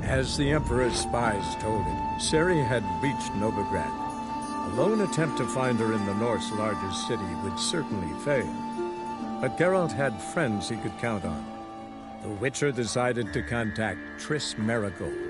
As the Emperor's spies told him, Ciri had reached Novigrad. A lone attempt to find her in the North's largest city would certainly fail. But Geralt had friends he could count on. The Witcher decided to contact Triss Merigold.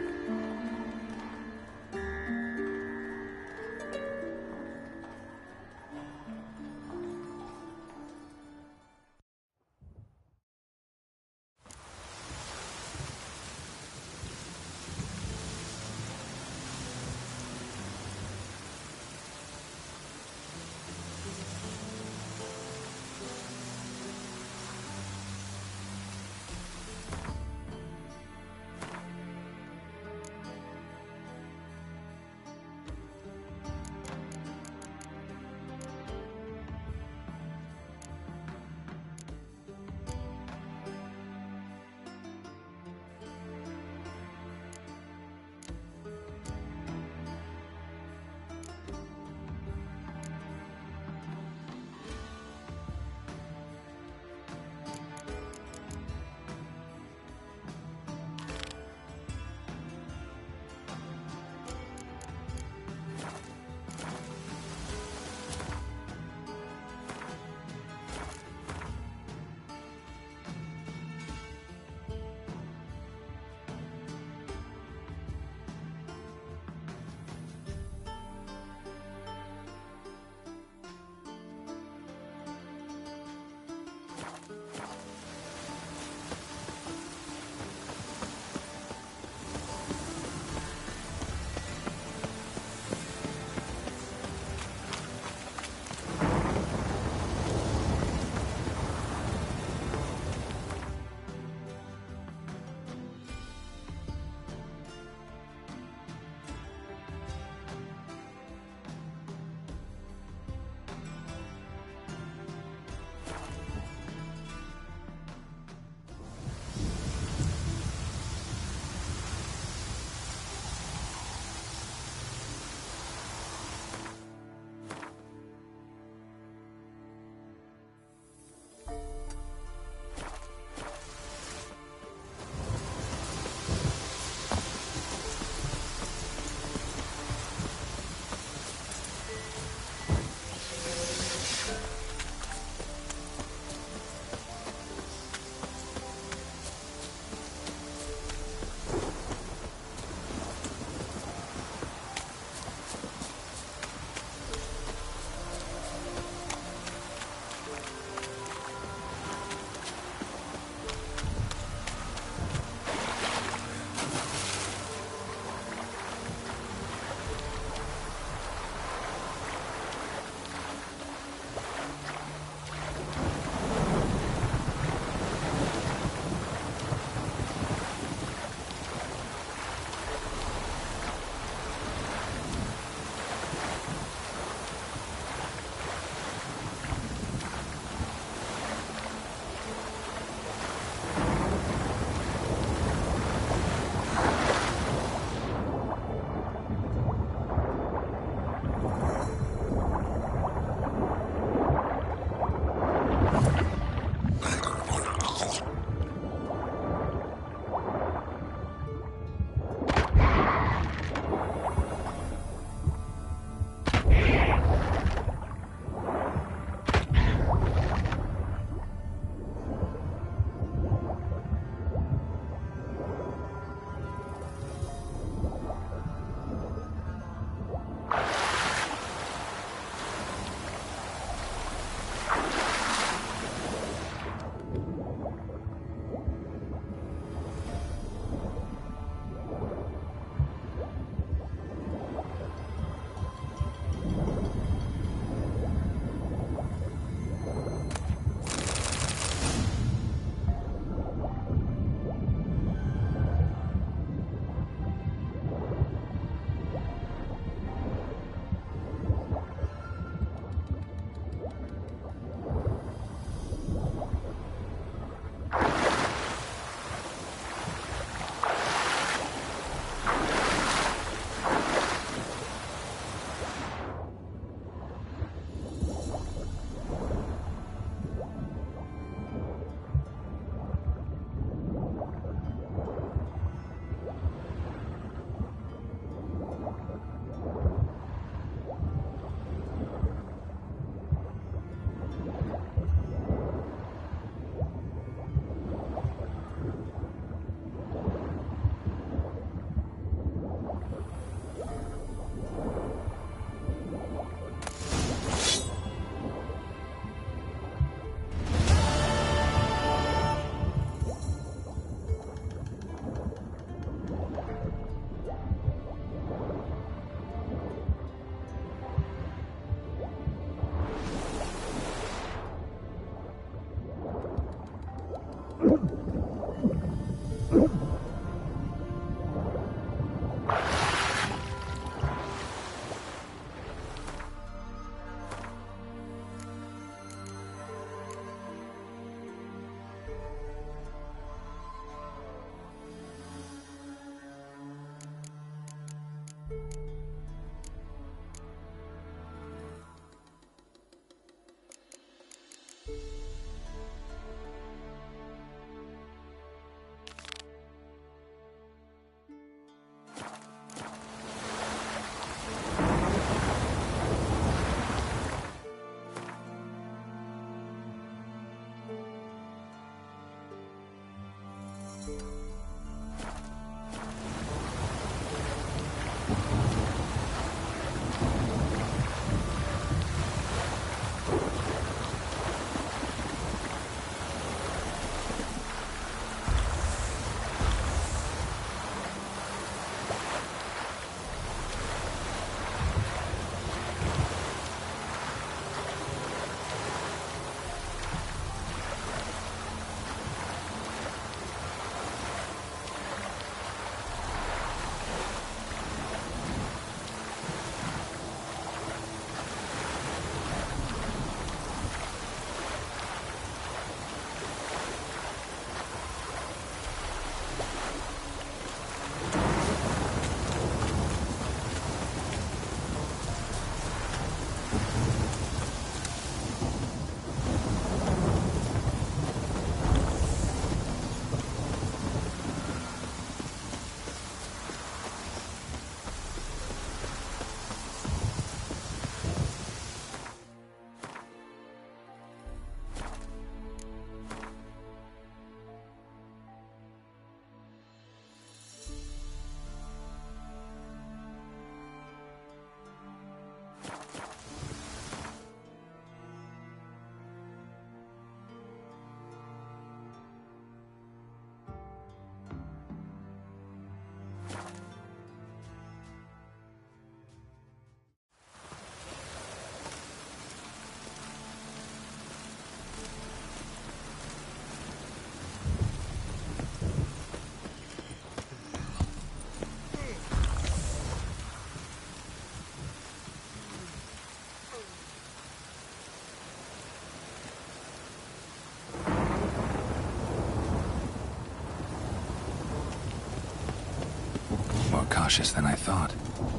cautious than I thought.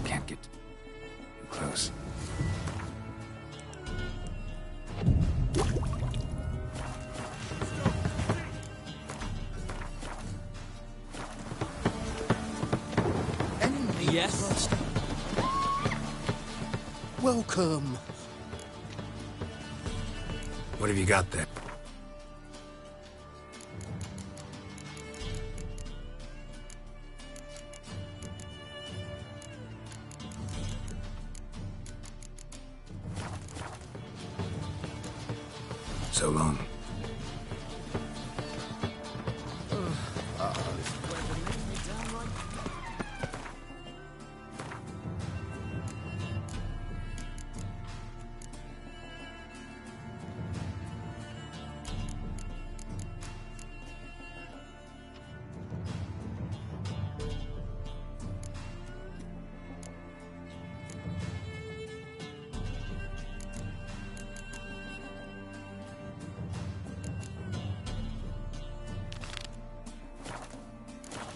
Can't get too close. Yes? Welcome. What have you got there? So long.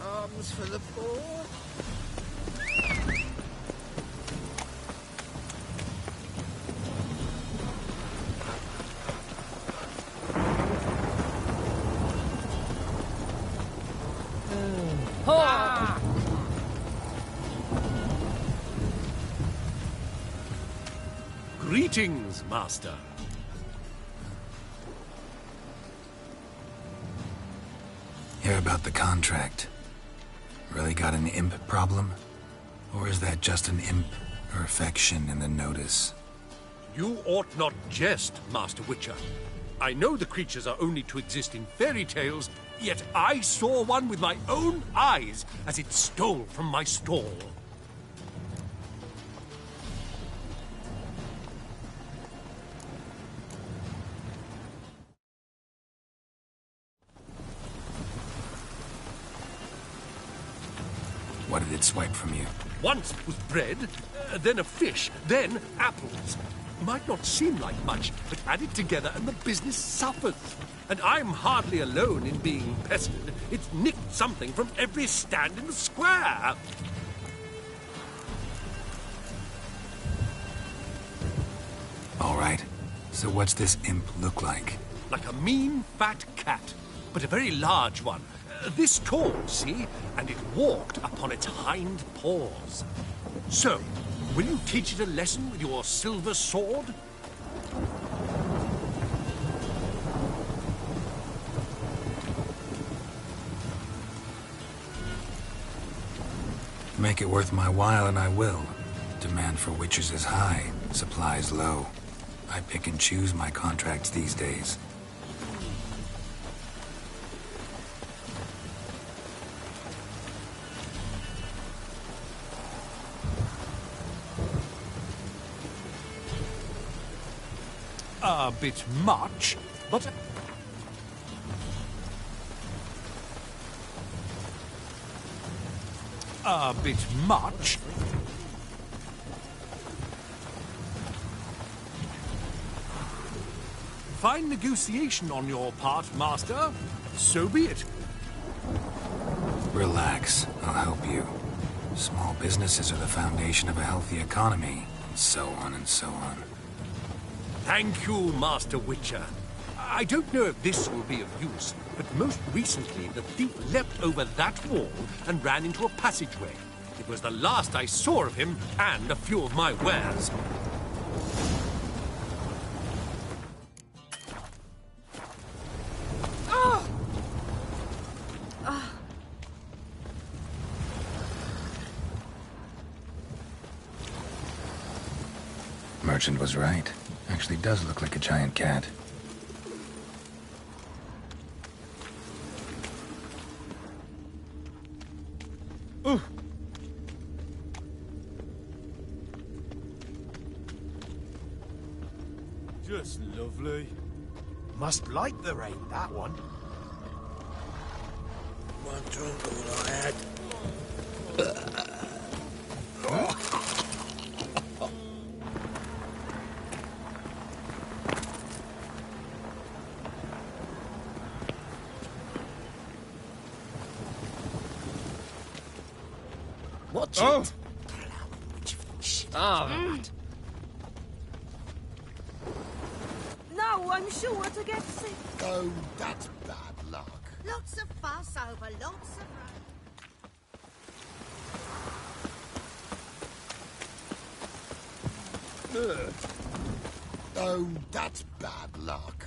Arms for the poor. Greetings, Master. Hear about the contract. Really got an imp problem? Or is that just an imp perfection in the notice? You ought not jest, Master Witcher. I know the creatures are only to exist in fairy tales, yet I saw one with my own eyes as it stole from my stall. What did it swipe from you? Once it was bread, then a fish, then apples. Might not seem like much, but add it together and the business suffers. And I'm hardly alone in being pestered. It's nicked something from every stand in the square. All right. So what's this imp look like? Like a mean, fat cat, but a very large one. This tall, see? And it walked upon its hind paws. So, will you teach it a lesson with your silver sword? Make it worth my while and I will. Demand for witches is high, supplies low. I pick and choose my contracts these days. A bit much, but... A bit much. Fine negotiation on your part, Master. So be it. Relax, I'll help you. Small businesses are the foundation of a healthy economy, and so on and so on. Thank you, Master Witcher. I don't know if this will be of use, but most recently the thief leapt over that wall and ran into a passageway. It was the last I saw of him and a few of my wares. Merchant was right. Actually does look like a giant cat. Just lovely. Must like the rain, that one. One drunk all I had. Watch Oh. it. Shit. No, I'm sure to get sick. Oh, that's bad luck. Lots of fuss over lots of Oh, that's bad luck.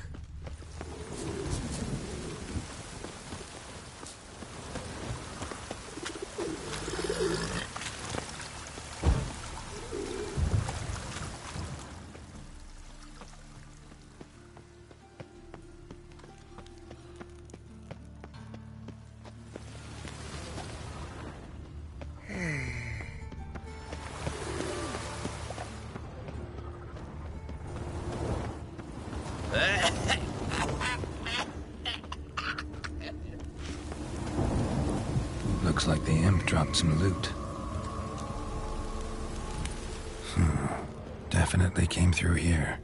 Looks like the imp dropped some loot. Definitely came through here.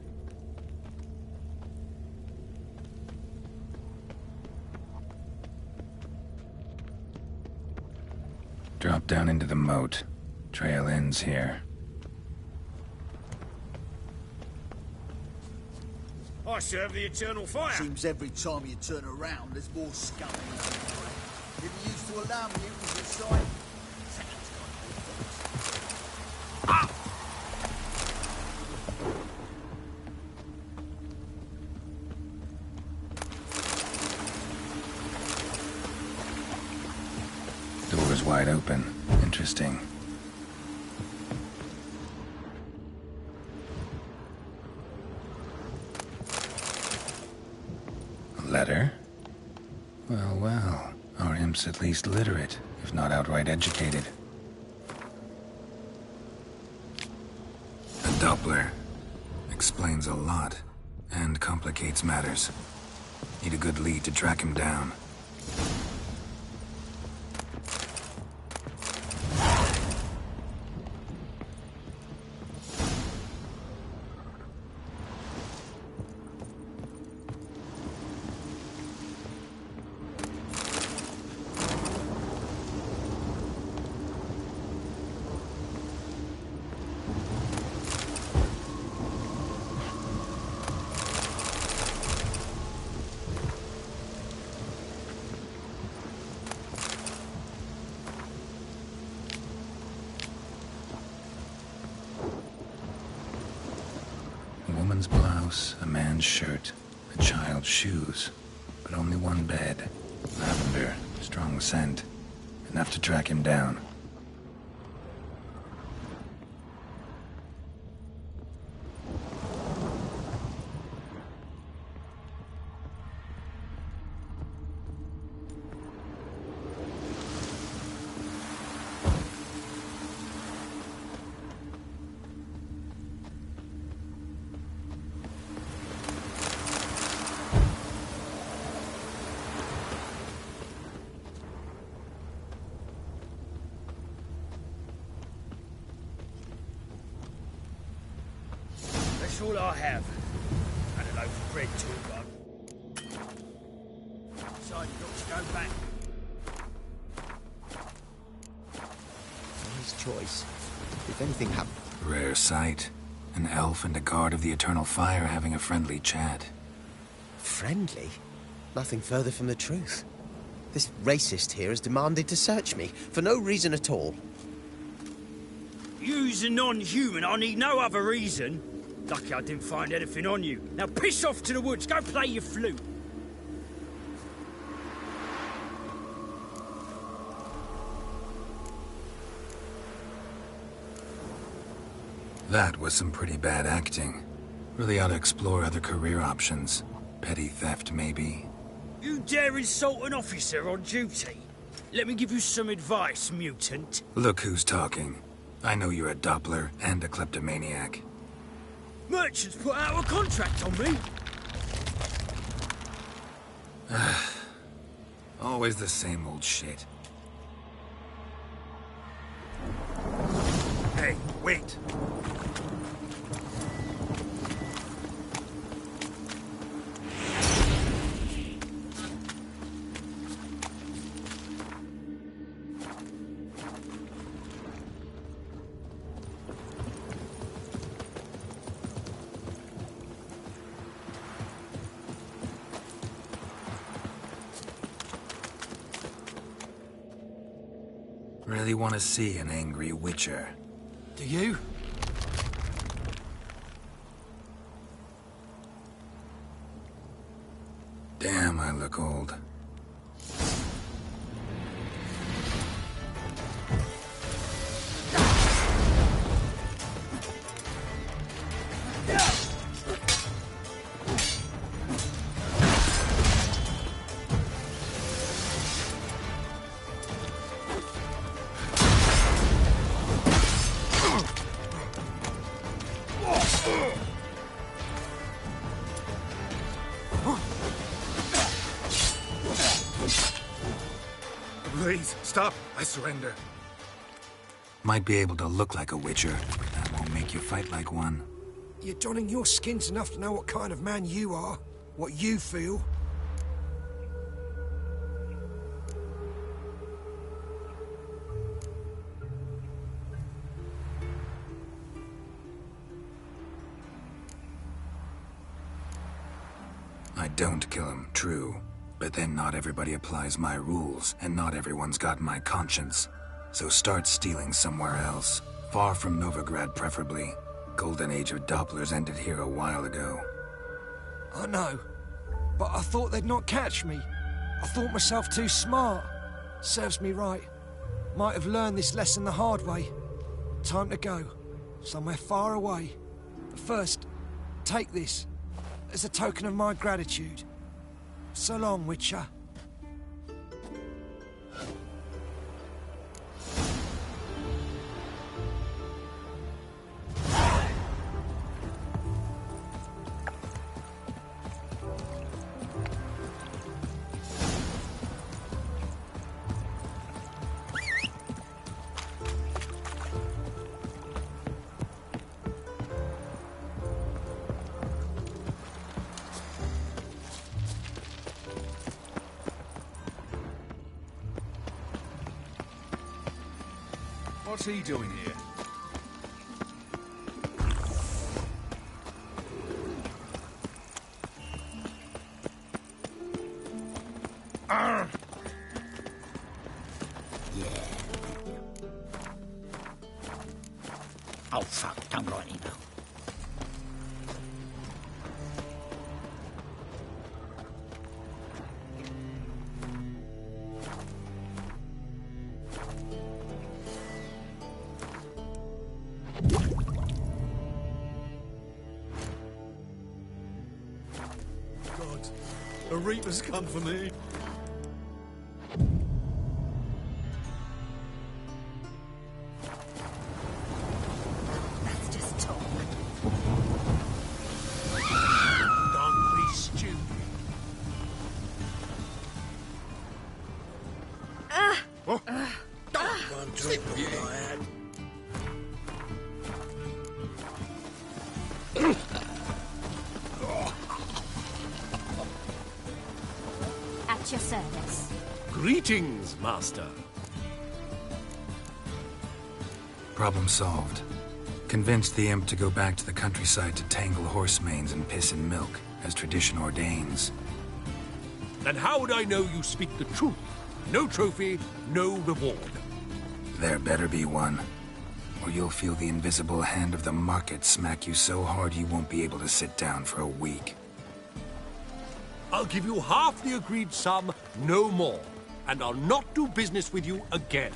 Drop down into the moat. Trail ends here. I serve the eternal fire. Seems every time you turn around, there's more scum in the fire. Didn't used to allow mutants inside. Door's wide open. Interesting. A letter? Well, well. Our imp's at least literate, if not outright educated. A Doppler. Explains a lot, and complicates matters. Need a good lead to track him down. A woman's blouse, a man's shirt, a child's shoes, but only one bed. Lavender, strong scent, enough to track him down. That's all I have. And a loaf of bread too, but decided not to go back. His choice. If anything happened. Rare sight. An elf and a guard of the Eternal Fire having a friendly chat. Friendly? Nothing further from the truth. This racist here has demanded to search me, for no reason at all. You's a non-human, I need no other reason. Lucky I didn't find anything on you. Now piss off to the woods, go play your flute. That was some pretty bad acting. Really ought to explore other career options. Petty theft, maybe. You dare insult an officer on duty? Let me give you some advice, mutant. Look who's talking. I know you're a Doppler and a kleptomaniac. Merchants put out a contract on me. Always the same old shit. Hey, wait. Really want to see an angry witcher. Do you? Damn, I look old. Please, stop. I surrender. Might be able to look like a witcher. That won't make you fight like one. You're donning your skins enough to know what kind of man you are, what you feel. I don't kill him, true. But then not everybody applies my rules, and not everyone's got my conscience. So start stealing somewhere else. Far from Novigrad, preferably. Golden age of Dopplers ended here a while ago. I know, but I thought they'd not catch me. I thought myself too smart. Serves me right. Might have learned this lesson the hard way. Time to go. Somewhere far away. But first, take this as a token of my gratitude. So long, Witcher. What's he doing here? Oh, fuck. Don't write an email. God, a Reaper's come for me. That's just talk. Don't be stupid. One drink of my head. At your service. Greetings, Master. Problem solved. Convinced the imp to go back to the countryside to tangle horse manes and piss in milk, as tradition ordains. And how would I know you speak the truth? No trophy, no reward. There better be one. Or you'll feel the invisible hand of the market smack you so hard you won't be able to sit down for a week. I'll give you half the agreed sum, no more. And I'll not do business with you again.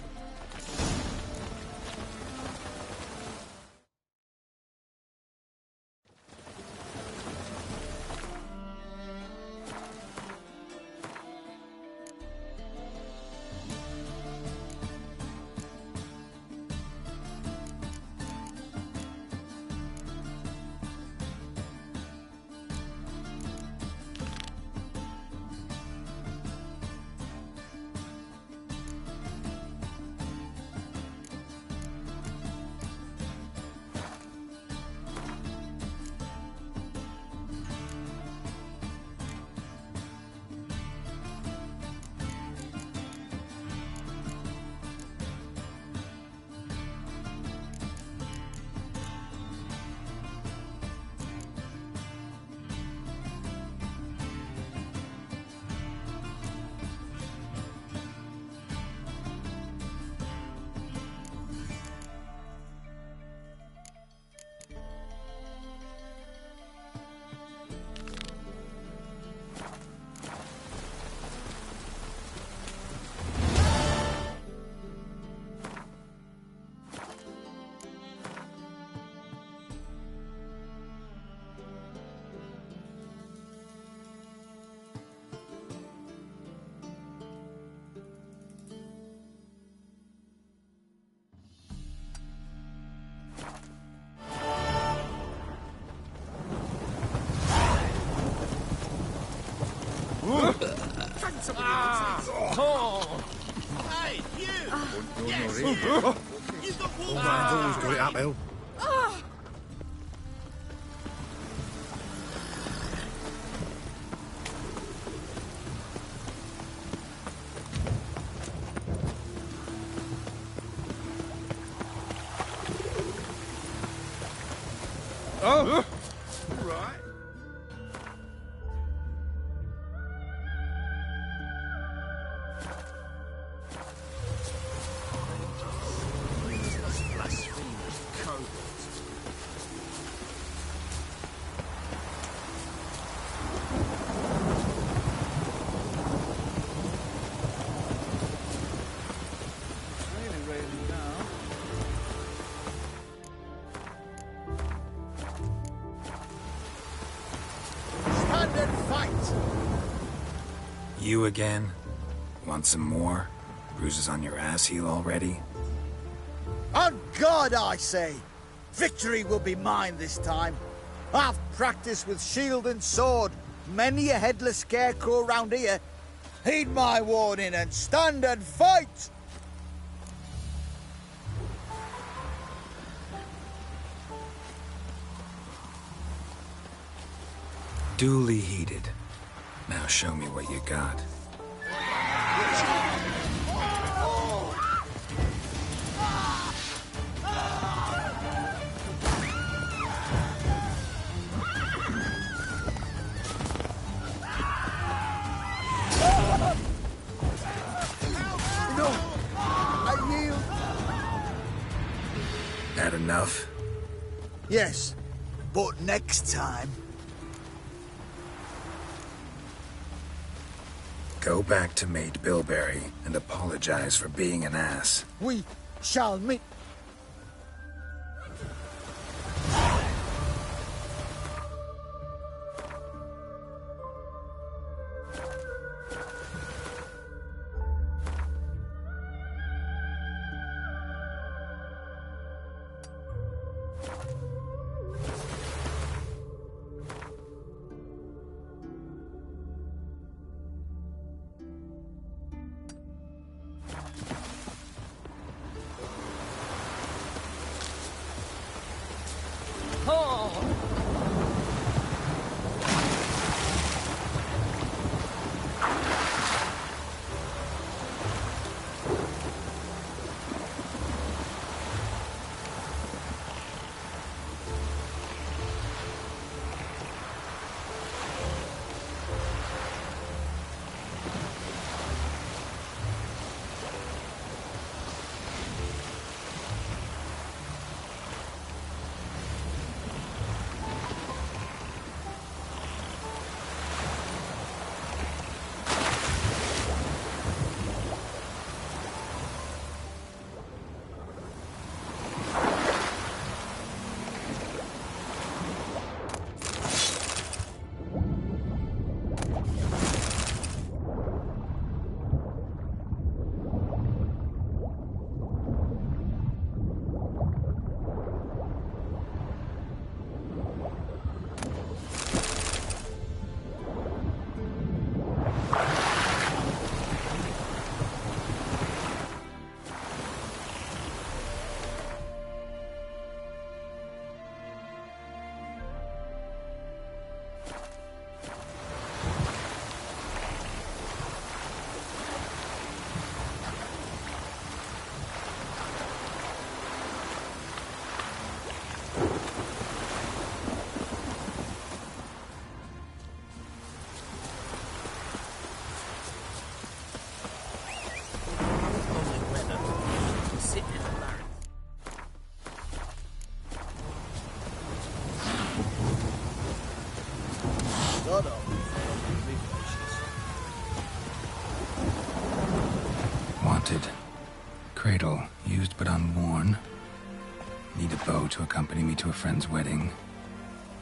Hey, you! Yes, Oh, you! You've got water! man's always got it uphill. Oh! Right. Blasphemous cowards. Really raining now. Stand and fight! You again? Want some more? Bruises on your ass heel already? On God, I say! Victory will be mine this time. I've practiced with shield and sword. Many a headless scarecrow round here. Heed my warning and stand and fight! Duly heated. Now show me what you got. No! I yield! That enough? Yes, but next time... Go back to Mate Bilberry and apologize for being an ass. we shall meet... Wanted. Cradle, used but unworn. Need a bow to accompany me to a friend's wedding.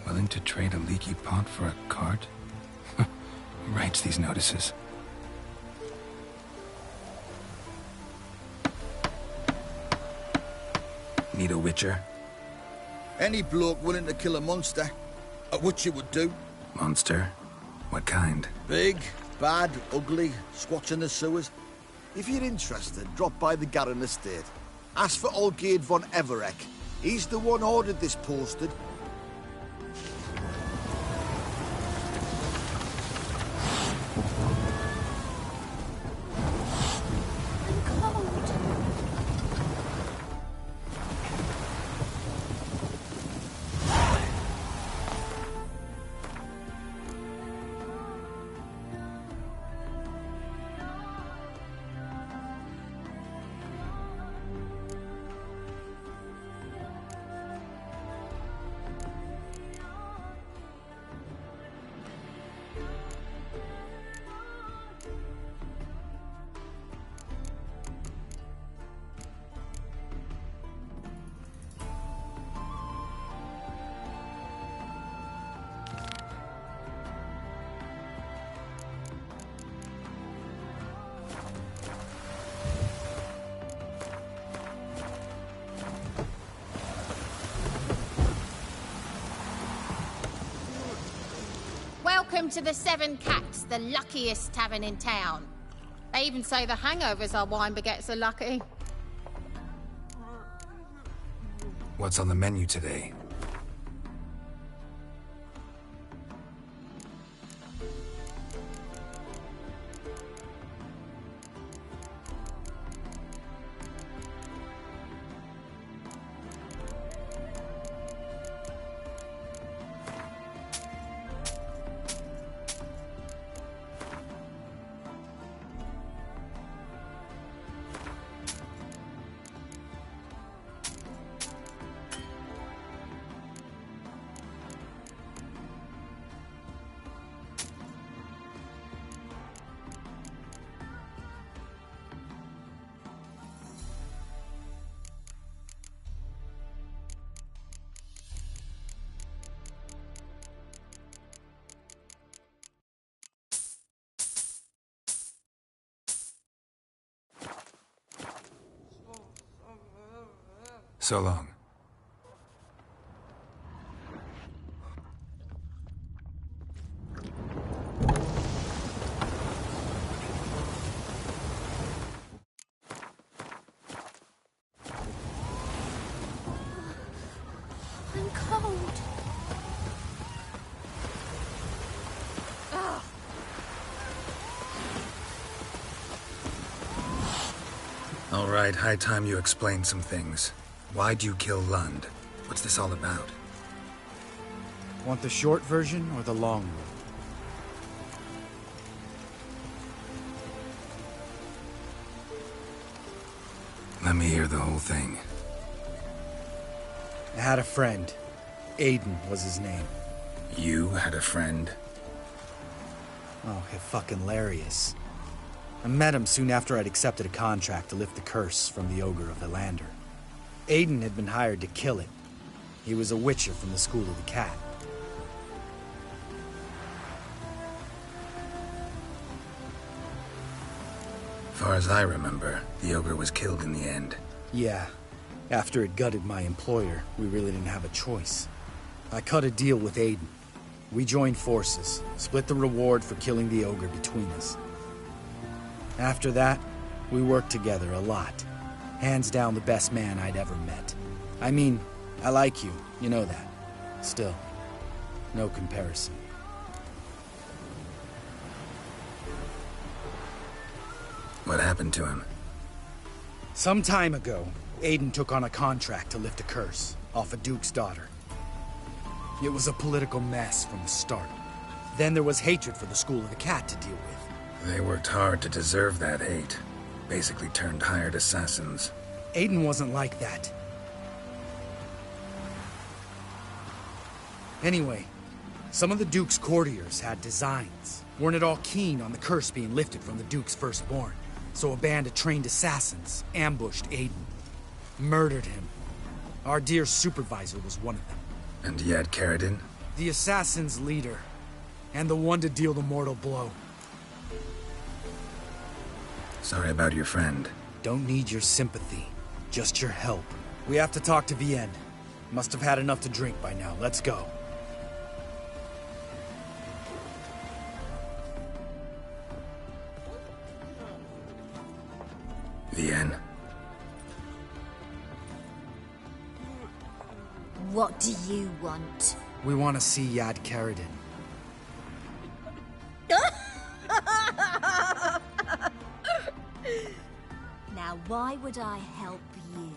Willing to trade a leaky pot for a cart? Who writes these notices? Need a witcher? Any bloke willing to kill a monster, which you would do. Monster? What kind? Big, Bad, ugly, squats in the sewers. If you're interested, drop by the Garren estate. Ask for Olgierd von Evereck. He's the one ordered this posted. Welcome to the Seven Cats, the luckiest tavern in town. They even say the hangovers our wine baguettes are lucky. What's on the menu today? So long. I'm cold. Ugh. All right, high time you explain some things. Why'd you kill Lund? What's this all about? Want the short version or the long one? Let me hear the whole thing. I had a friend. Aiden was his name. You had a friend? Oh, fucking hilarious. I met him soon after I'd accepted a contract to lift the curse from the Ogre of Elander. Aiden had been hired to kill it. He was a witcher from the School of the Cat. Far as I remember, the ogre was killed in the end. Yeah. After it gutted my employer, we really didn't have a choice. I cut a deal with Aiden. We joined forces, split the reward for killing the ogre between us. After that, we worked together a lot. Hands down the best man I'd ever met. I mean, I like you, you know that. Still, no comparison. What happened to him? Some time ago, Aiden took on a contract to lift a curse off a duke's daughter. It was a political mess from the start. Then there was hatred for the School of the Cat to deal with. They worked hard to deserve that hate. Basically turned hired assassins. Aiden wasn't like that. Anyway, some of the Duke's courtiers had designs. Weren't at all keen on the curse being lifted from the Duke's firstborn. So a band of trained assassins ambushed Aiden. Murdered him. Our dear supervisor was one of them. And yet, Carradine? The assassin's leader. And the one to deal the mortal blow. Sorry about your friend. Don't need your sympathy. Just your help. We have to talk to Vienne. Must have had enough to drink by now. Let's go. Vienne. What do you want? We want to see Yad Karadin. Now, why would I help you?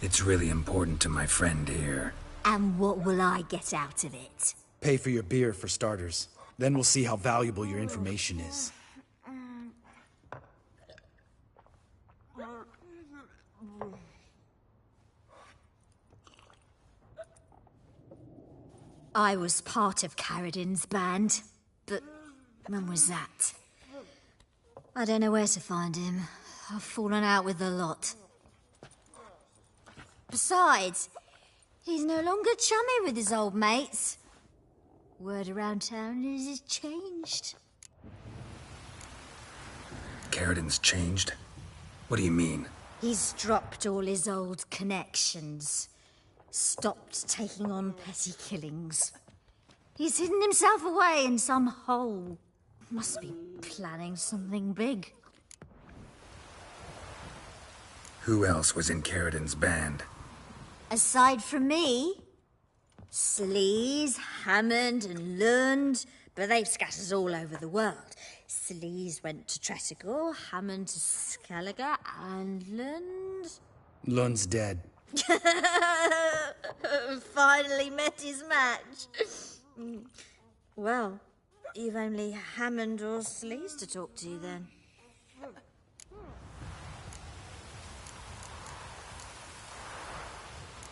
It's really important to my friend here. And what will I get out of it? Pay for your beer, for starters. Then we'll see how valuable your information is. I was part of Karadin's band, but when was that? I don't know where to find him. I've fallen out with the lot. Besides, he's no longer chummy with his old mates. Word around town is he's changed. Karadin's changed? What do you mean? He's dropped all his old connections. Stopped taking on petty killings. He's hidden himself away in some hole. Must be planning something big. Who else was in Karadin's band? Aside from me, Sleaze, Hammond and Lund, but they've scattered all over the world. Sleaze went to Tretigor, Hammond to Skellige, and Lund... Lund's dead. Finally met his match. Well, you've only Hammond or Sleaze to talk to then.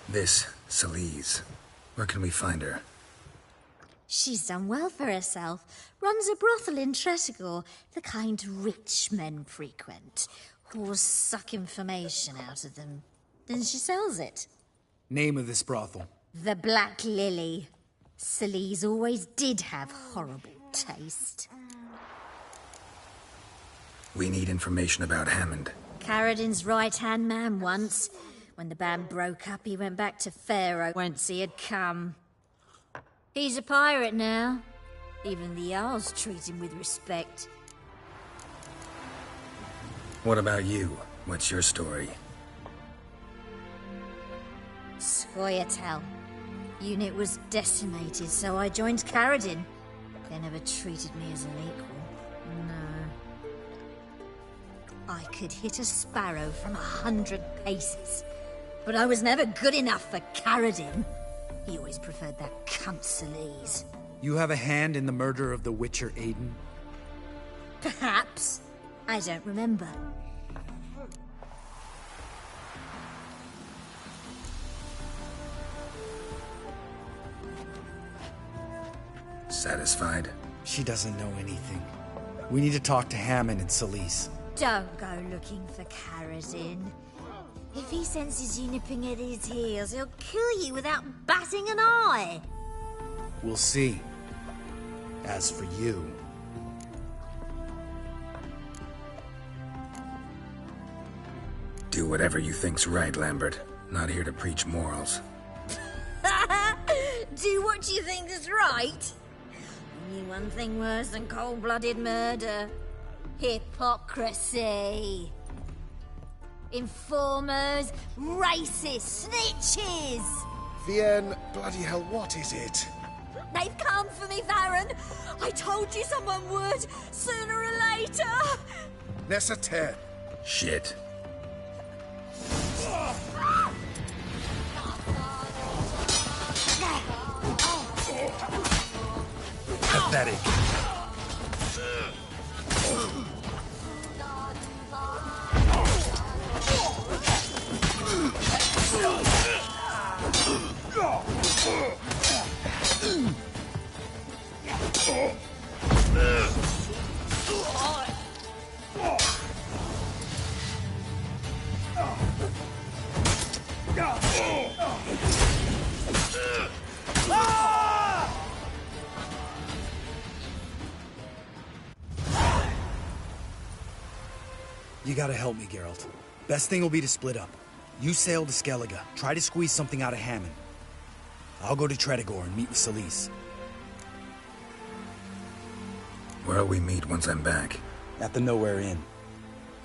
This, Sleaze. Where can we find her? She's done well for herself. Runs a brothel in Tretigor, the kind rich men frequent. Who'll suck information out of them. Then she sells it. Name of this brothel? The Black Lily. Sleaze always did have horrible taste. We need information about Hammond. Karadin's right-hand man once. When the band broke up, he went back to Pharaoh whence he had come. He's a pirate now. Even the Jarls treat him with respect. What about you? What's your story? Scoia'tael. Unit was decimated, so I joined Karadin. They never treated me as an equal. No. I could hit a sparrow from 100 paces, but I was never good enough for Karadin. He always preferred that cunt Sleaze. You have a hand in the murder of the Witcher Aiden? Perhaps. I don't remember. Satisfied? She doesn't know anything. We need to talk to Hammond and Sleaze. Don't go looking for Karadin. If he senses you nipping at his heels, he'll kill you without batting an eye. We'll see. As for you... Do whatever you think's right, Lambert. Not here to preach morals. Do what you think is right? Only one thing worse than cold-blooded murder. Hypocrisy. Informers, racists, snitches! Vienne, bloody hell, what is it? They've come for me, Baron! I told you someone would, sooner or later! Necessaire. Shit. Pathetic. You gotta help me, Geralt. Best thing will be to split up. You sail to Skellige, try to squeeze something out of Hammond. I'll go to Tretigor and meet with Sleaze. Where'll we meet once I'm back? At the Nowhere Inn.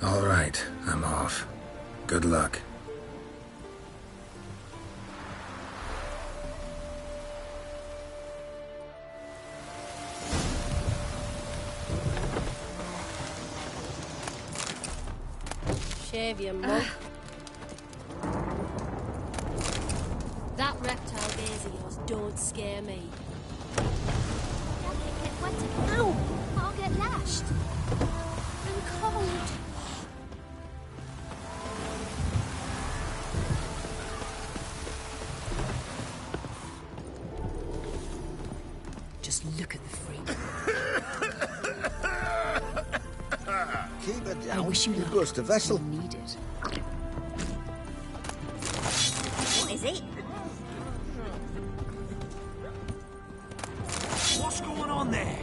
All right, I'm off. Good luck. Shave your mug. That reptile gaze of yours don't scare me. Get wet again. Ow! I'll get lashed. I'm cold. Just look at the freak. Keep it down. I wish you You luck. bust a vessel. You need it. What is it? What's going on there?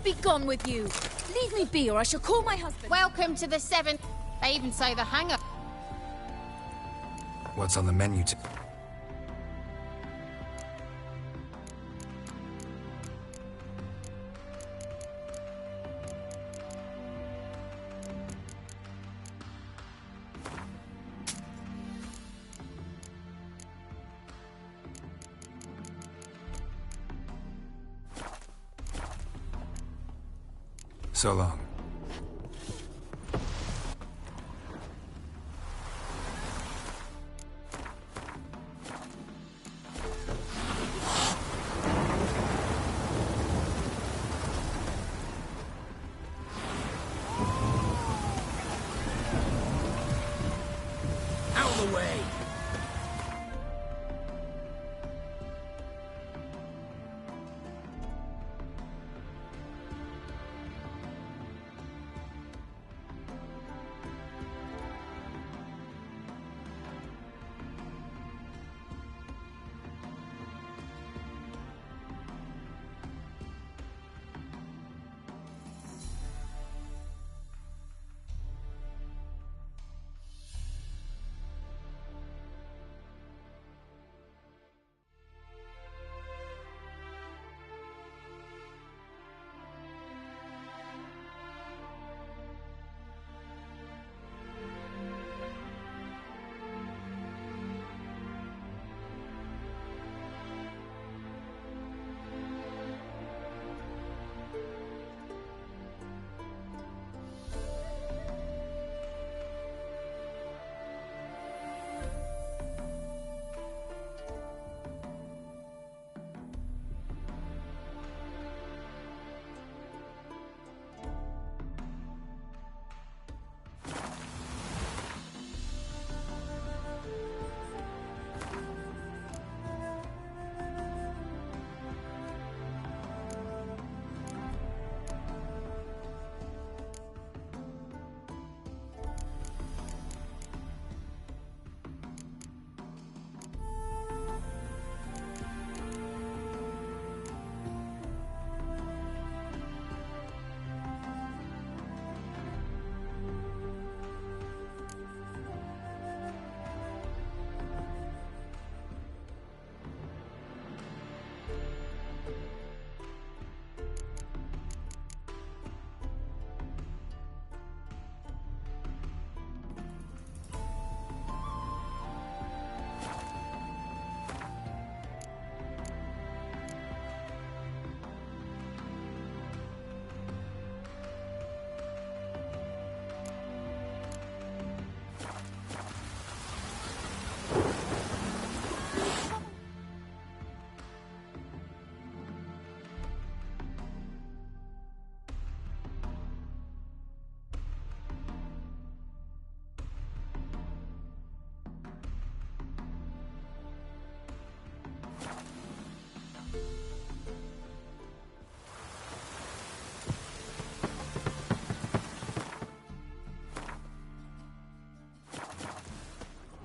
Be gone with you. Leave me be, or I shall call my husband. Welcome to the Seven. They even say the hangover. What's on the menu So long. Out of the way!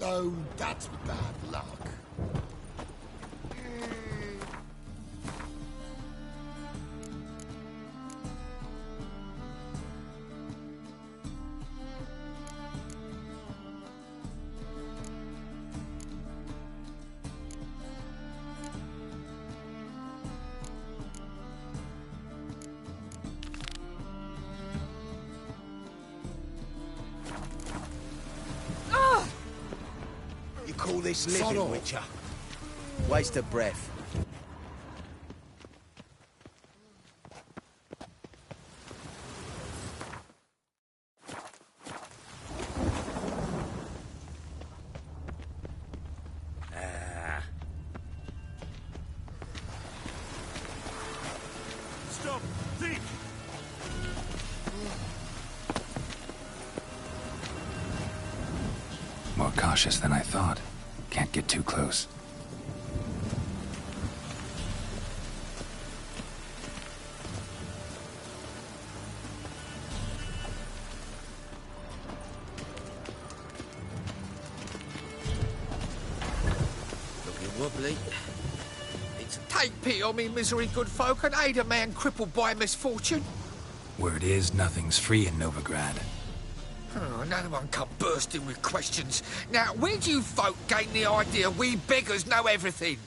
Oh, that's bad luck. call this Sod living, off. Witcher? Waste of breath. Stop! Thief! More cautious than I thought. Can't get too close. Looking wobbly. It's take pity on me, misery, good folk, and aid a man crippled by misfortune. Word is, nothing's free in Novigrad. Oh, another one come bursting with questions. Now, where do you folk gain the idea we beggars know everything?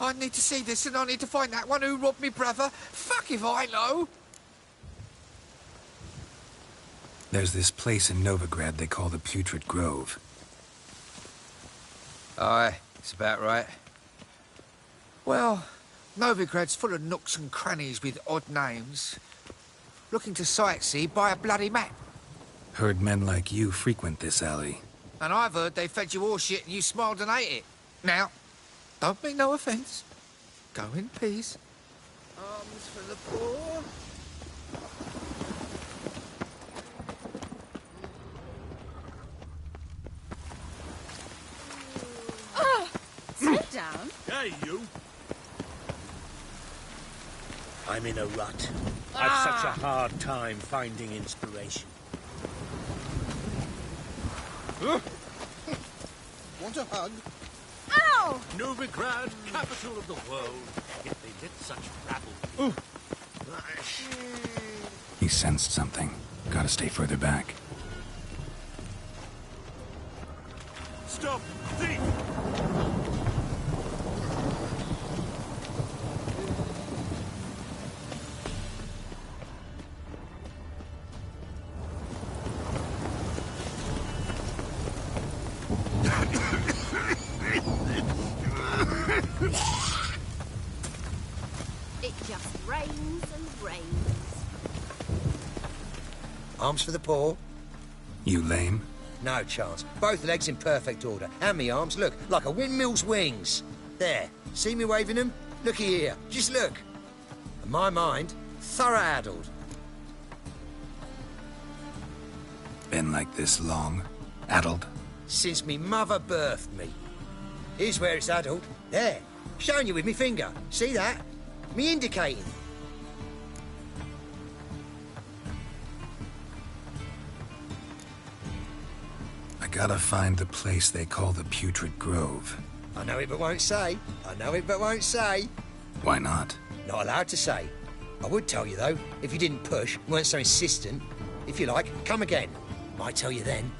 I need to see this, and I need to find that one who robbed me brother. Fuck if I know. There's this place in Novigrad they call the Putrid Grove. Aye, it's about right. Well, Novigrad's full of nooks and crannies with odd names. Looking to sightsee, buy a bloody map. Heard men like you frequent this alley. And I've heard they fed you horseshit and you smiled and ate it. Now, don't mean no offence. Go in peace. Arms for the poor. Sit down. Hey, you. I'm in a rut. I've such a hard time finding inspiration. Want a hug? Ow! Novigrad, capital of the world. Yet they let such rabble. He sensed something. Gotta stay further back. Stop! Thief! It just rains and rains. Arms for the poor? You lame? No chance. Both legs in perfect order. And me arms, look, like a windmill's wings. There. See me waving them? Looky here. Just look. And my mind, thorough addled. Been like this long? Addled? Since me mother birthed me. Here's where it's addled. There. Showing you with me finger. See that? Me indicating. I gotta find the place they call the Putrid Grove. I know it but won't say. I know it but won't say. Why not? Not allowed to say. I would tell you, though, if you didn't push, weren't so insistent. If you like, come again. Might tell you then.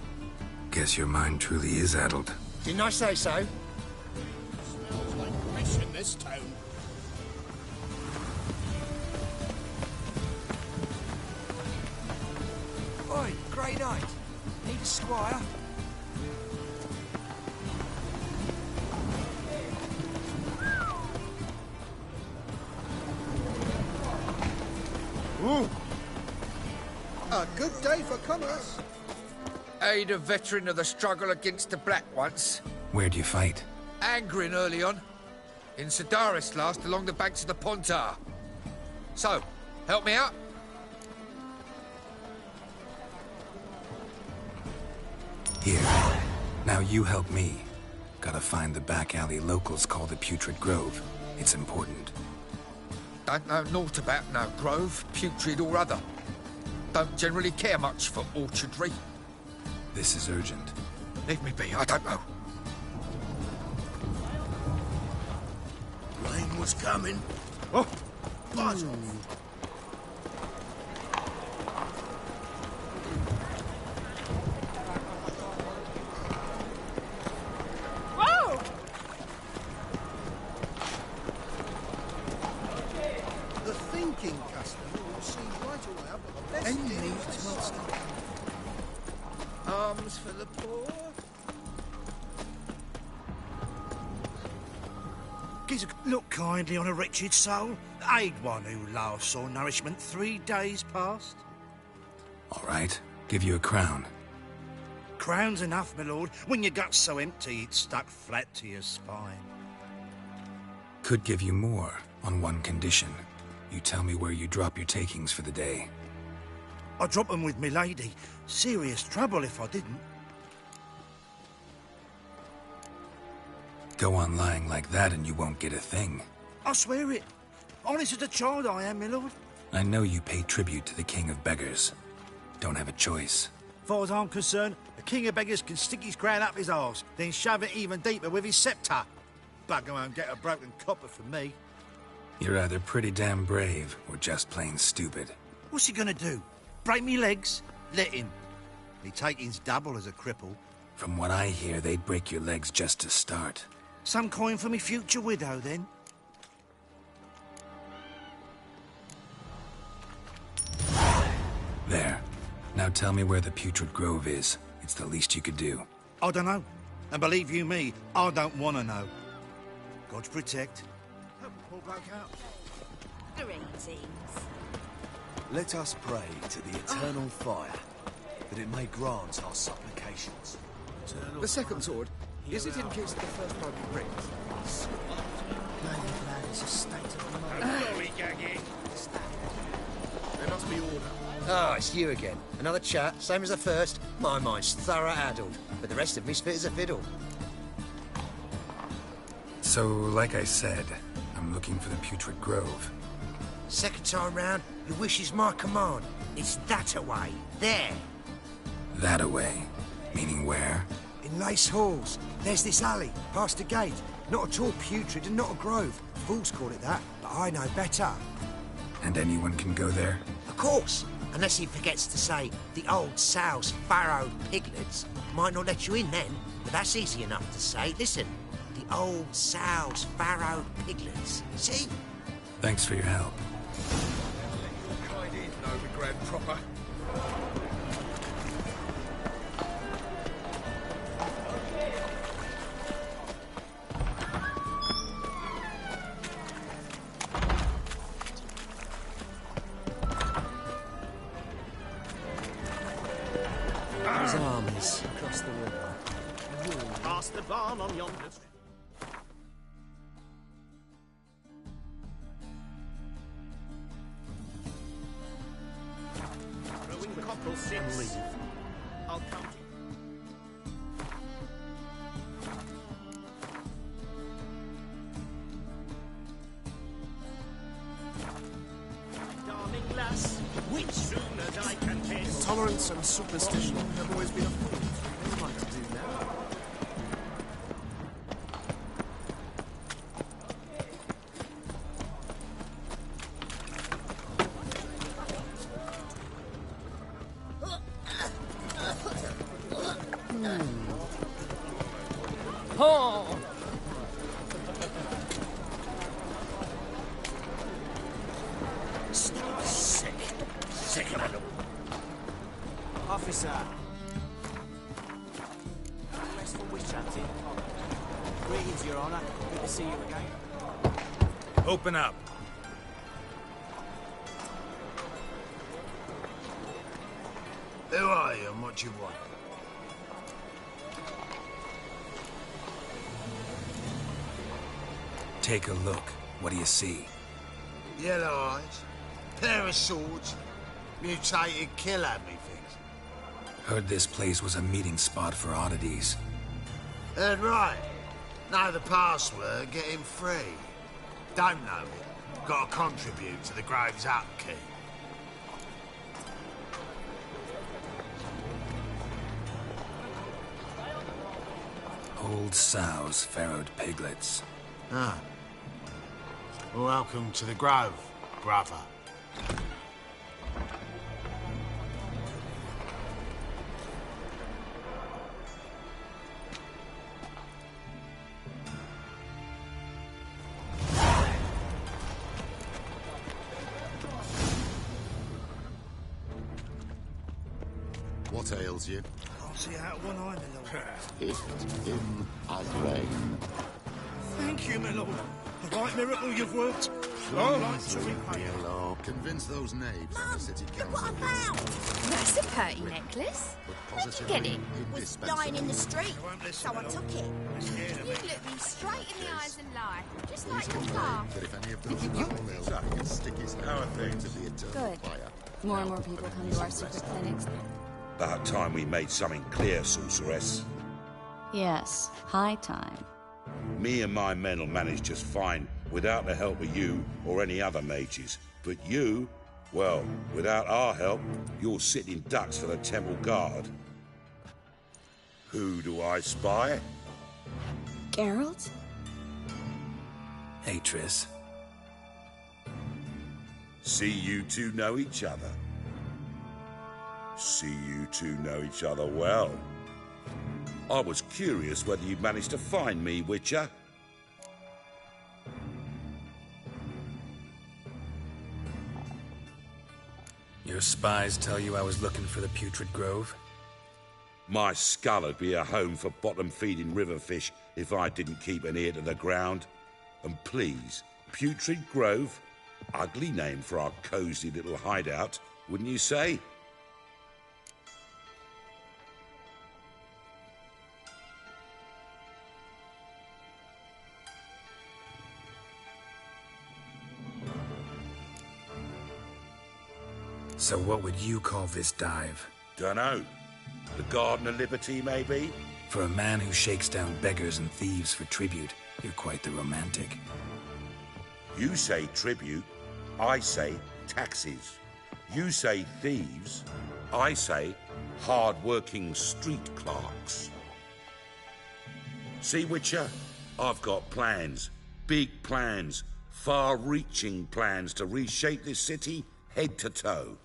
Guess your mind truly is addled. Didn't I say so? Smells like piss in this town. Oi, Grey Knight. Need a squire? Ooh. A good day for commerce. Aid a veteran of the struggle against the Black once. Where'd you fight? Angering early on. In Sedaris last, along the banks of the Pontar. So, help me out? Here. Now you help me. Gotta find the back alley locals call the Putrid Grove. It's important. Don't know naught about no grove, putrid or other. Don't generally care much for orchardry. This is urgent. Leave me be, I don't know. Rain was coming. Oh! Buzz off. Whoa! The thinking customer will see right away I've got the best deals will stop. Arms for the poor. cookies. Look kindly on a wretched soul. Aid one who last saw nourishment 3 days past. All right, give you a crown. Crown's enough, my lord, when your gut's so empty it's stuck flat to your spine. Could give you more, on one condition. You tell me where you drop your takings for the day. I'd drop them with me lady. Serious trouble if I didn't. Go on lying like that and you won't get a thing. I swear it. Honest as a child I am, my lord. I know you pay tribute to the king of beggars. Don't have a choice. Far as I'm concerned, the king of beggars can stick his crown up his arse, then shove it even deeper with his sceptre. Bugger won't get a broken copper from me. You're either pretty damn brave or just plain stupid. What's he gonna do? Break me legs? Let him. Me taking's double as a cripple. From what I hear, they'd break your legs just to start. Some coin for me future widow, then? There. Now tell me where the Putrid Grove is. It's the least you could do. I don't know. And believe you me, I don't want to know. God protect. Hope the poor bloke out. Greetings. Let us pray to the eternal fire, that it may grant our supplications. The second sword, is it in case the first one breaks? There must be order. Ah, it's you again. Another chat, same as the first. My mind's thorough addled, but the rest of me's fit as a fiddle. So, like I said, I'm looking for the Putrid Grove. Second time round, your wish is my command. It's that away. There. That away? Meaning where? In Lace Halls. There's this alley, past the gate. Not at all putrid and not a grove. Fools call it that, but I know better. And anyone can go there? Of course. Unless he forgets to say, the old sow's farrowed piglets. Might not let you in then, but that's easy enough to say. Listen, the old sow's farrowed piglets. See? Thanks for your help. I didn't know the Grand proper. His armies across the river. Past the barn on yonder. Throwing the cockerel and leave. I'll count it. Darling lass, which soon as I can taste. Tolerance and superstition have always been a fool. They might do now. Oh! Sick. Sick of it all. Officer. Restful wish hunting. Greetings, Your Honor. Good to see you again. Open up. Who are you and what do you want? Take a look. What do you see? Yellow eyes, pair of swords, mutated killer, methinks. Heard this place was a meeting spot for oddities. Heard right. Know the password, get him free. Don't know it. Got to contribute to the Grove's upkeep. Old sows, farrowed piglets. Ah. Welcome to the Grove, brother. What ails you? Can't see out of one eye, my lord. It in as rain. Thank you, my lord. A right miracle you've worked. Long life to repay. Convince those knaves on the city council. That's a pretty necklace. Where'd you get it? It was lying in the street, so I took it. You look me straight in the eyes and lie, just like your car. That if any of those rabbits can stick his power things at the eternal Good. fire. More and more people come to our secret clinics. About time we made something clear, sorceress. Yes, high time. Me and my men will manage just fine without the help of you or any other mages. But you, well, without our help, you're sitting ducks for the temple guard. Who do I spy? Geralt? Hey, Triss. See you two know each other. See you two know each other well. I was curious whether you'd managed to find me, Witcher. Your spies tell you I was looking for the Putrid Grove? My skull would be a home for bottom-feeding river fish if I didn't keep an ear to the ground. And please, Putrid Grove? Ugly name for our cosy little hideout, wouldn't you say? So what would you call this dive? Dunno. The Garden of Liberty, maybe? For a man who shakes down beggars and thieves for tribute, you're quite the romantic. You say tribute, I say taxes. You say thieves, I say hard-working street clerks. See, Witcher? I've got plans. Big plans. Far-reaching plans to reshape this city head to toe.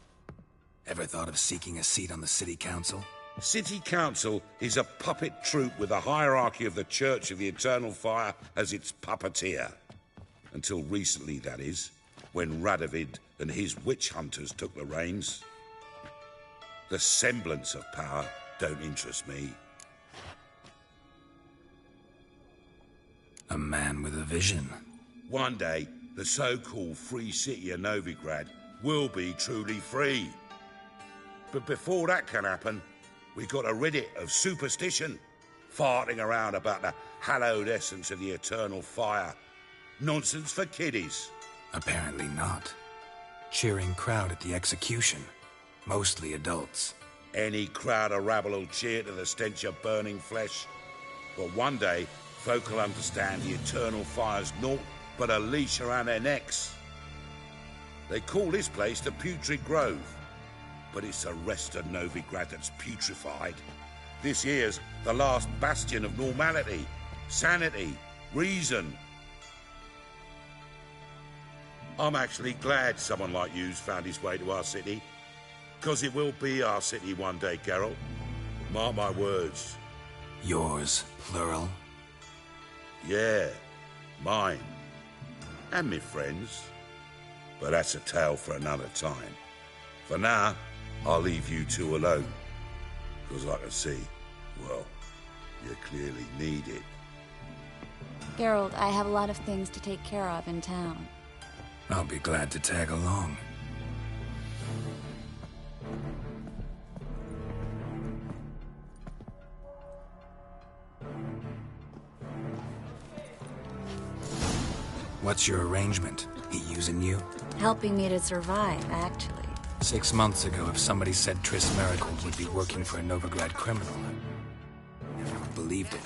Ever thought of seeking a seat on the city council? City Council is a puppet troupe with the hierarchy of the Church of the Eternal Fire as its puppeteer. Until recently, that is, when Radovid and his witch hunters took the reins. The semblance of power don't interest me. A man with a vision. One day, the so-called free city of Novigrad will be truly free. But before that can happen, we got to rid it of superstition, farting around about the hallowed essence of the eternal fire. Nonsense for kiddies. Apparently not. Cheering crowd at the execution. Mostly adults. Any crowd of rabble will cheer to the stench of burning flesh. But one day, folk will understand the eternal fire's naught but a leash around their necks. They call this place the Putrid Grove. But it's the rest of Novigrad that's putrefied. This here's the last bastion of normality, sanity, reason. I'm actually glad someone like you's found his way to our city. 'Cause it will be our city one day, Geralt. Mark my words. Yours, plural? Yeah, mine. And me friends. But that's a tale for another time. For now, I'll leave you two alone. 'Cause I can see, well, you clearly need it. Geralt, I have a lot of things to take care of in town. I'll be glad to tag along. What's your arrangement? He using you? Helping me to survive, actually. 6 months ago, if somebody said Triss Merigold would be working for a Novigrad criminal, I never believed it.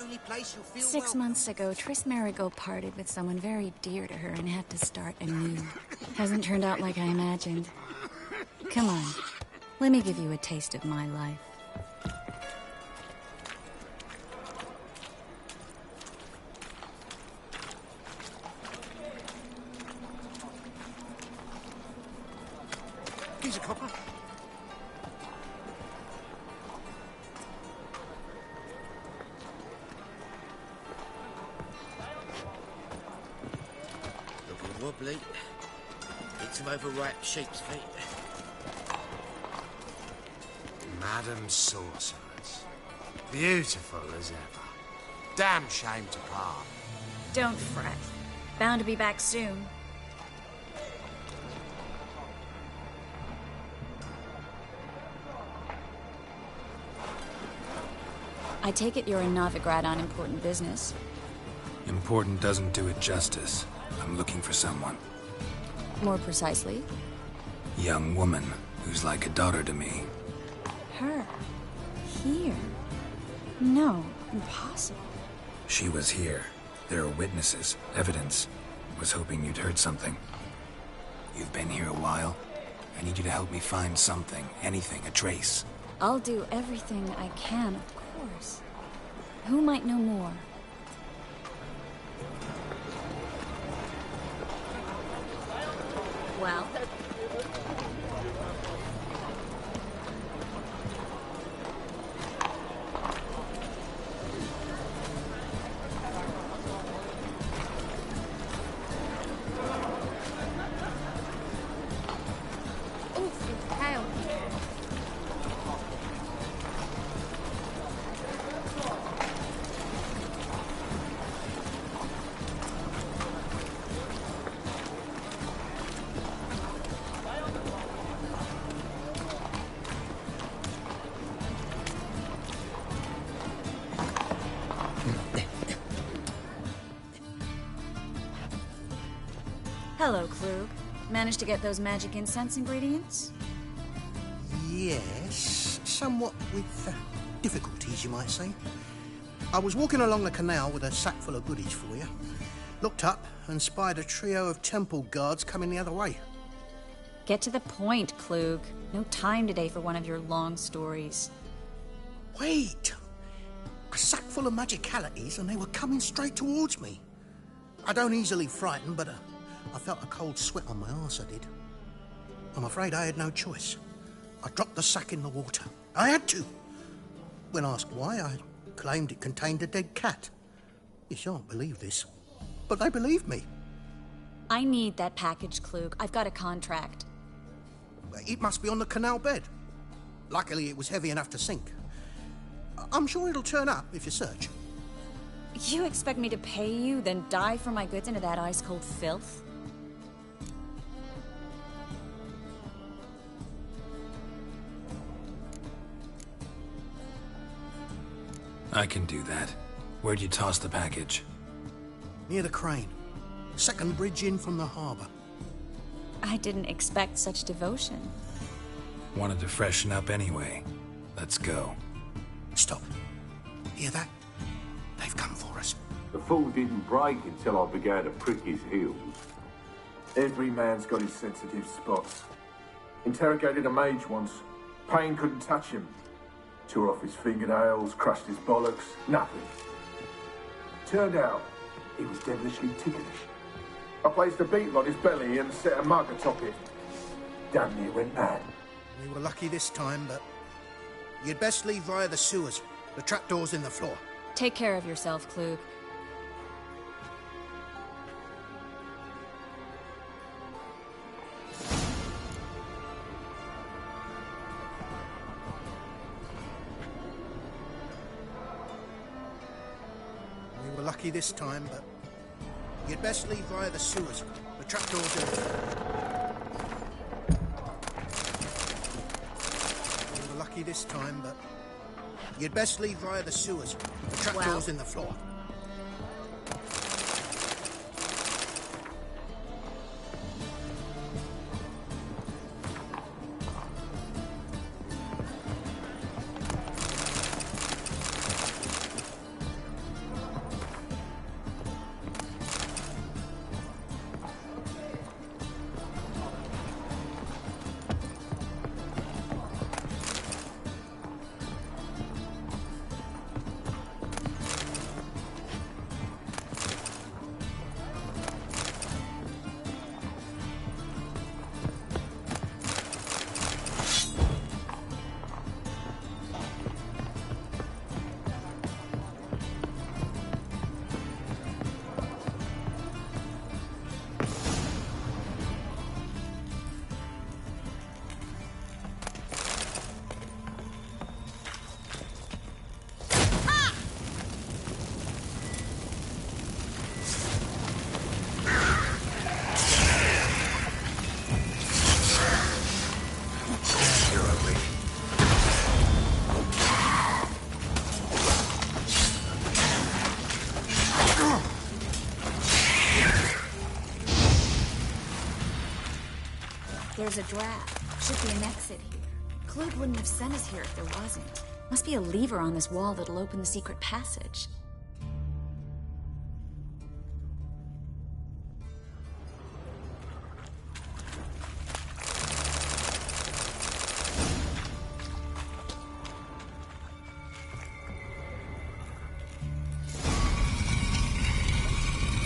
only place you'll feel 6 welcome. months ago, Triss Marigold parted with someone very dear to her and had to start anew. Hasn't turned out like I imagined. Come on, let me give you a taste of my life. Here's a copper. Looking wobbly. Need some overripe sheep's feet. Madam Sorceress. Beautiful as ever. Damn shame to part. Don't fret. Bound to be back soon. I take it you're a Novigrad on important business. Important doesn't do it justice. I'm looking for someone. More precisely? Young woman who's like a daughter to me. Her. Here. No, impossible. She was here. There are witnesses, evidence. Was hoping you'd heard something. You've been here a while. I need you to help me find something, anything, a trace. I'll do everything I can, of course. Who might know more? Well? Awful hell. Hello, Klug. Managed to get those magic incense ingredients? Yes, somewhat with difficulties, you might say. I was walking along the canal with a sack full of goodies for you. Looked up and spied a trio of temple guards coming the other way. Get to the point, Klug. No time today for one of your long stories. Wait! A sack full of magicalities and they were coming straight towards me. I don't easily frighten, but I felt a cold sweat on my arse, I did. I'm afraid I had no choice. I dropped the sack in the water. I had to. When asked why, I claimed it contained a dead cat. You shan't believe this, but they believed me. I need that package, Klug. I've got a contract. It must be on the canal bed. Luckily, it was heavy enough to sink. I'm sure it'll turn up if you search. You expect me to pay you, then dive for my goods into that ice-cold filth? I can do that. Where'd you toss the package? Near the crane. Second bridge in from the harbour. I didn't expect such devotion. Wanted to freshen up anyway. Let's go. Stop. Hear that? They've come for us. The fall didn't break until I began to prick his heels. Every man's got his sensitive spots. Interrogated a mage once. Pain couldn't touch him. Tore off his fingernails, crushed his bollocks, nothing. Turned out, he was devilishly ticklish. I placed a beetle on his belly and set a mug atop it. Damn near went mad. We were lucky this time, but you'd best leave via the sewers. The trapdoor's in the floor. Take care of yourself, Klug. We were lucky this time, but you'd best leave via the sewers. The trapdoor's in the floor. We were lucky this time, but you'd best leave via the sewers. The trapdoor's in the floor. there's a draft. Should be an exit here. Klug wouldn't have sent us here if there wasn't. Must be a lever on this wall that'll open the secret passage.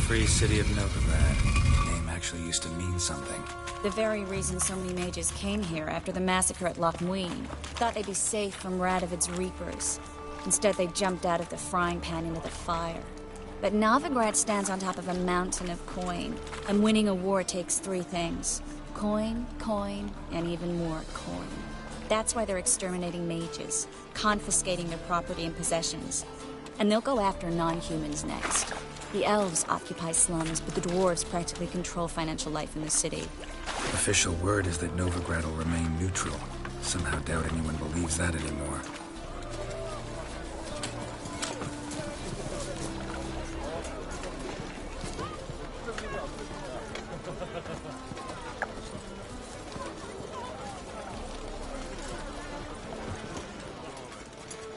Free City of Novigrad. The name actually used to mean something. The very reason so many mages came here after the massacre at Loch Muin. Thought they'd be safe from Radovid's reapers. Instead, they jumped out of the frying pan into the fire. But Novigrad stands on top of a mountain of coin, and winning a war takes three things. Coin, coin, and even more coin. That's why they're exterminating mages, confiscating their property and possessions. And they'll go after non-humans next. The elves occupy slums, but the dwarves practically control financial life in the city. Official word is that Novigrad will remain neutral. Somehow doubt anyone believes that anymore.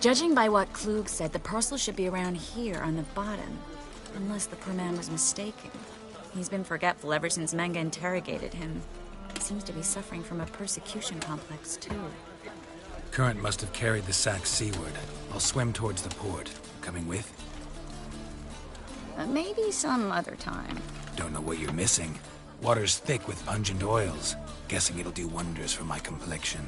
Judging by what Klug said, the parcel should be around here on the bottom. Unless the poor man was mistaken. He's been forgetful ever since Manga interrogated him. Seems to be suffering from a persecution complex, too. Current must have carried the sack seaward. I'll swim towards the port. Coming with? Maybe some other time. Don't know what you're missing. Water's thick with pungent oils. Guessing it'll do wonders for my complexion.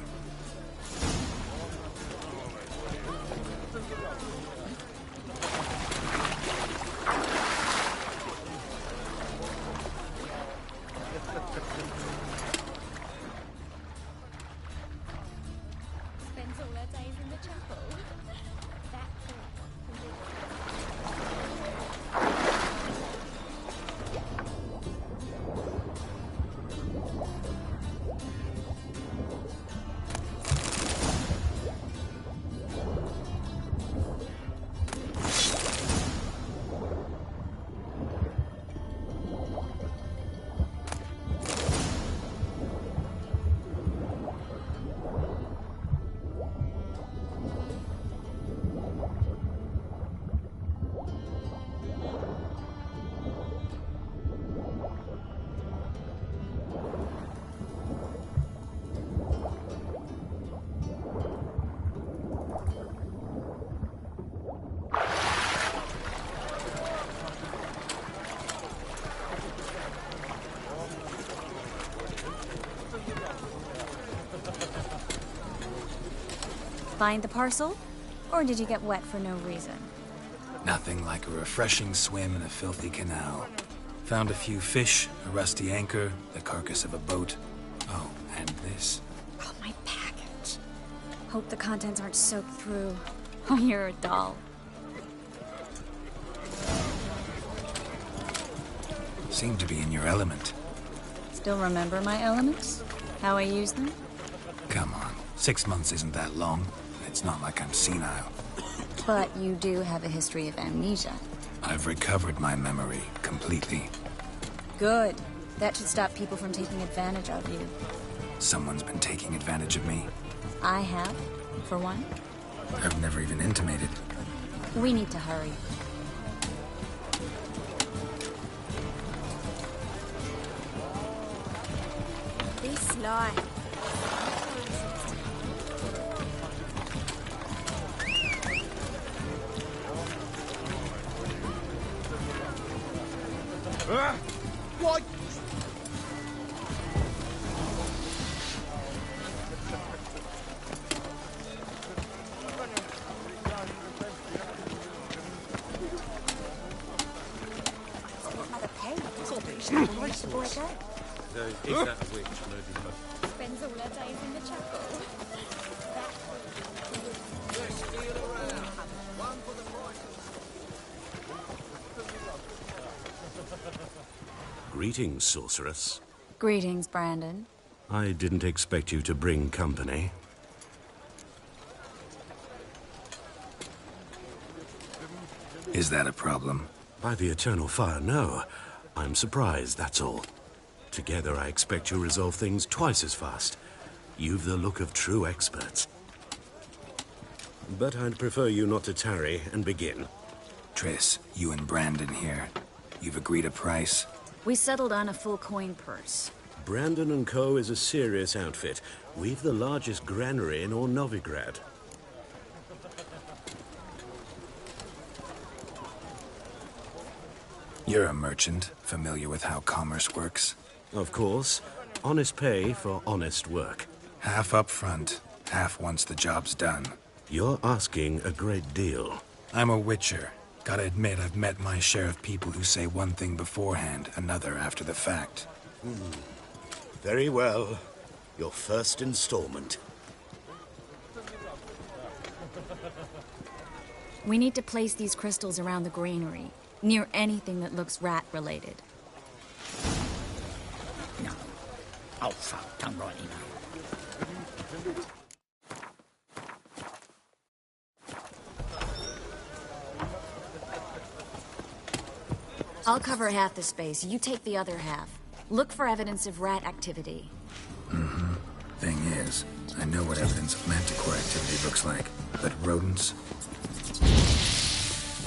Find the parcel? Or did you get wet for no reason? Nothing like a refreshing swim in a filthy canal. Found a few fish, a rusty anchor, the carcass of a boat. Oh, and this. Oh, my package. Hope the contents aren't soaked through. Oh, you're a doll. Seem to be in your element. Still remember my elements? How I use them? Come on. 6 months isn't that long. It's not like I'm senile. But you do have a history of amnesia. I've recovered my memory completely. Good. That should stop people from taking advantage of you. Someone's been taking advantage of me. I have, for one. I've never even intimated. We need to hurry. Be sly. What? Is that a witch? Spends all her days in the chapel. Greetings, sorceress. Greetings, Brandon. I didn't expect you to bring company. Is that a problem? By the eternal fire, no. I'm surprised, that's all. Together, I expect you'll resolve things twice as fast. You've the look of true experts. But I'd prefer you not to tarry and begin. Triss, you and Brandon here. You've agreed a price? We settled on a full coin purse. Brandon & Co. is a serious outfit. We've the largest granary in all Novigrad. You're a merchant, familiar with how commerce works? Of course. Honest pay for honest work. Half up front, half once the job's done. You're asking a great deal. I'm a witcher. Gotta admit, I've met my share of people who say one thing beforehand, another after the fact. Very well. Your first installment. We need to place these crystals around the granary, near anything that looks rat-related. No. Oh, fuck, done right, you know. I'll cover half the space, you take the other half. Look for evidence of rat activity. Mm-hmm. Thing is, I know what evidence of manticore activity looks like, but rodents?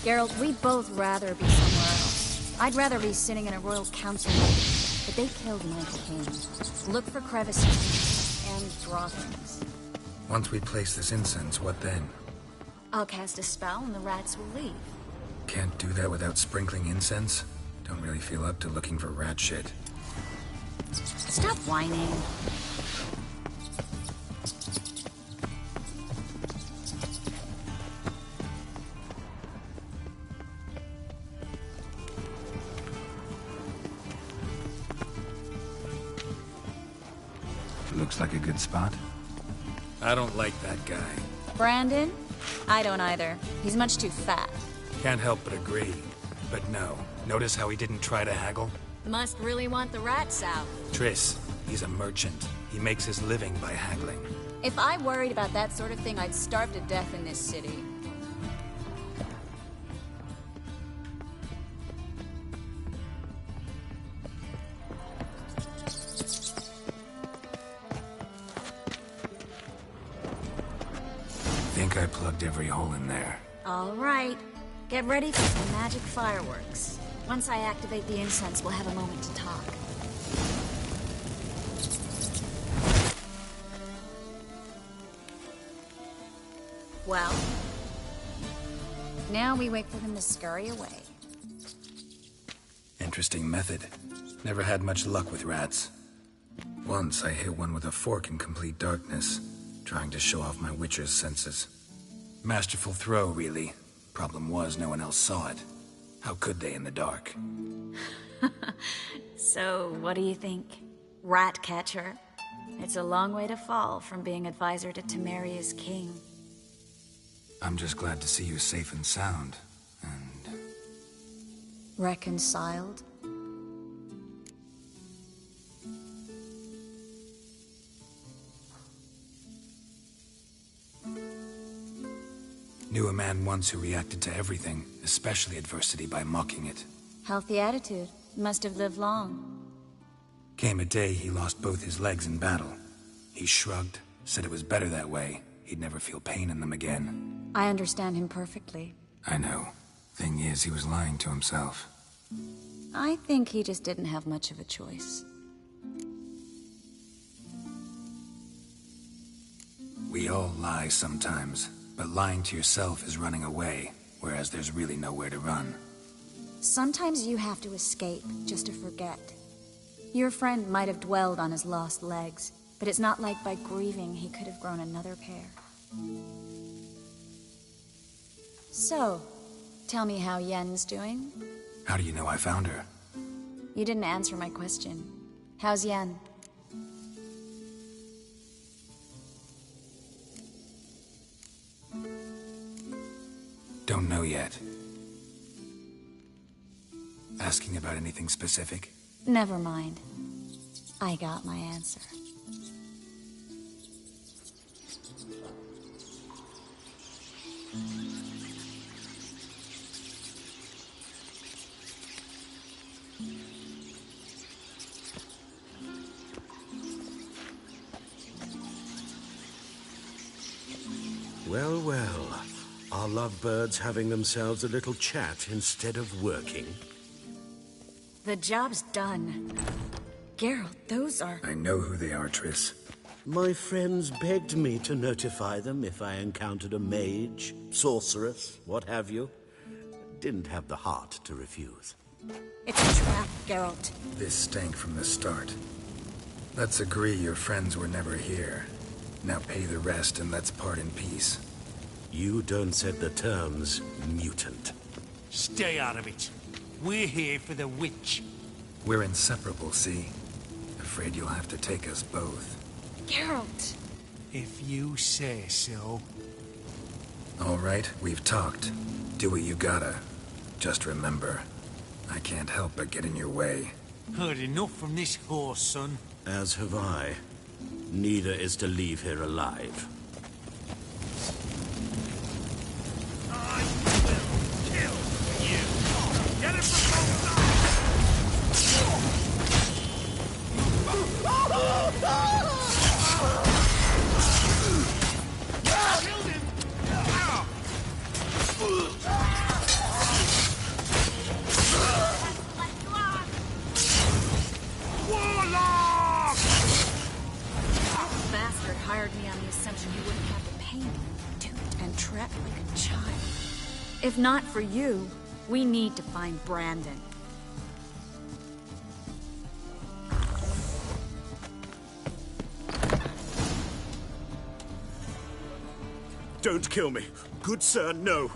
Geralt, we'd both rather be somewhere else. I'd rather be sitting in a royal council meeting, but they killed my king. Look for crevices and droppings. Once we place this incense, what then? I'll cast a spell and the rats will leave. Can't do that without sprinkling incense? Don't really feel up to looking for rat shit. Stop whining. Looks like a good spot. I don't like that guy. Brandon? I don't either. He's much too fat. Can't help but agree. But no. Notice how he didn't try to haggle? Must really want the rats out. Triss, he's a merchant. He makes his living by haggling. If I worried about that sort of thing, I'd starve to death in this city. Think I plugged every hole in there. All right. Get ready for some magic fireworks. Once I activate the incense, we'll have a moment to talk. Well, now we wait for them to scurry away. Interesting method. Never had much luck with rats. Once I hit one with a fork in complete darkness, trying to show off my witcher's senses. Masterful throw, really. Problem was, no one else saw it. How could they in the dark? So, what do you think? Rat catcher? It's a long way to fall from being advisor to Temeria's king. I'm just glad to see you safe and sound, and... Reconciled? Knew a man once who reacted to everything, especially adversity, by mocking it. Healthy attitude. Must have lived long. Came a day he lost both his legs in battle. He shrugged, said it was better that way. He'd never feel pain in them again. I understand him perfectly. I know. Thing is, he was lying to himself. I think he just didn't have much of a choice. We all lie sometimes, but lying to yourself is running away, whereas there's really nowhere to run. Sometimes you have to escape, just to forget. Your friend might have dwelled on his lost legs, but it's not like by grieving he could have grown another pair. So, tell me how Yen's doing? How do you know I found her? You didn't answer my question. How's Yen? Don't know yet. Asking about anything specific? Never mind. I got my answer. Are lovebirds having themselves a little chat instead of working? The job's done. Geralt, those are... I know who they are, Triss. My friends begged me to notify them if I encountered a mage, sorceress, what have you. Didn't have the heart to refuse. It's a trap, Geralt. This stank from the start. Let's agree your friends were never here. Now pay the rest and let's part in peace. You don't set the terms, mutant. Stay out of it. We're here for the witch. We're inseparable, see? Afraid you'll have to take us both. Geralt! If you say so. All right, we've talked. Do what you gotta. Just remember, I can't help but get in your way. Heard enough from this horse, son. As have I. Neither is to leave here alive. I will kill you. Get him from both Bastard hired me on the assumption you wouldn't have to pay me, duped and trapped like a child. If not for you, we need to find Brandon. Don't kill me. Good sir, no.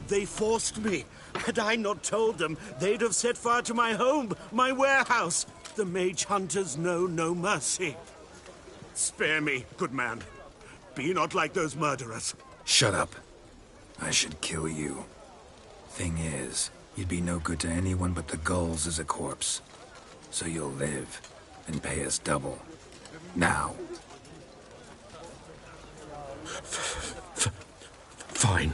They forced me. Had I not told them, they'd have set fire to my home, my warehouse. The mage hunters know no mercy. Spare me, good man. Be not like those murderers. Shut up. I should kill you. Thing is, you'd be no good to anyone but the gulls as a corpse. So you'll live and pay us double. Now. Fine.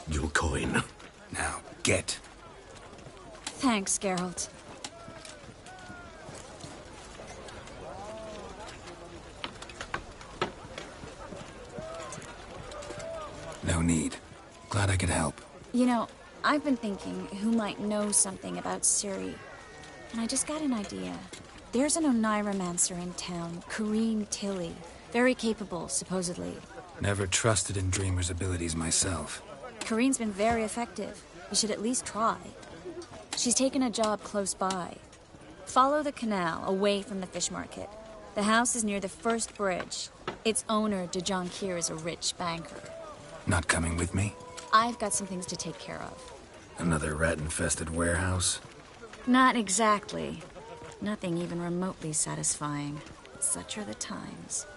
Your coin. Now, get. Thanks, Geralt. No need. Glad I could help. You know, I've been thinking who might know something about Ciri. And I just got an idea. There's an Oneiromancer in town, Corrine Tilly. Very capable, supposedly. Never trusted in Dreamer's abilities myself. Corrine's been very effective. You should at least try. She's taken a job close by. Follow the canal, away from the fish market. The house is near the first bridge. Its owner, De Jonquier, is a rich banker. Not coming with me? I've got some things to take care of. Another rat-infested warehouse? Not exactly. Nothing even remotely satisfying. Such are the times.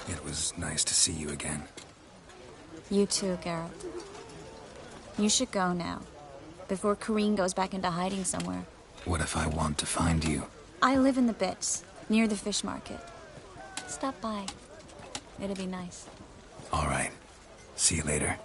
It was nice to see you again. You too, Geralt. You should go now, before Corrine goes back into hiding somewhere. What if I want to find you? I live in the Bits, near the fish market. Stop by. It'll be nice. All right. See you later.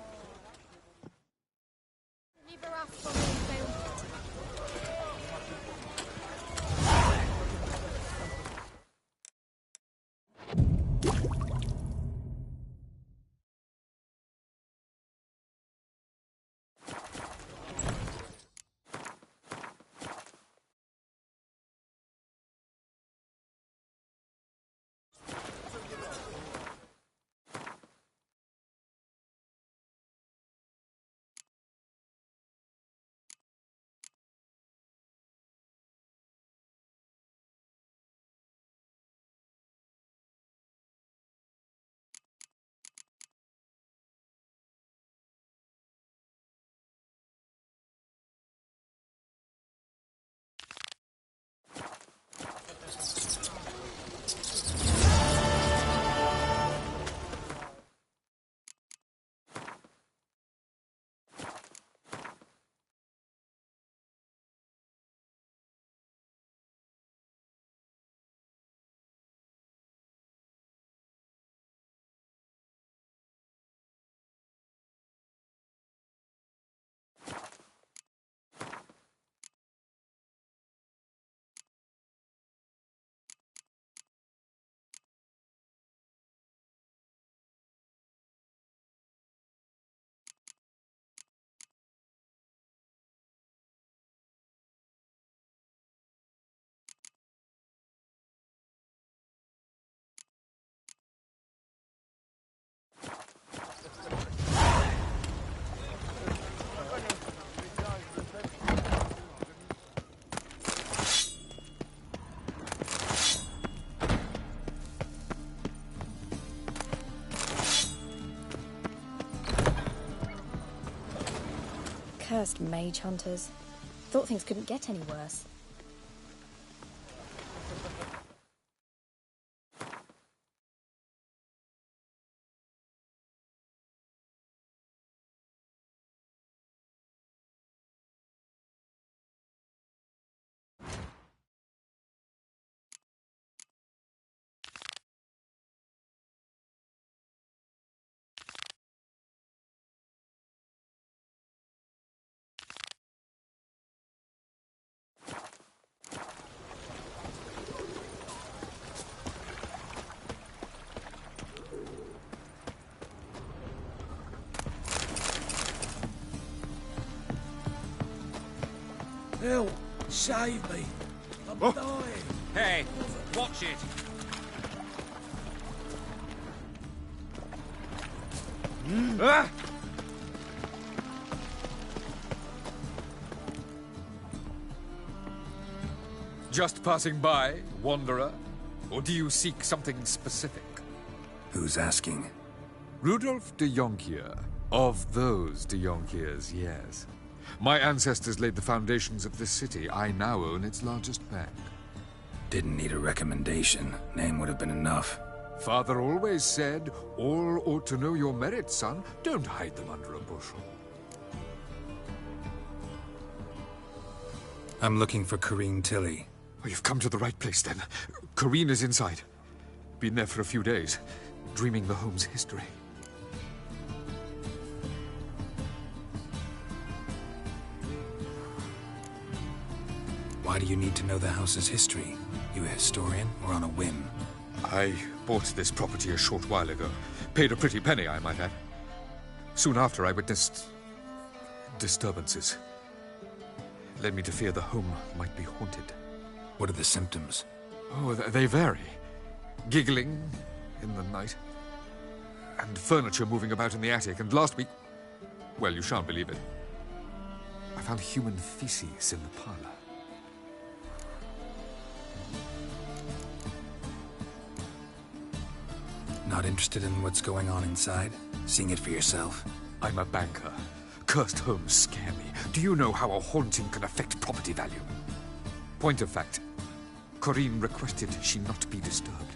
Cursed mage hunters. Thought things couldn't get any worse. Help! Save me! I'm dying! Hey, watch it! Ah! Just passing by, wanderer? Or do you seek something specific? Who's asking? Rudolf de Jonkier. Of those de Jonkiers, yes. My ancestors laid the foundations of this city. I now own its largest bank. Didn't need a recommendation. Name would have been enough. Father always said, all ought to know your merits, son. Don't hide them under a bushel. I'm looking for Corrine Tilly. Oh, you've come to the right place, then. Corrine is inside. Been there for a few days, dreaming the home's history. Why do you need to know the house's history? You a historian, or on a whim? I bought this property a short while ago. Paid a pretty penny, I might add. Soon after, I witnessed disturbances. Led me to fear the home might be haunted. What are the symptoms? Oh, they vary. Giggling in the night. And furniture moving about in the attic. And last week... well, you shan't believe it. I found human feces in the parlor. Not interested in what's going on inside? Seeing it for yourself? I'm a banker. Cursed homes scare me. Do you know how a haunting can affect property value? Point of fact, Corrine requested she not be disturbed.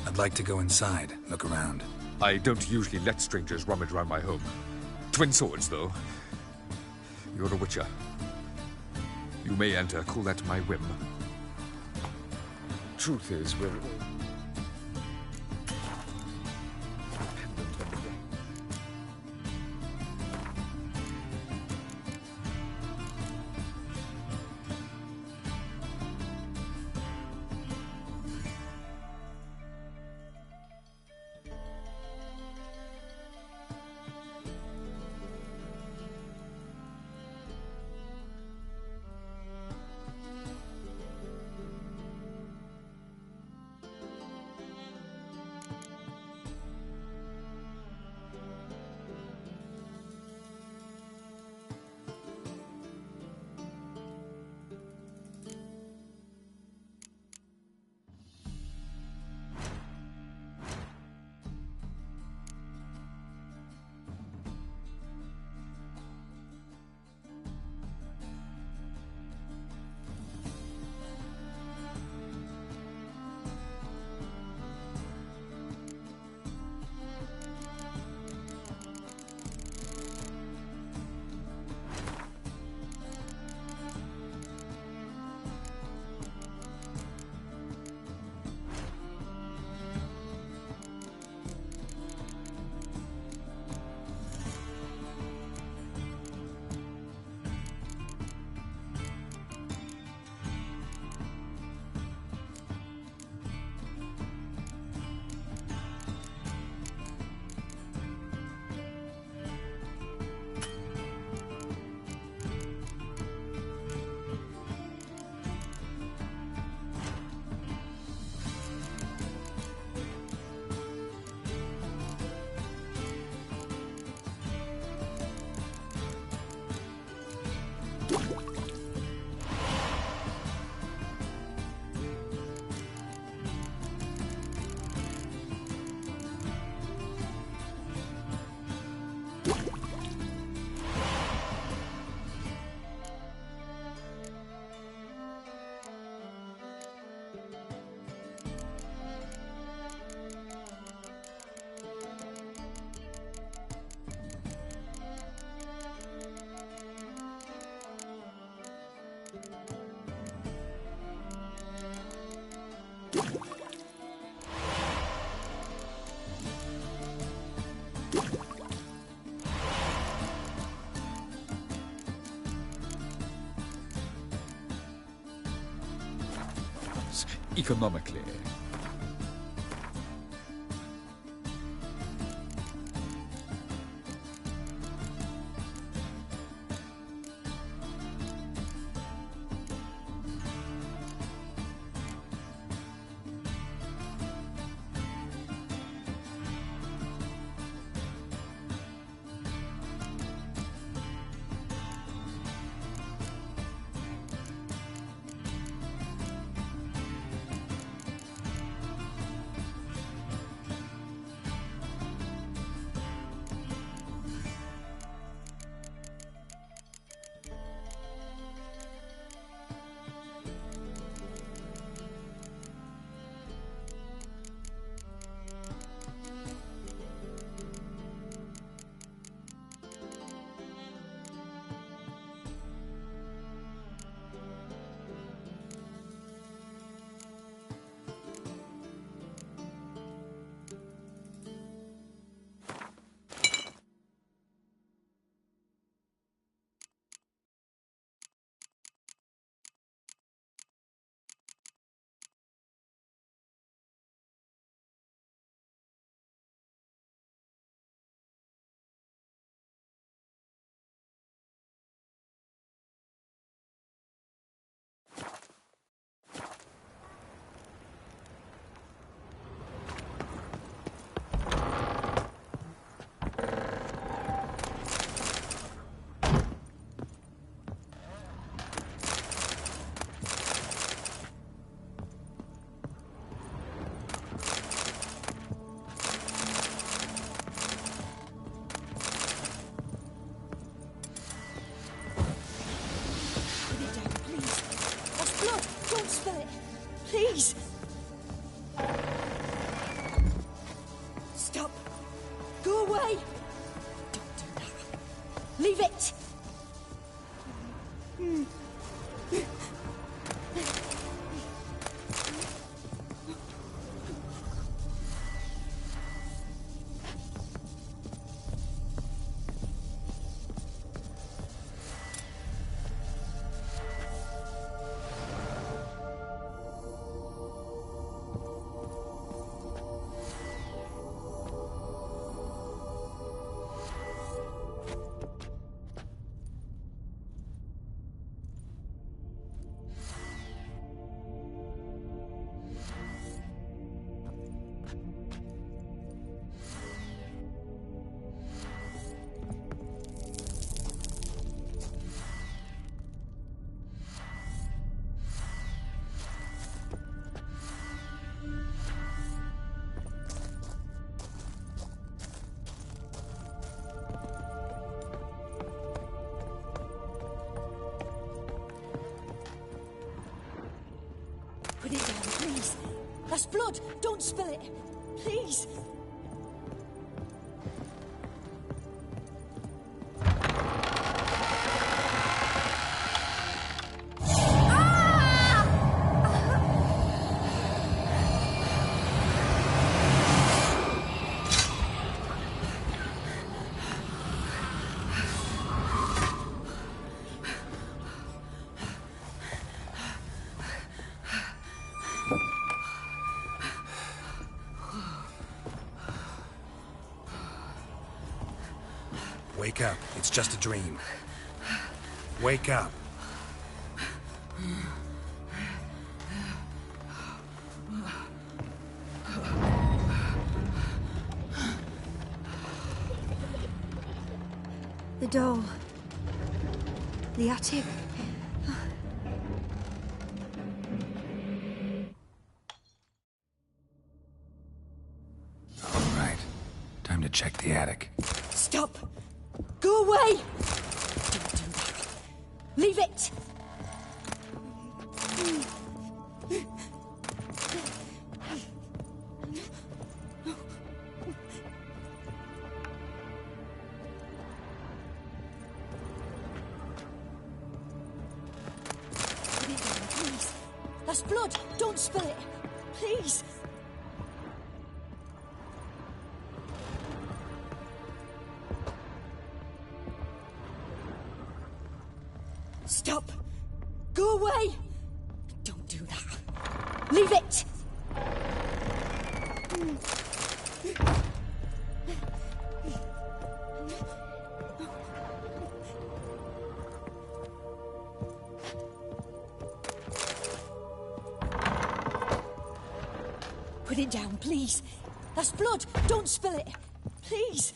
I'd like to go inside, look around. I don't usually let strangers rummage around my home. Twin swords, though. You're a witcher. You may enter, call that my whim. Truth is, we're... economically. Please! Stop! Go away! Don't do that. Leave it! Put it down, please. That's blood. Don't spill it. Please. Wake up. It's just a dream. Wake up. The doll. The attic. All right. Time to check the attic. Stop! Go away! Don't do that. Leave it! Put it down, please. That's blood. Don't spill it. Please. Stop! Go away! Don't do that. Leave it! Put it down, please. That's blood. Don't spill it. Please.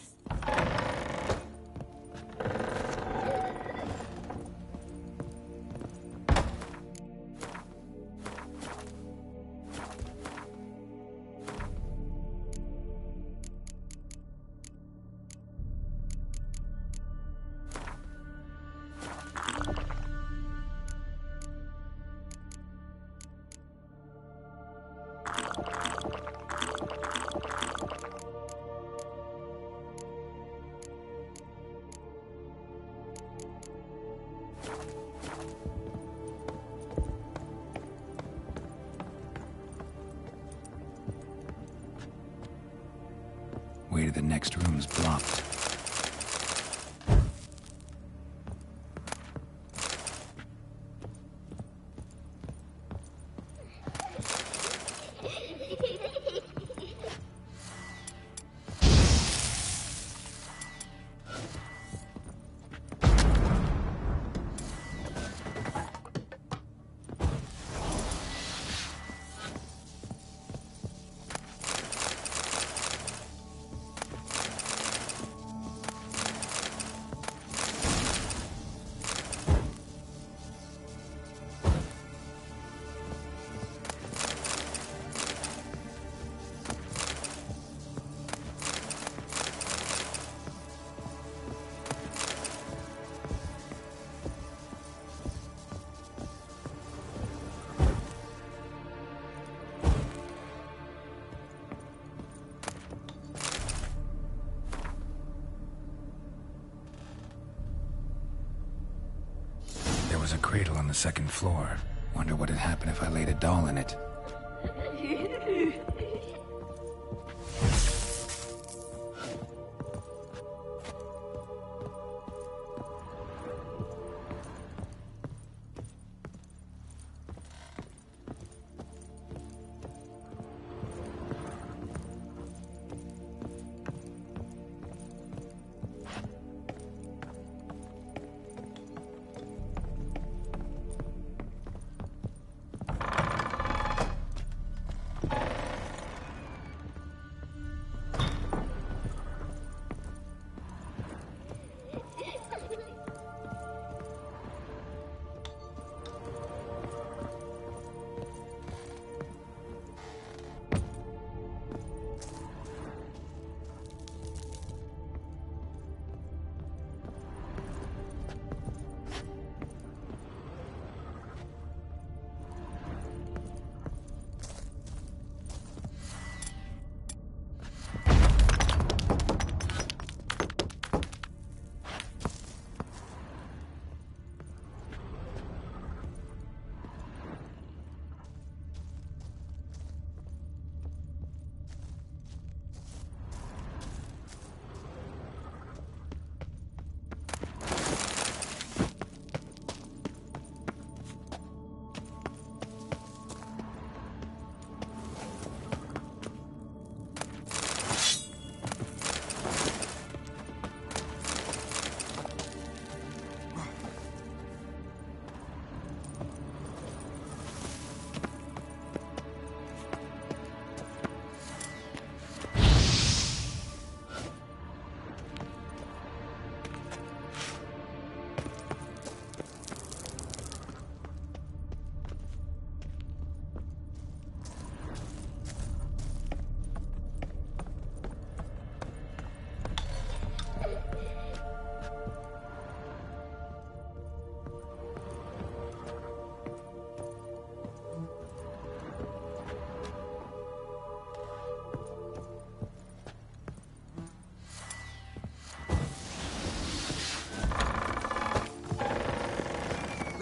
Way to the next room's blocked. There was a cradle on the second floor. Wonder what had happened if I laid a doll in it.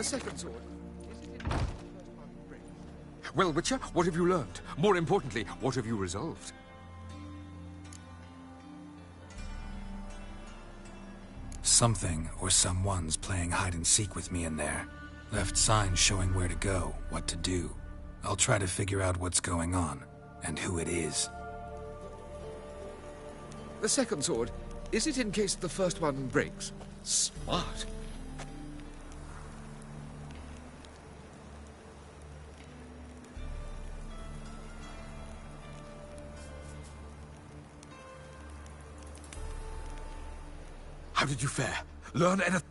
The second sword. Well, Witcher, what have you learned? More importantly, what have you resolved? Something or someone's playing hide and seek with me in there. Left signs showing where to go, what to do. I'll try to figure out what's going on, and who it is. The second sword, is it in case the first one breaks? Smart. How did you fare? Learn anything?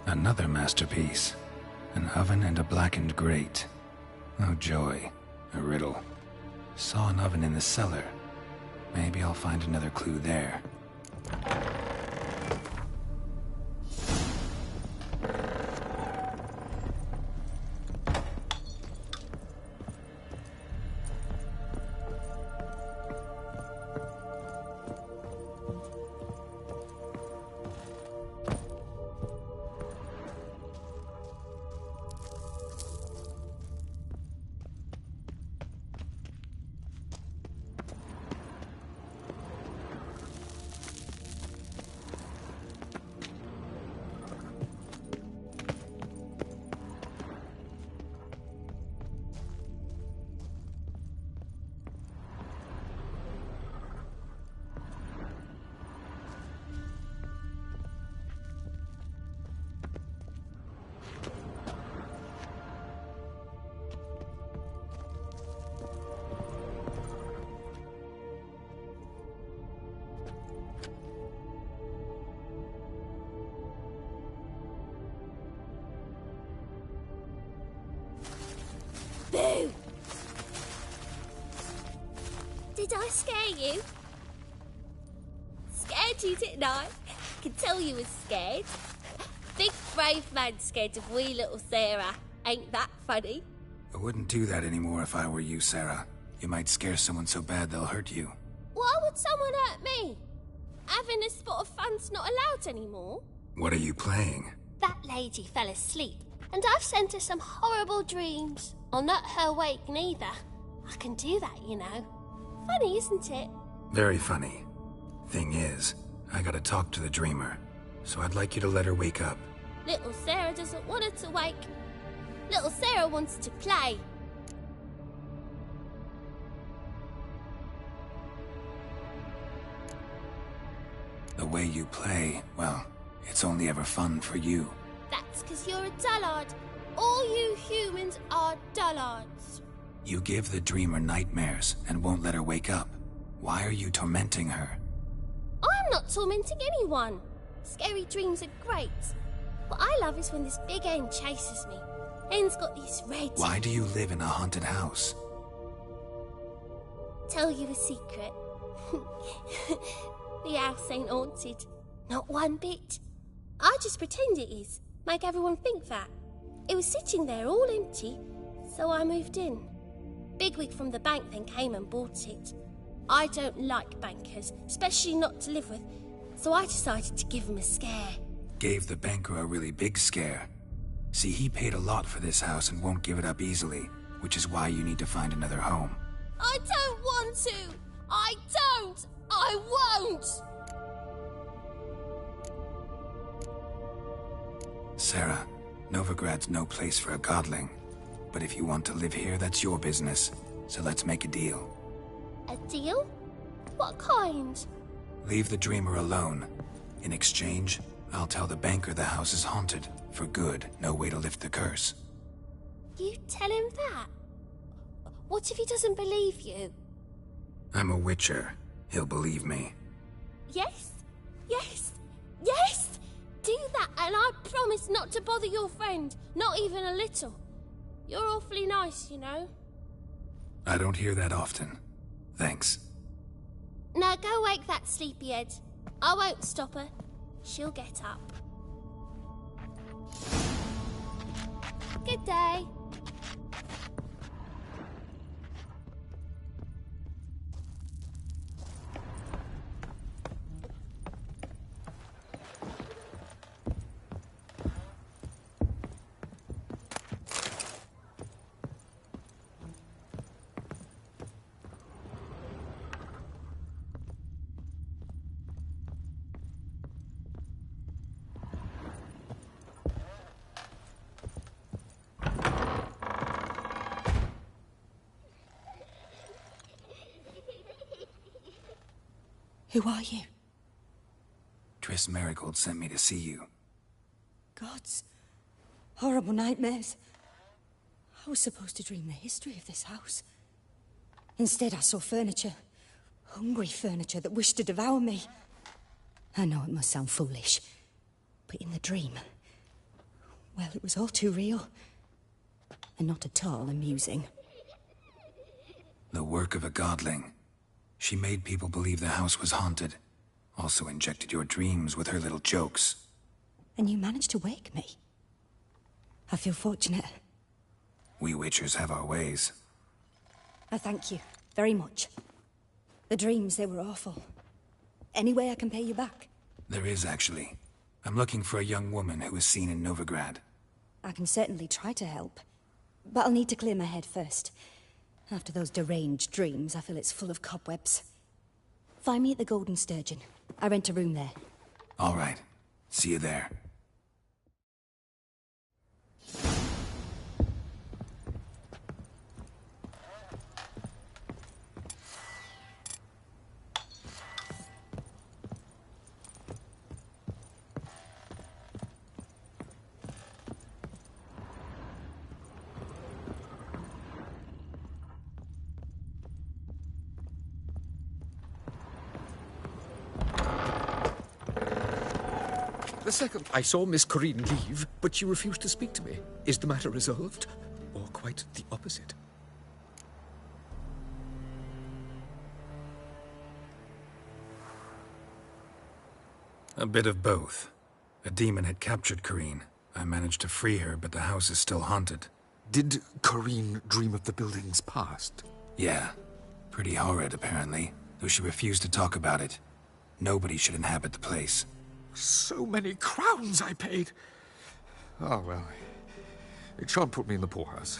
Another masterpiece. An oven and a blackened grate. Oh joy. A riddle. Saw an oven in the cellar. Maybe I'll find another clue there. Boo! Did I scare you? Scared you, didn't I? Can tell you was scared. Big brave man scared of wee little Sarah. Ain't that funny? I wouldn't do that anymore if I were you, Sarah. You might scare someone so bad they'll hurt you. Why would someone hurt me? Having a spot of fun's not allowed anymore. What are you playing? That lady fell asleep, and I've sent her some horrible dreams. I'll not her wake neither. I can do that, you know. Funny, isn't it? Very funny. Thing is, I gotta talk to the dreamer, so I'd like you to let her wake up. Little Sarah doesn't want her to wake. Little Sarah wants to play. The way you play, well, it's only ever fun for you. That's 'cause you're a dullard. All you humans are dullards. You give the dreamer nightmares and won't let her wake up. Why are you tormenting her? I'm not tormenting anyone. Scary dreams are great. What I love is when this big hen chases me. Hen's got these red... Why do you live in a haunted house? Tell you a secret. The house ain't haunted. Not one bit. I just pretend it is. Make everyone think that. It was sitting there all empty, so I moved in. Bigwig from the bank then came and bought it. I don't like bankers, especially not to live with, so I decided to give him a scare. Gave the banker a really big scare. See, he paid a lot for this house and won't give it up easily, which is why you need to find another home. I don't want to! I don't! I won't! Sarah, Novigrad's no place for a godling. But if you want to live here, that's your business. So let's make a deal. A deal? What kind? Leave the dreamer alone. In exchange, I'll tell the banker the house is haunted. For good, no way to lift the curse. You tell him that? What if he doesn't believe you? I'm a witcher. He'll believe me. Yes? Yes? Yes! Do that, and I promise not to bother your friend. Not even a little. You're awfully nice, you know. I don't hear that often. Thanks. Now go wake that sleepyhead. I won't stop her. She'll get up. Good day. Who are you? Triss Merigold sent me to see you. Gods. Horrible nightmares. I was supposed to dream the history of this house. Instead, I saw furniture. Hungry furniture that wished to devour me. I know it must sound foolish, but in the dream, well, it was all too real. And not at all amusing. The work of a godling. She made people believe the house was haunted. Also injected your dreams with her little jokes. And you managed to wake me. I feel fortunate. We witchers have our ways. I thank you very much. The dreams, they were awful. Any way I can pay you back? There is, actually. I'm looking for a young woman who was seen in Novigrad. I can certainly try to help. But I'll need to clear my head first. After those deranged dreams, I feel it's full of cobwebs. Find me at the Golden Sturgeon. I rent a room there. All right. See you there. The second I saw Miss Corinne leave, but she refused to speak to me. Is the matter resolved? Or quite the opposite? A bit of both. A demon had captured Corinne. I managed to free her, but the house is still haunted. Did Corinne dream of the building's past? Yeah. Pretty horrid, apparently, though she refused to talk about it. Nobody should inhabit the place. So many crowns I paid. Oh, well. It shan't put me in the poorhouse.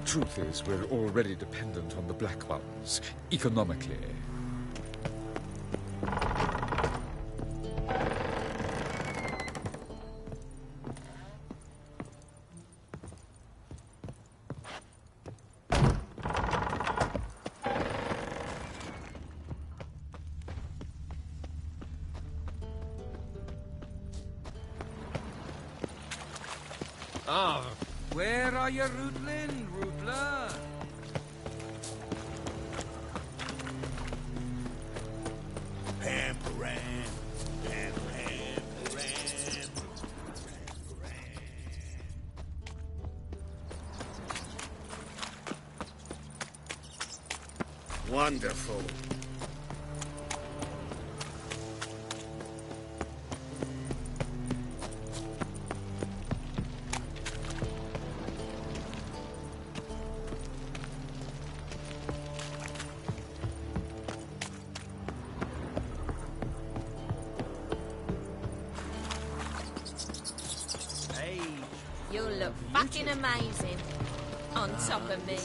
Truth is, we're already dependent on the Black Ones, economically. Ah, where are you, Rootlin, Rootler? Pamperan, Wonderful. You look fucking amazing. On top of me.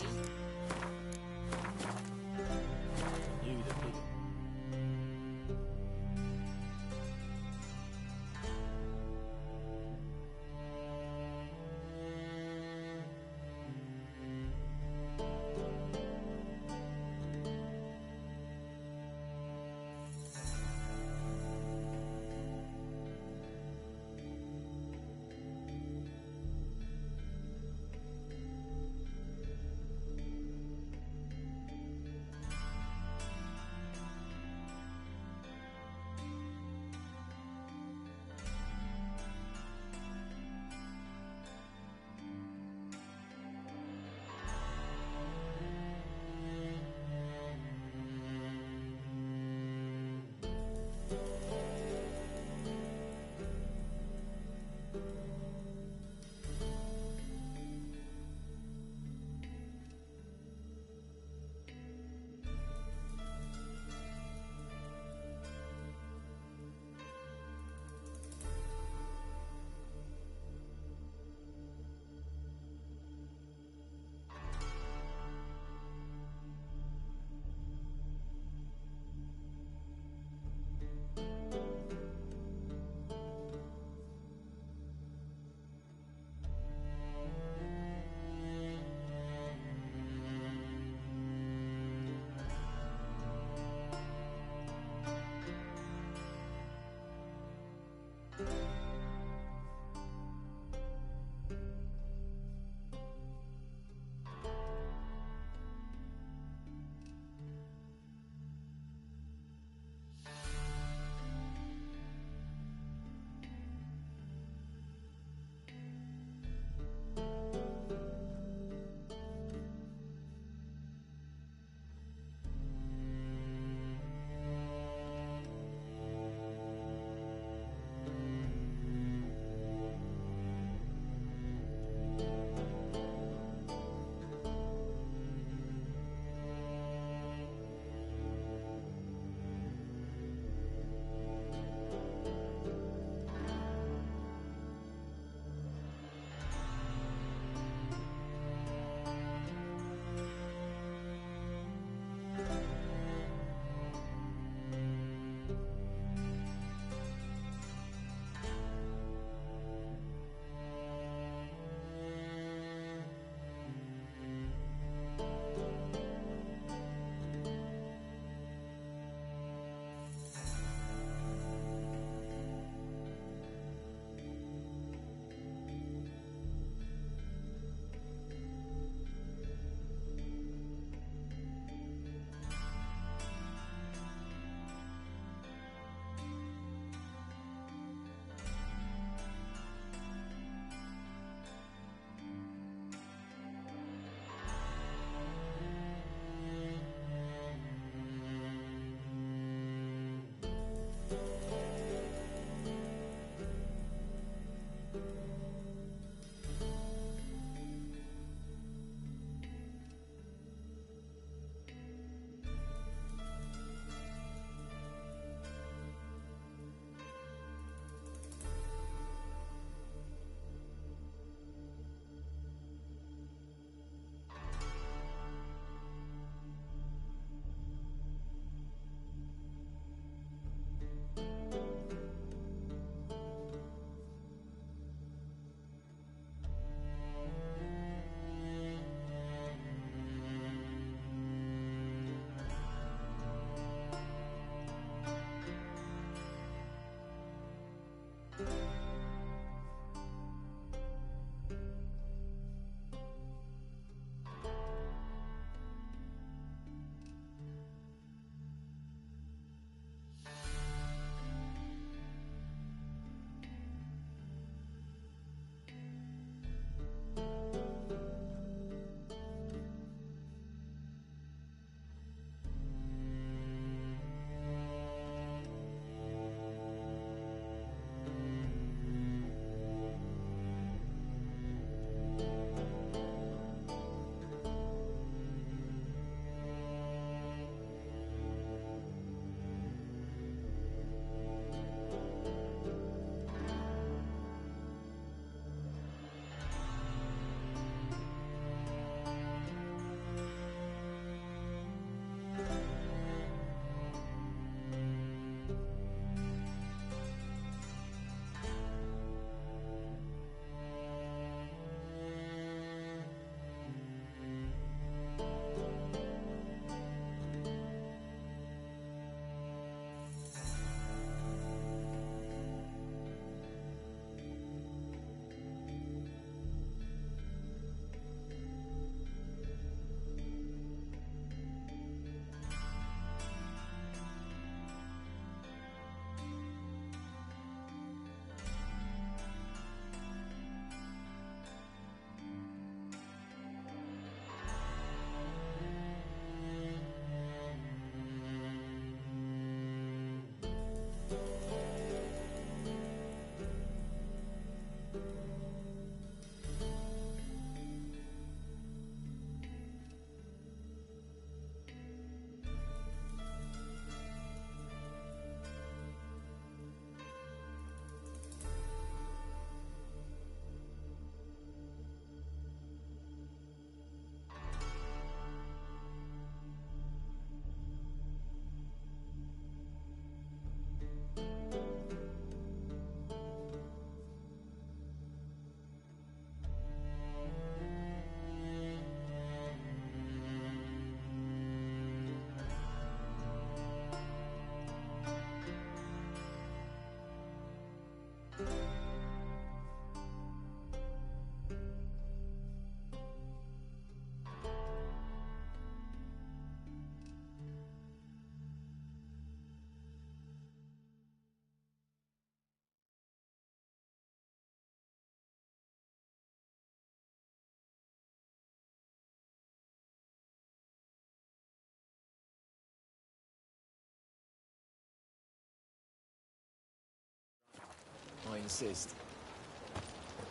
assist.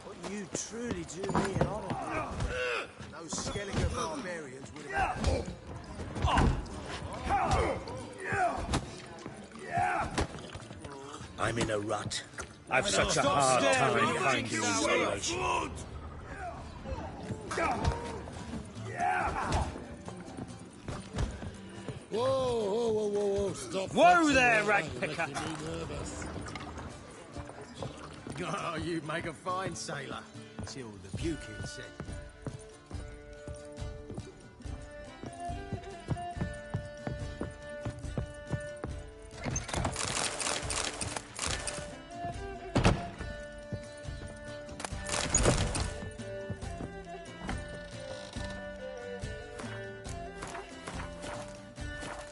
But you truly do me an honour. Those Skelliger barbarians would have I'm in a rut. I've such a hard time finding inspiration. Whoa, stop. Whoa there, ragpicker! Oh, you make a fine sailor, till the puking set.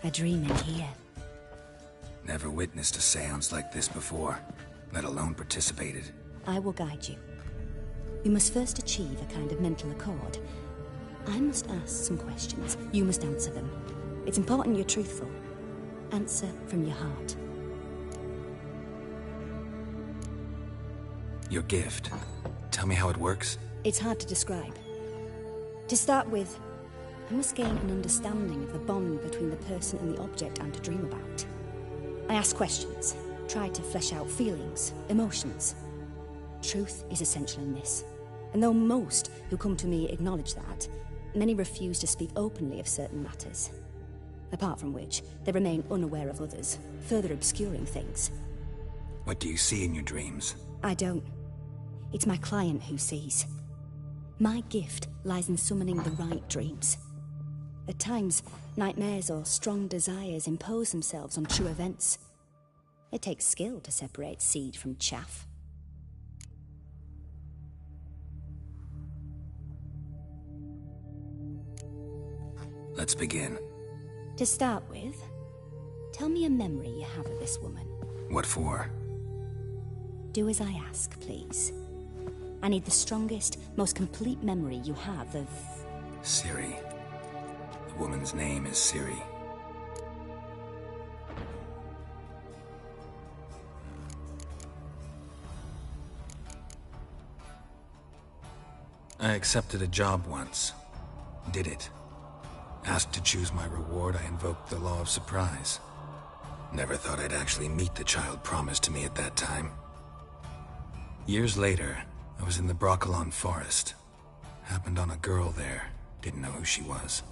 A dream in here. Never witnessed a seance like this before, let alone participated. I will guide you. We must first achieve a kind of mental accord. I must ask some questions. You must answer them. It's important you're truthful. Answer from your heart. Your gift. Tell me how it works. It's hard to describe. To start with, I must gain an understanding of the bond between the person and the object I'm to dream about. I ask questions, try to flesh out feelings, emotions. Truth is essential in this, and though most who come to me acknowledge that, many refuse to speak openly of certain matters. Apart from which, they remain unaware of others, further obscuring things. What do you see in your dreams? I don't. It's my client who sees. My gift lies in summoning the right dreams. At times, nightmares or strong desires impose themselves on true events. It takes skill to separate seed from chaff. Let's begin. To start with, tell me a memory you have of this woman. What for? Do as I ask, please. I need the strongest, most complete memory you have of... Ciri. The woman's name is Ciri. I accepted a job once. Did it. Asked to choose my reward, I invoked the law of surprise. Never thought I'd actually meet the child promised to me at that time. Years later, I was in the Broccolon forest. Happened on a girl there. Didn't know who she was.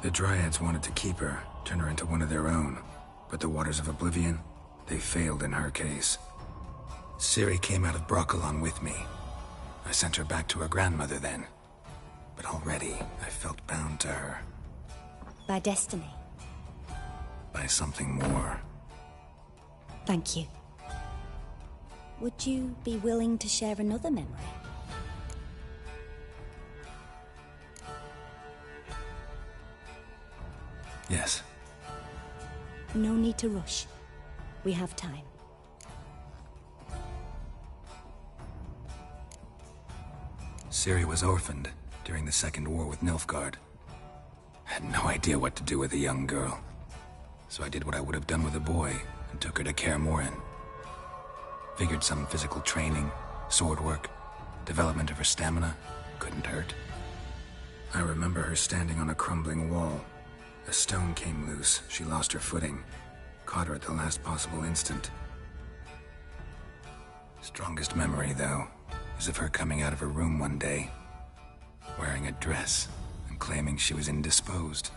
The Dryads wanted to keep her, turn her into one of their own. But the Waters of Oblivion, they failed in her case. Ciri came out of Broccolon with me. I sent her back to her grandmother then. But already, I felt bound to her. By destiny. By something more. Thank you. Would you be willing to share another memory? Yes. No need to rush. We have time. Ciri was orphaned during the Second War with Nilfgaard. Had no idea what to do with a young girl. So I did what I would have done with a boy and took her to Kaer Morhen. Figured some physical training, sword work, development of her stamina couldn't hurt. I remember her standing on a crumbling wall. A stone came loose, she lost her footing. Caught her at the last possible instant. Strongest memory, though, is of her coming out of her room one day, wearing a dress and claiming she was indisposed.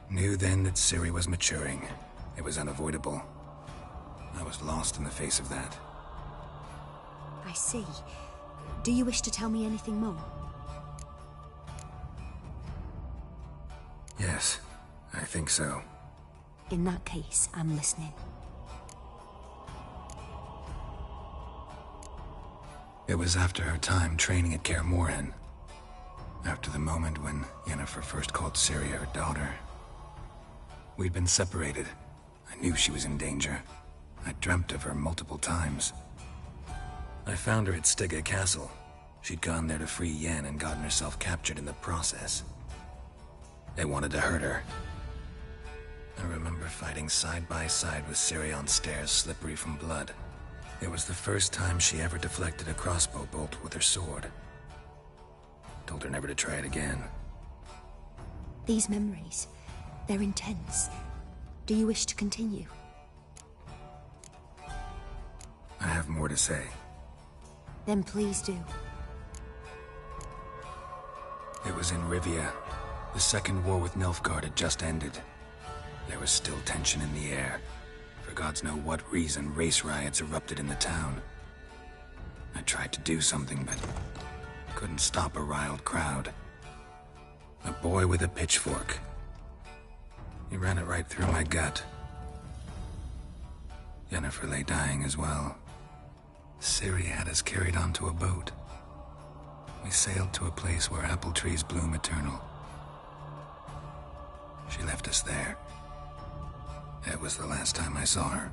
Knew then that Ciri was maturing. It was unavoidable. I was lost in the face of that. I see. Do you wish to tell me anything more? Yes, I think so. In that case, I'm listening. It was after her time training at Kaer Morhen. After the moment when Yennefer first called Ciri her daughter. We'd been separated. I knew she was in danger. I dreamt of her multiple times. I found her at Stygga Castle. She'd gone there to free Yen and gotten herself captured in the process. They wanted to hurt her. I remember fighting side by side with Ciri on stairs slippery from blood. It was the first time she ever deflected a crossbow bolt with her sword. Told her never to try it again. These memories, they're intense. Do you wish to continue? I have more to say. Then please do. It was in Rivia. The second war with Nilfgaard had just ended. There was still tension in the air. For gods know what reason, race riots erupted in the town. I tried to do something, but couldn't stop a riled crowd. A boy with a pitchfork. He ran it right through my gut. Yennefer lay dying as well. Ciri had us carried onto a boat. We sailed to a place where apple trees bloom eternal. She left us there. That was the last time I saw her.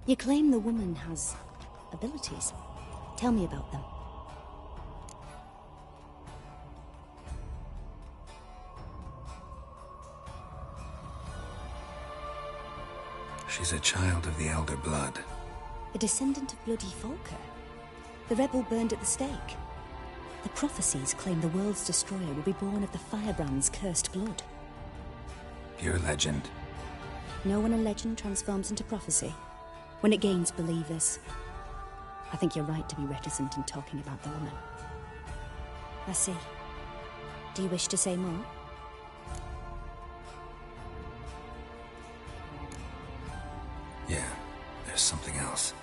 You claim the woman has abilities. Tell me about them. She's a child of the Elder Blood. A descendant of bloody Volker. The rebel burned at the stake. The prophecies claim the world's destroyer will be born of the firebrand's cursed blood. Pure legend. Know when a legend transforms into prophecy? When it gains believers. I think you're right to be reticent in talking about the woman. I see. Do you wish to say more? Yeah, there's something else.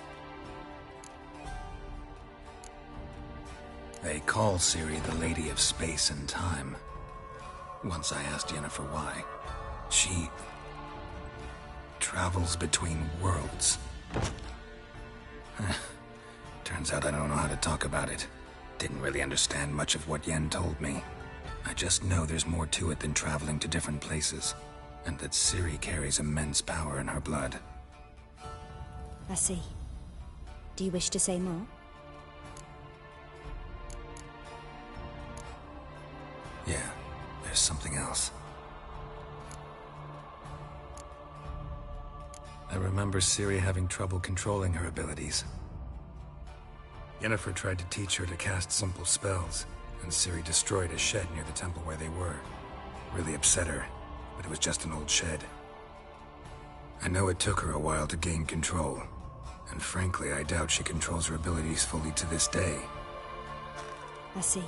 They call Ciri the Lady of Space and Time. Once I asked Yennefer why. She travels between worlds. Turns out I don't know how to talk about it. Didn't really understand much of what Yen told me. I just know there's more to it than traveling to different places, and that Ciri carries immense power in her blood. I see. Do you wish to say more? Yeah, there's something else. I remember Ciri having trouble controlling her abilities. Yennefer tried to teach her to cast simple spells, and Ciri destroyed a shed near the temple where they were. Really upset her, but it was just an old shed. I know it took her a while to gain control, and frankly, I doubt she controls her abilities fully to this day. I see.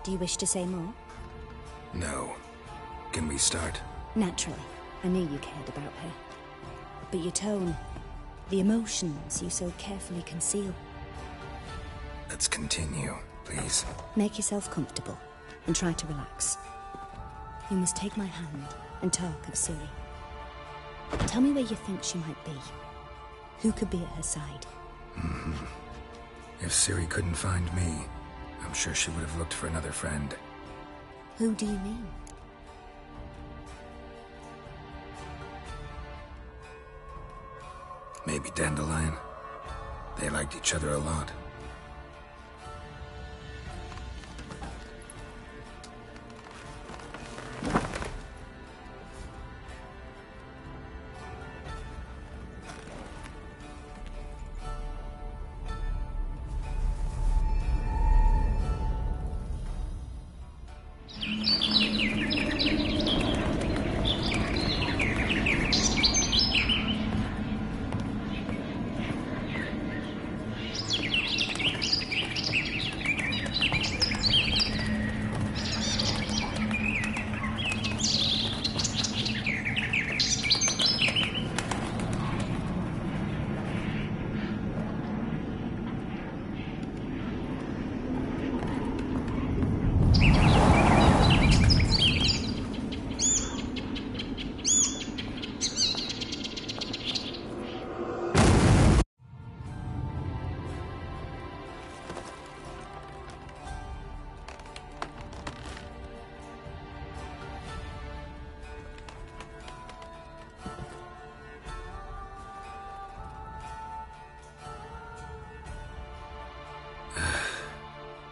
Do you wish to say more? No. Can we start? Naturally. I knew you cared about her. But your tone, the emotions you so carefully conceal. Let's continue, please. Make yourself comfortable and try to relax. You must take my hand and talk of Ciri. Tell me where you think she might be. Who could be at her side? If Ciri couldn't find me, I'm sure she would have looked for another friend. Who do you mean? Maybe Dandelion. They liked each other a lot.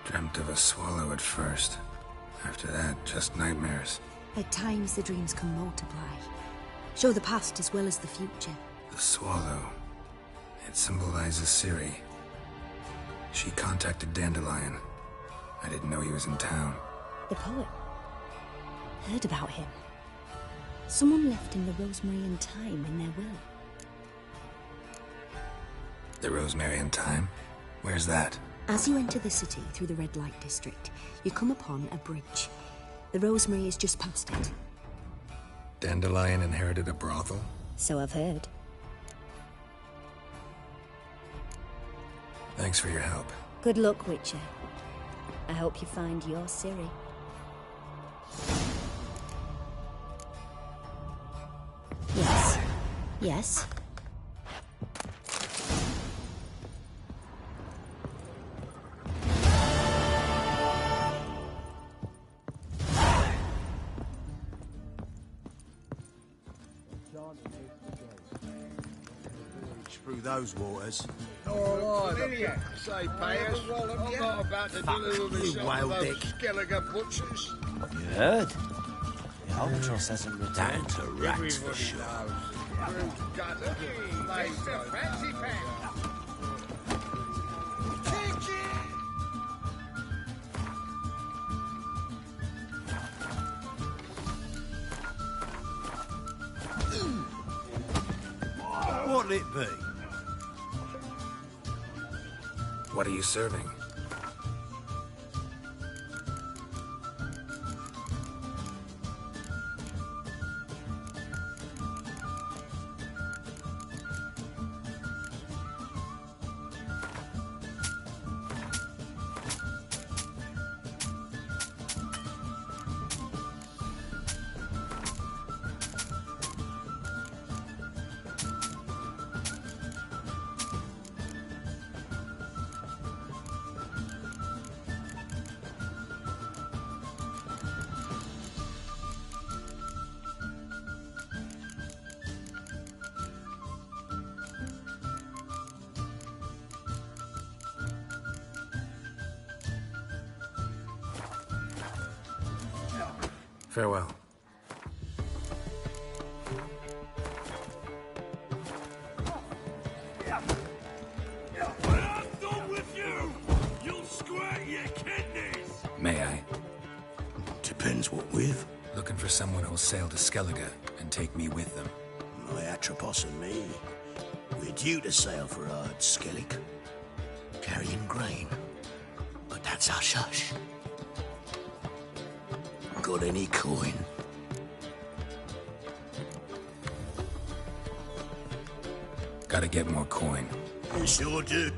Dreamt of a swallow at first. After that, just nightmares. At times the dreams can multiply. Show the past as well as the future. The swallow. It symbolizes Ciri. She contacted Dandelion. I didn't know he was in town. The poet. Heard about him. Someone left him the Rosemary and Thyme in their will. The Rosemary and Thyme? Where's that? As you enter the city through the red light district, you come upon a bridge. The Rosemary is just past it. Dandelion inherited a brothel? So I've heard. Thanks for your help. Good luck, Witcher. I hope you find your Ciri. Yes. Yes. Through those waters. All right, say, payers, I'm not about to deliver myself whale to dick. those Skellige butchers. You heard? The albatross hasn't returned. Down to rats for sure. What'll it be? What are you serving? Farewell. When I'm done with you, you'll squirt your kidneys. May I? Depends what with. Looking for someone who'll sail to Skellige and take me with them. My Atropos and me. We're due to sail for Ard Skellig, carrying grain. But that's hush-hush. Got any coin? Gotta get more coin. You sure do.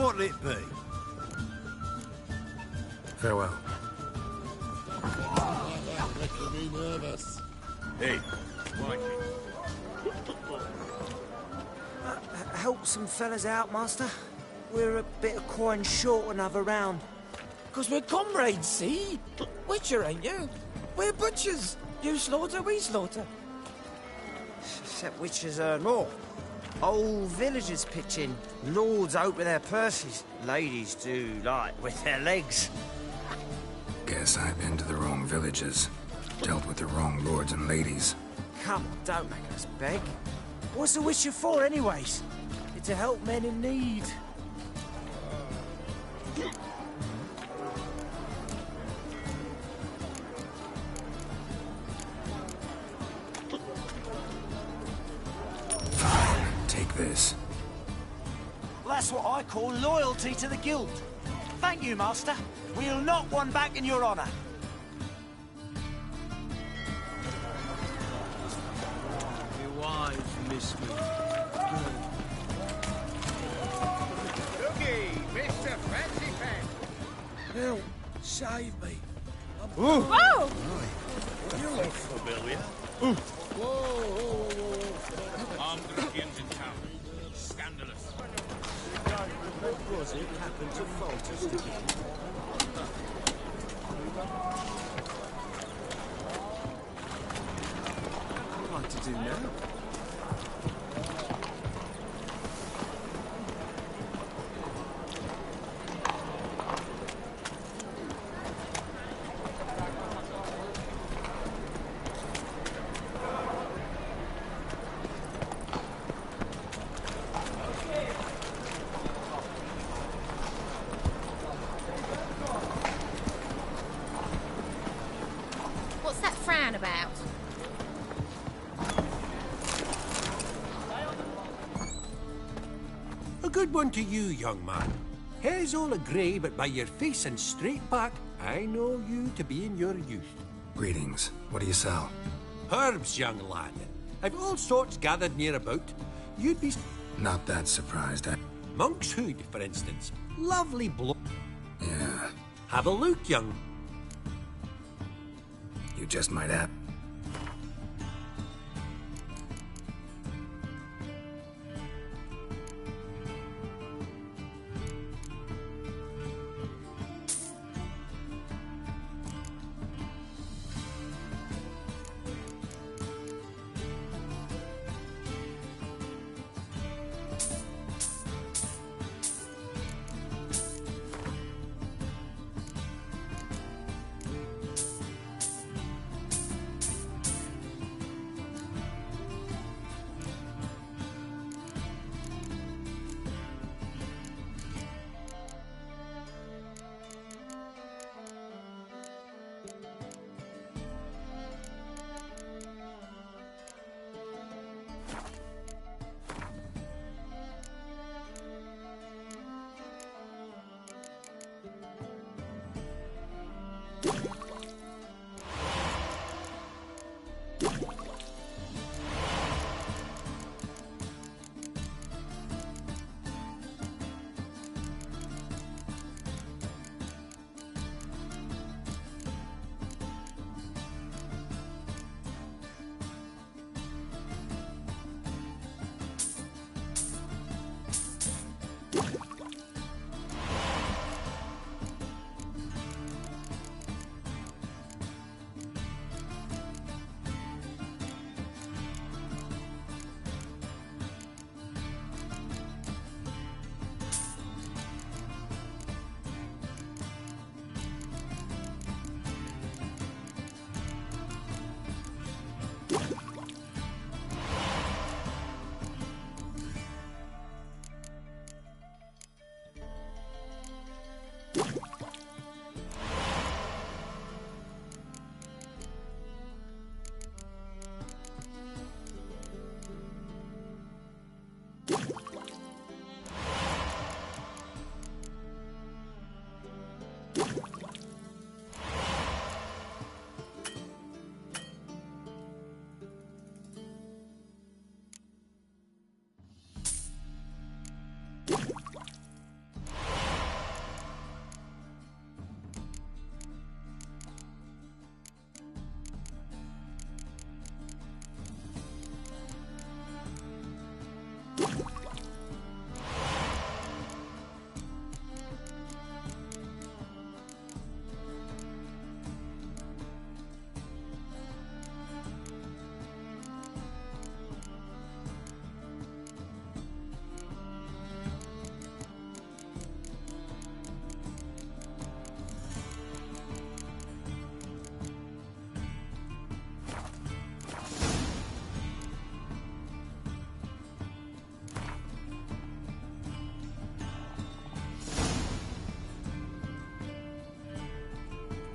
what'll it be? Farewell. Making me nervous. Hey, Help some fellas out, Master. We're a bit of coin short another round. 'Cause we're comrades, see? Witcher, ain't you? We're butchers. You slaughter, we slaughter. Except witches earn more. Old villagers pitch in. Lords open their purses. Ladies do like with their legs. Guess I've been to the wrong villages. Dealt with the wrong lords and ladies. Come on, don't make us beg. What's a witcher for, anyways? It's to help men in need. Take this. That's what I call loyalty to the guild. Thank you, Master. We'll knock one back in your honour. Be wise, Miss Me. Looky, Mr. Fancy Fan. Help! Save me! Whoa! You look familiar. Whoa, whoa, whoa. Armed ruffians in town. Scandalous. What was it happened to Faltus again? What am I to do now? What's that frown about? A good one to you, young man. Hair's all a-grey, but by your face and straight back, I know you to be in your youth. Greetings. What do you sell? Herbs, young lad. I've all sorts gathered near about. You'd be... Not that surprised. Monk's hood, for instance. Lovely blow. Yeah. Have a look, young. You just might have.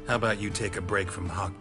How about you take a break from Huck?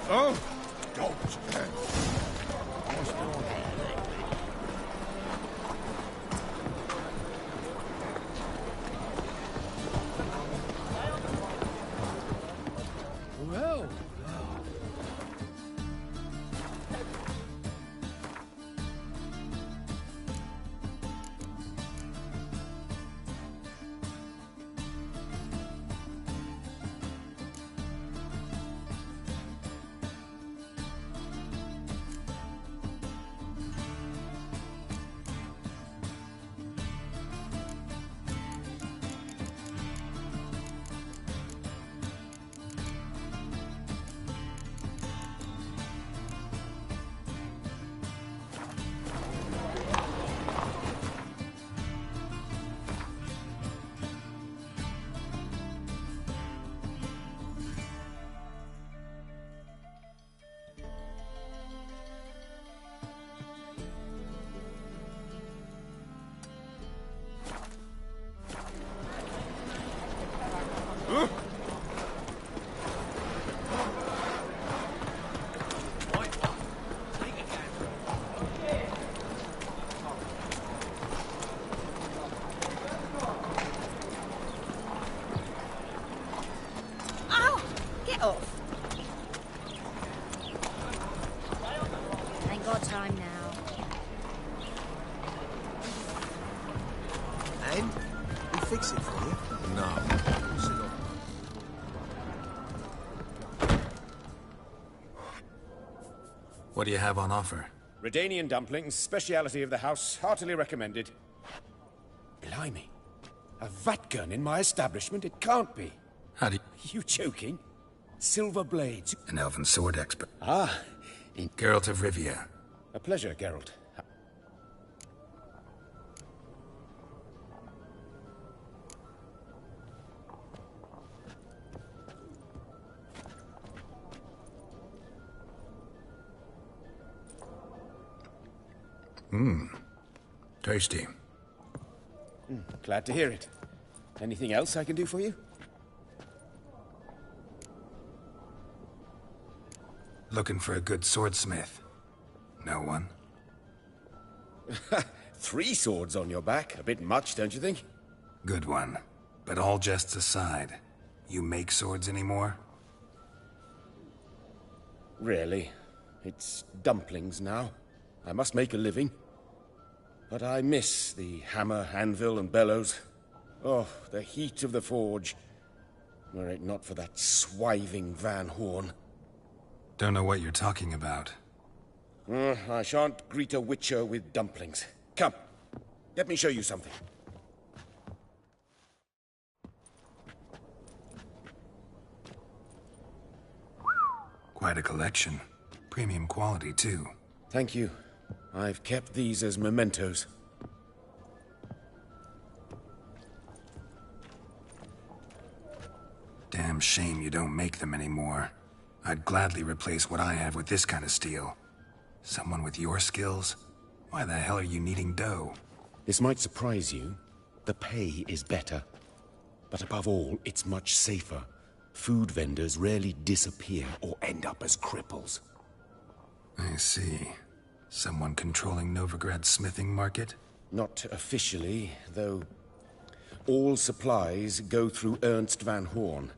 Oh! Well, Oh, get off. Ain't got time now. And we fix it for you. No. What do you have on offer? Redanian dumplings, speciality of the house, heartily recommended. Blimey. A vatgun in my establishment? It can't be. How do You joking? Silver blades. An elven sword expert. Ah. Geralt of Rivia. A pleasure, Geralt. Tasty. Glad to hear it. Anything else I can do for you? Looking for a good swordsmith. No one? 3 swords on your back. A bit much, don't you think? Good one. But all jests aside, you make swords anymore? Really? It's dumplings now. I must make a living. But I miss the hammer, anvil, and bellows. Oh, the heat of the forge. Were it not for that swiving Van Horn. Don't know what you're talking about. I shan't greet a witcher with dumplings. Come, let me show you something. Quite a collection. Premium quality, too. Thank you. I've kept these as mementos. Damn shame you don't make them anymore. I'd gladly replace what I have with this kind of steel. Someone with your skills? Why the hell are you needing dough? This might surprise you. The pay is better. But above all, it's much safer. Food vendors rarely disappear or end up as cripples. I see. Someone controlling Novigrad's smithing market? Not officially, though. All supplies go through Ernst Van Horn,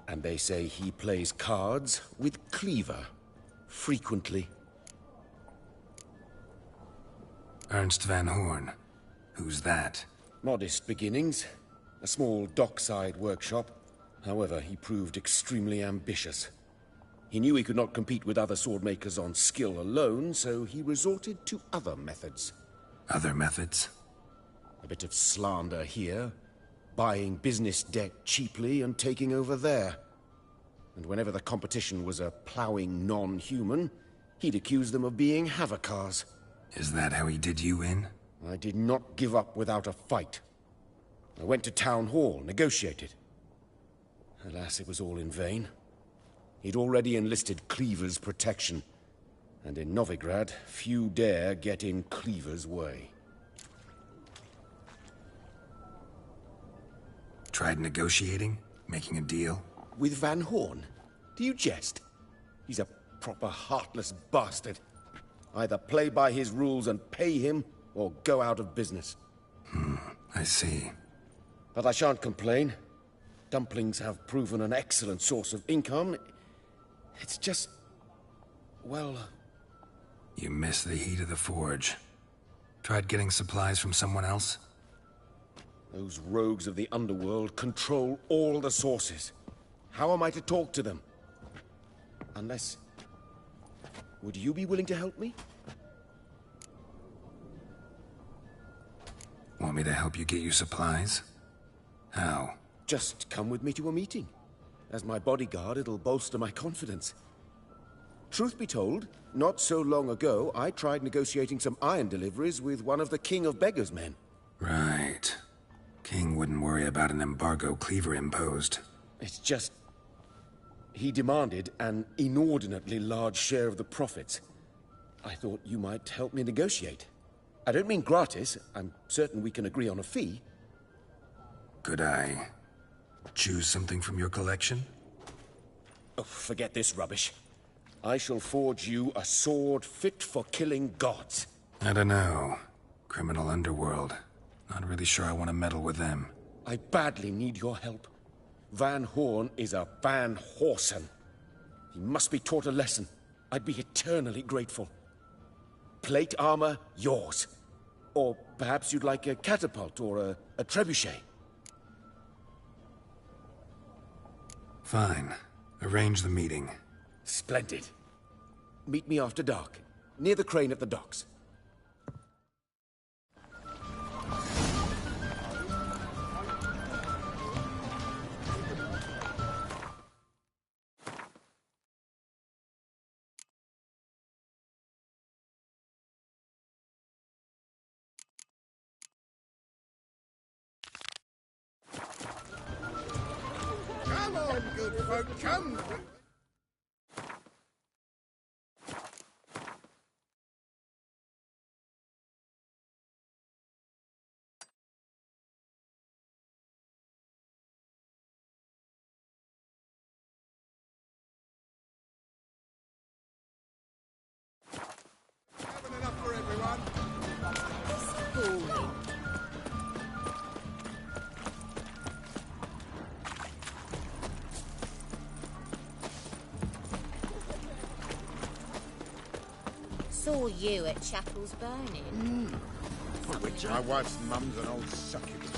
and they say he plays cards with Cleaver, frequently. Ernst Van Horn? Who's that? Modest beginnings. A small dockside workshop. However, he proved extremely ambitious. He knew he could not compete with other sword makers on skill alone, so he resorted to other methods. Other methods? A bit of slander here, buying business debt cheaply and taking over there. And whenever the competition was a ploughing non-human, he'd accuse them of being Havocars. Is that how he did you in? I did not give up without a fight. I went to town hall, negotiated. Alas, it was all in vain. He'd already enlisted Cleaver's protection, and in Novigrad, few dare get in Cleaver's way. Tried negotiating? Making a deal? With Van Horn? Do you jest? He's a proper heartless bastard. Either play by his rules and pay him, or go out of business. I see. But I shan't complain. Dumplings have proven an excellent source of income. It's just... well... You miss the heat of the forge. Tried getting supplies from someone else? Those rogues of the underworld control all the sources. How am I to talk to them? Unless... would you be willing to help me? Want me to help you get you supplies? How? Just come with me to a meeting. As my bodyguard, it'll bolster my confidence. Truth be told, not so long ago, I tried negotiating some iron deliveries with one of the King of Beggars' men. Right. King wouldn't worry about an embargo Cleaver imposed. It's just... he demanded an inordinately large share of the profits. I thought you might help me negotiate. I don't mean gratis. I'm certain we can agree on a fee. Could I choose something from your collection? Oh, forget this rubbish. I shall forge you a sword fit for killing gods. I don't know. Criminal underworld. Not really sure I want to meddle with them. I badly need your help. Van Horn is a Van Horsen. He must be taught a lesson. I'd be eternally grateful. Plate armor, yours. Or perhaps you'd like a catapult or a trebuchet. Fine. Arrange the meeting. Splendid. Meet me after dark, near the crane at the docks. Come on, good folk, come! Having enough for everyone? Saw you at Chapel's Burning. For which my wife's mum's an old succubus.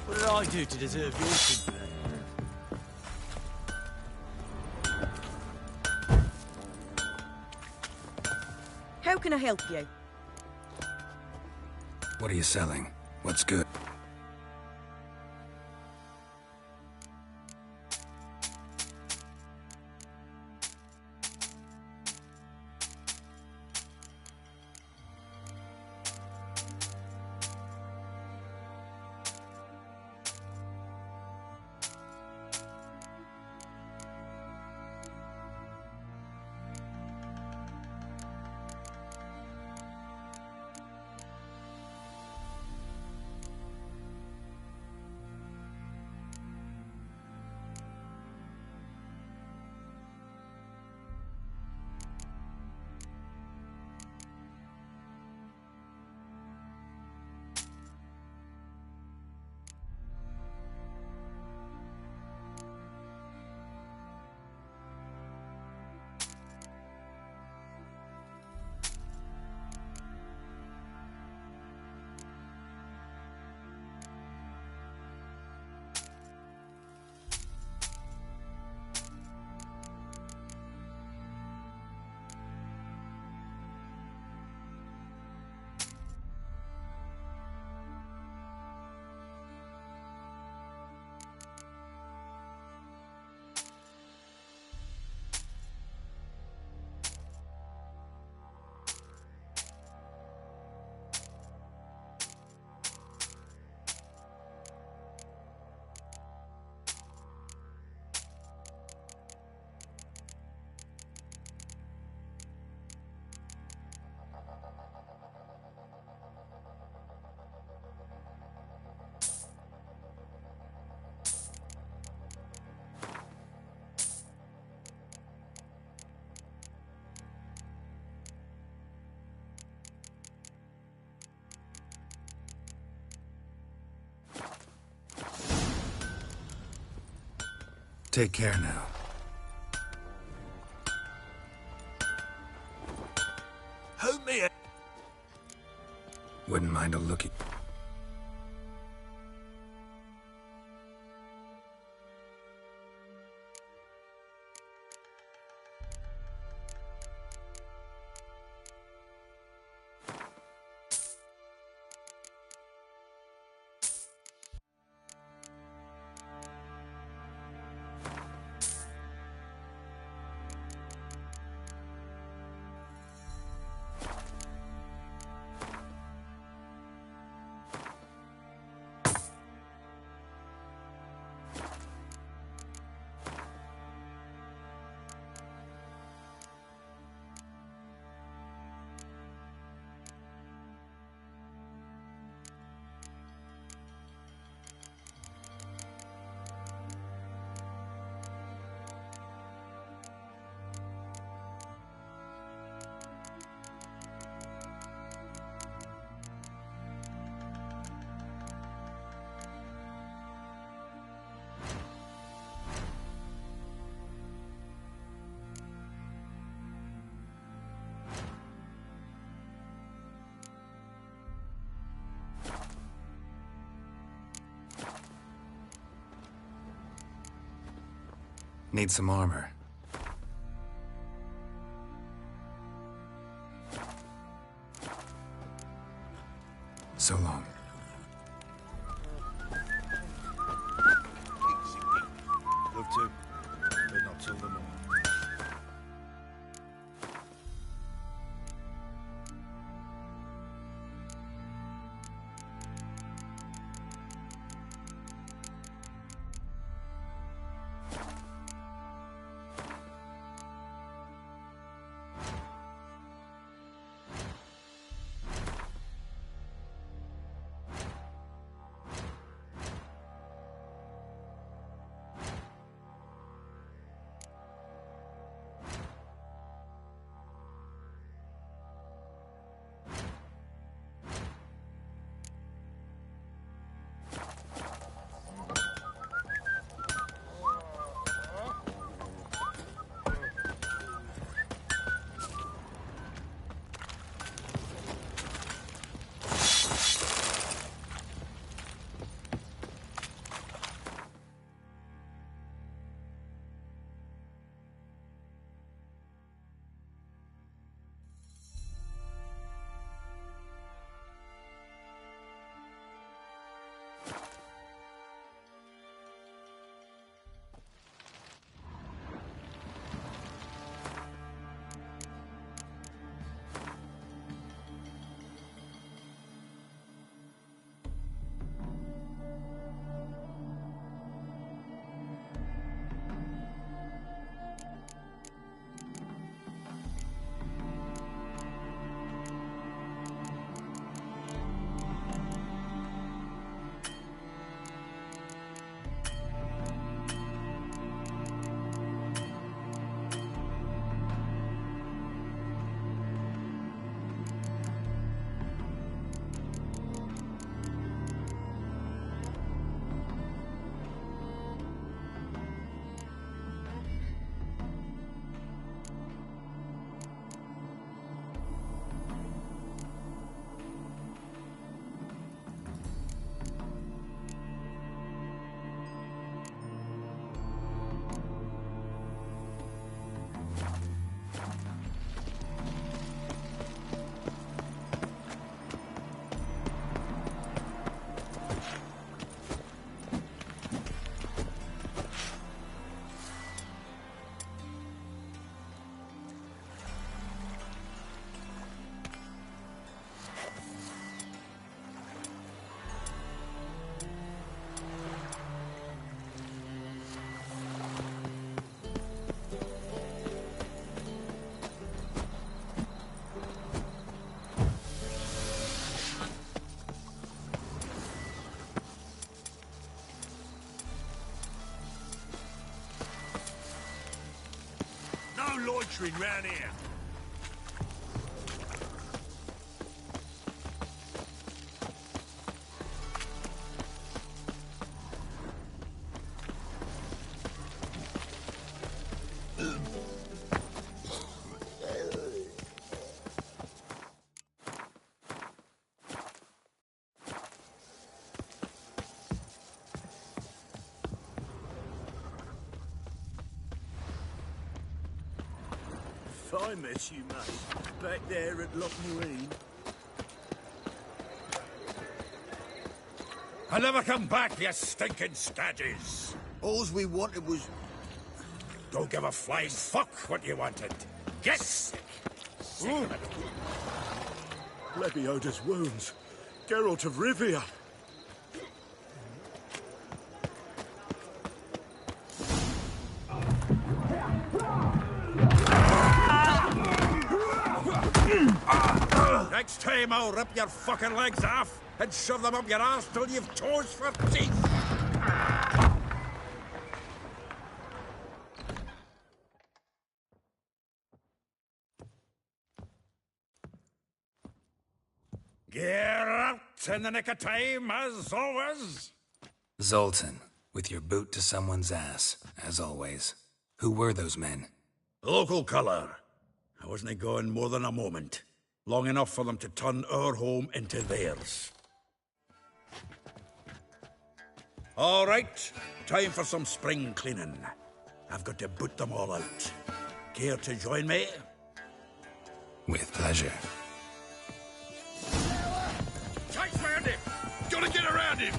What did I do to deserve your sympathy? How can I help you? What are you selling? What's good? Take care now. Help me. Wouldn't mind a look at... Need some armor. So long. Love to, but not till the morning. Loitering round here. Fine mess you made. Back there at Lochmarine. I never come back, you stinking stagges. Alls we wanted was... Don't give a flying fuck what you wanted. Get sick. Lebioda's wounds. Geralt of Rivia. Next time I'll rip your fucking legs off and shove them up your arse till you've toes for teeth. Get out in the nick of time, as always. Zoltan, with your boot to someone's ass, as always. Who were those men? Local colour. I wasn't gone more than a moment. Long enough for them to turn our home into theirs. All right, time for some spring cleaning. I've got to boot them all out. Care to join me? With pleasure. Chase round him! Gotta get around him!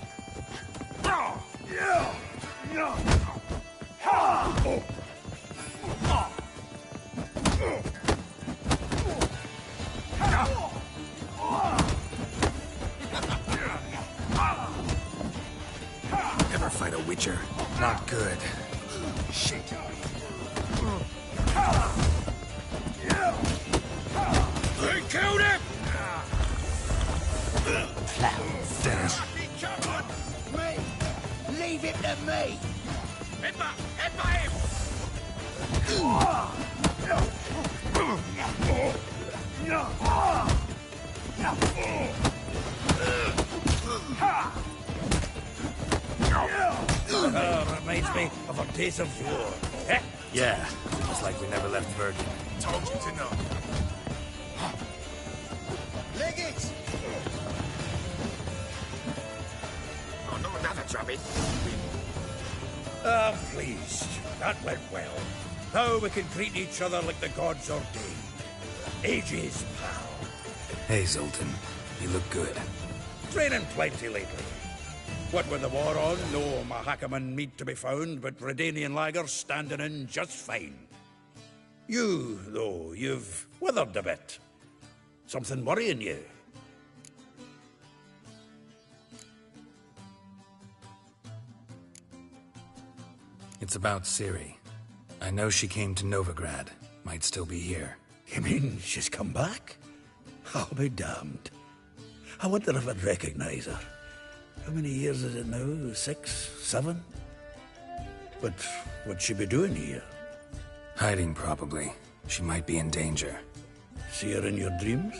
Ever fight a witcher? Not good. Shit. They killed him! Finish. Me! Leave it to me! Headbutt him! Reminds me of our days of war. Eh? Yeah, it's like we never left Virgin. Told you to know. Leg it! Oh, no, another chubby. I'm pleased. That went well. Now we can greet each other like the gods ordained. Ages, pal. Hey, Zoltan. You look good. Training plenty lately. What with the war on, no Mahakaman meat to be found, but Redanian lagers standing in just fine. You, though, you've withered a bit. Something worrying you? It's about Ciri. I know she came to Novigrad. Might still be here. You mean she's come back? I'll be damned. I wonder if I'd recognize her. How many years is it now? 6, 7? But what'd she be doing here? Hiding, probably. She might be in danger. See her in your dreams?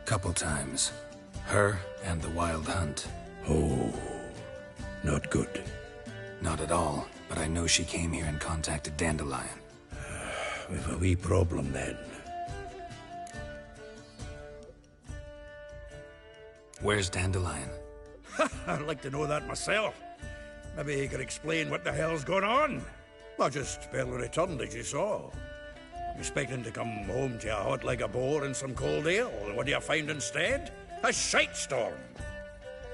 Couple times. Her and the Wild Hunt. Oh, not good. Not at all, but I know she came here and contacted Dandelion. We've a wee problem then. Where's Dandelion? I'd like to know that myself. Maybe he could explain what the hell's going on. I just barely returned, as you saw. I'm expecting to come home to a hot like a boar and some cold ale. What do you find instead? A shite storm.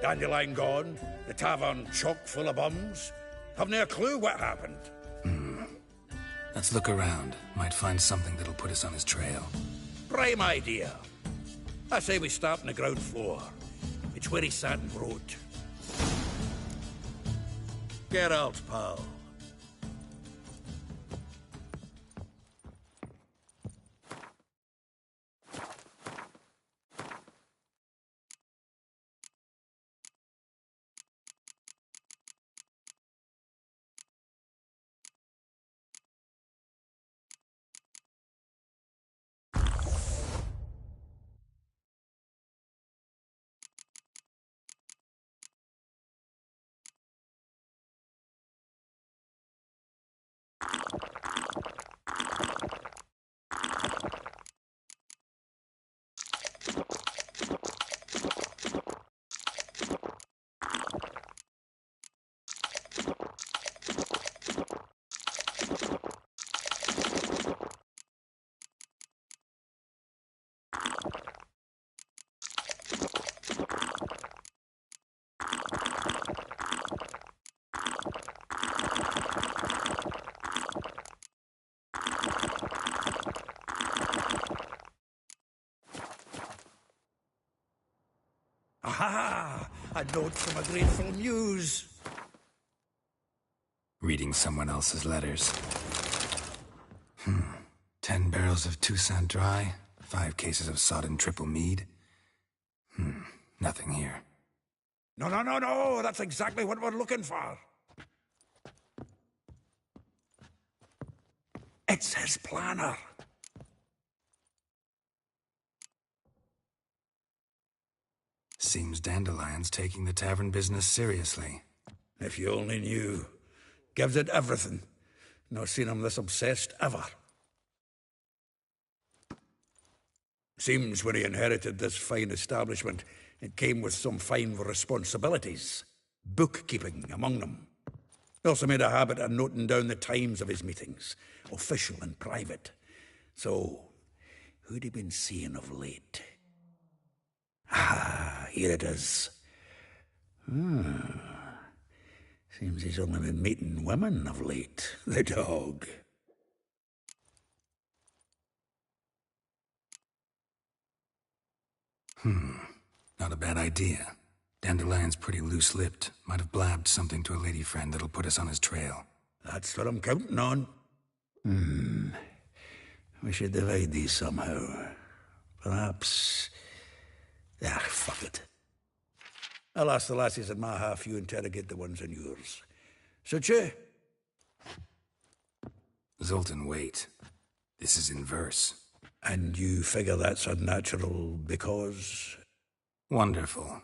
Dandelion gone, the tavern chock full of bums. Haven't a clue what happened. Let's look around. Might find something that'll put us on his trail. Prime idea. I say we start on the ground floor. It's where he sat and wrote. Get out, pal. A note from a grateful muse. Reading someone else's letters. 10 barrels of Toussaint Dry, 5 cases of sodden triple mead. Nothing here. No, that's exactly what we're looking for. It's his planner. Seems Dandelion's taking the tavern business seriously. If you only knew. Gives it everything. Not seen him this obsessed ever. Seems when he inherited this fine establishment, it came with some fine responsibilities. Bookkeeping among them. He also made a habit of noting down the times of his meetings, official and private. So, who'd he been seeing of late? Here it is. Seems he's only been meeting women of late, the dog. Not a bad idea. Dandelion's pretty loose-lipped. Might have blabbed something to a lady friend that'll put us on his trail. That's what I'm counting on. We should divide these somehow. Perhaps... fuck it. I'll ask the lassies in my half, you interrogate the ones in yours. Suit you? Zoltan, wait. This is in verse. And you figure that's unnatural because... Wonderful.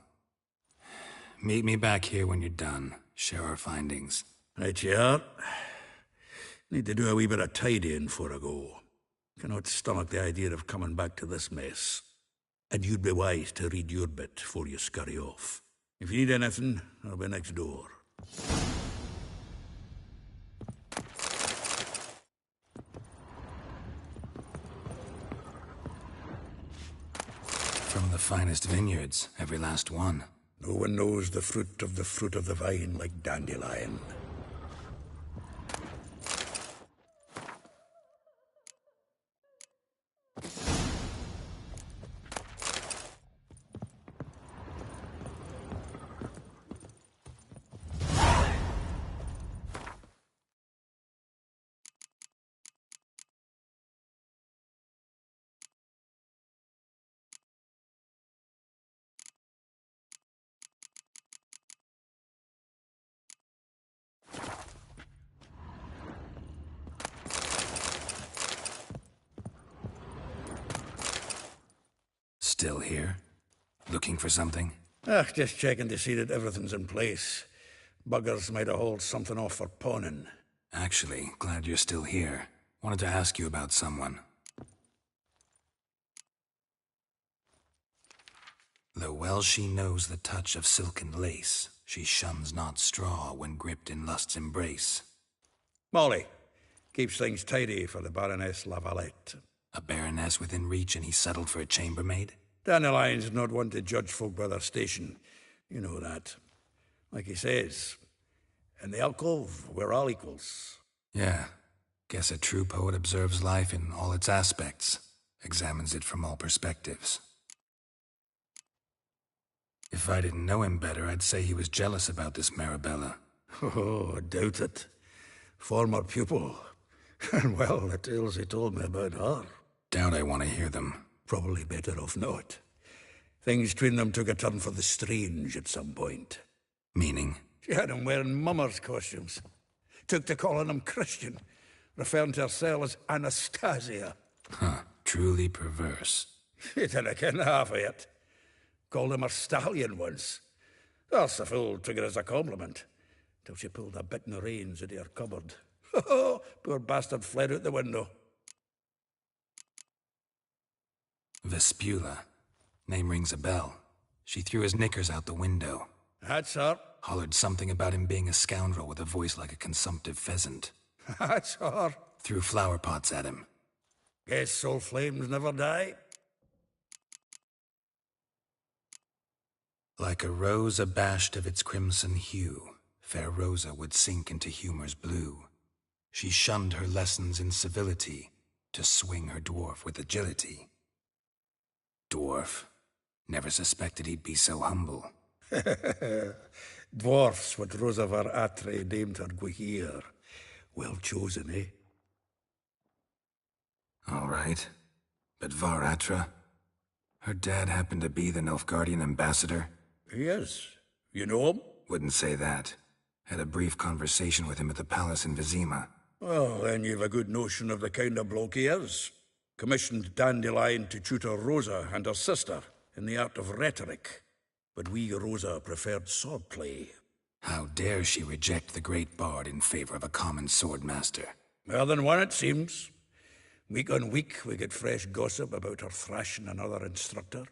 Meet me back here when you're done. Share our findings. Right you are. Need to do a wee bit of tidying before I go. Cannot stomach the idea of coming back to this mess. And you'd be wise to read your bit before you scurry off. If you need anything, I'll be next door. From the finest vineyards, every last one. No one knows the fruit of the vine like Dandelion. Still here? Looking for something? Just checking to see that everything's in place. Buggers might have hauled something off for pawning. Actually, glad you're still here. Wanted to ask you about someone. Though well she knows the touch of silken lace, she shuns not straw when gripped in lust's embrace. Molly. Keeps things tidy for the Baroness Lavalette. A baroness within reach and he's settled for a chambermaid? Dandelion's not one to judge folk by their station. You know that. Like he says, in the alcove, we're all equals. Yeah. Guess a true poet observes life in all its aspects, examines it from all perspectives. If I didn't know him better, I'd say he was jealous about this Marabella. Oh, I doubt it. Former pupil. And well, the tales he told me about her. Doubt I want to hear them. Probably better off not. Things between them took a turn for the strange at some point. Meaning? She had him wearing mummers' costumes. Took to calling him Christian, referring to herself as Anastasia. Truly perverse. She didn't ken half of it. Called him a stallion once. The fool took it as a compliment, till she pulled a bit in the reins out of her cupboard. Poor bastard fled out the window. Vespula. Name rings a bell. She threw his knickers out the window. That's her. Hollered something about him being a scoundrel with a voice like a consumptive pheasant. That's her. Threw flower pots at him. Guess soul flames never die. Like a rose abashed of its crimson hue, fair Rosa would sink into humor's blue. She shunned her lessons in civility, to swing her dwarf with agility. Dwarf. Never suspected he'd be so humble. Dwarfs what Rosavar Atre named her Gwahir. Well chosen, eh? All right. But Var Atra? Her dad happened to be the Nilfgaardian ambassador? Yes. You know him? Wouldn't say that. Had a brief conversation with him at the palace in Vizima. Well, then you've a good notion of the kind of bloke he is. Commissioned Dandelion to tutor Rosa and her sister in the art of rhetoric. But we Rosa preferred swordplay. How dare she reject the great bard in favor of a common swordmaster? More than one, it seems. Week on week, we get fresh gossip about her thrashing another instructor.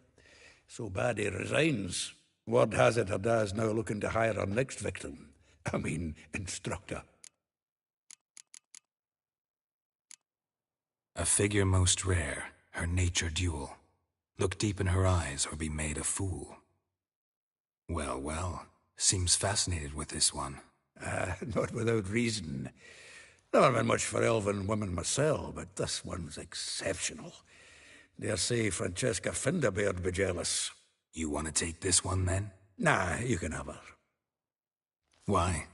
So bad he resigns. Word has it her dad's now looking to hire her next victim. I mean, instructor. A figure most rare, her nature dual. Look deep in her eyes or be made a fool. Well, well, seems fascinated with this one. Not without reason. Never been much for elven women myself, but this one's exceptional. Dare say Francesca Finderbeard be jealous. You want to take this one, then? Nah, you can have her. Why?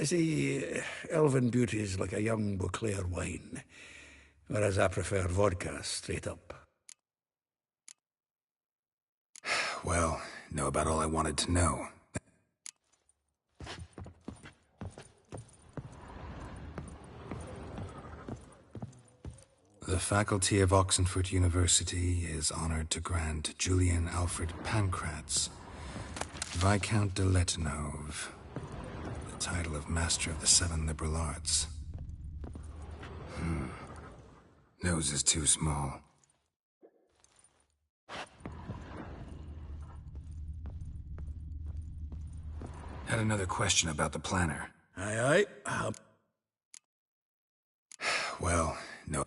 See, elven beauty's like a young Beauclair wine, whereas I prefer vodka straight up. Well, know about all I wanted to know. The faculty of Oxenford University is honored to grant Julian Alfred Pancratz, Viscount de Letenove, the title of Master of the Seven Liberal Arts. Nose is too small. Had another question about the planner. Aye, aye. Well, no.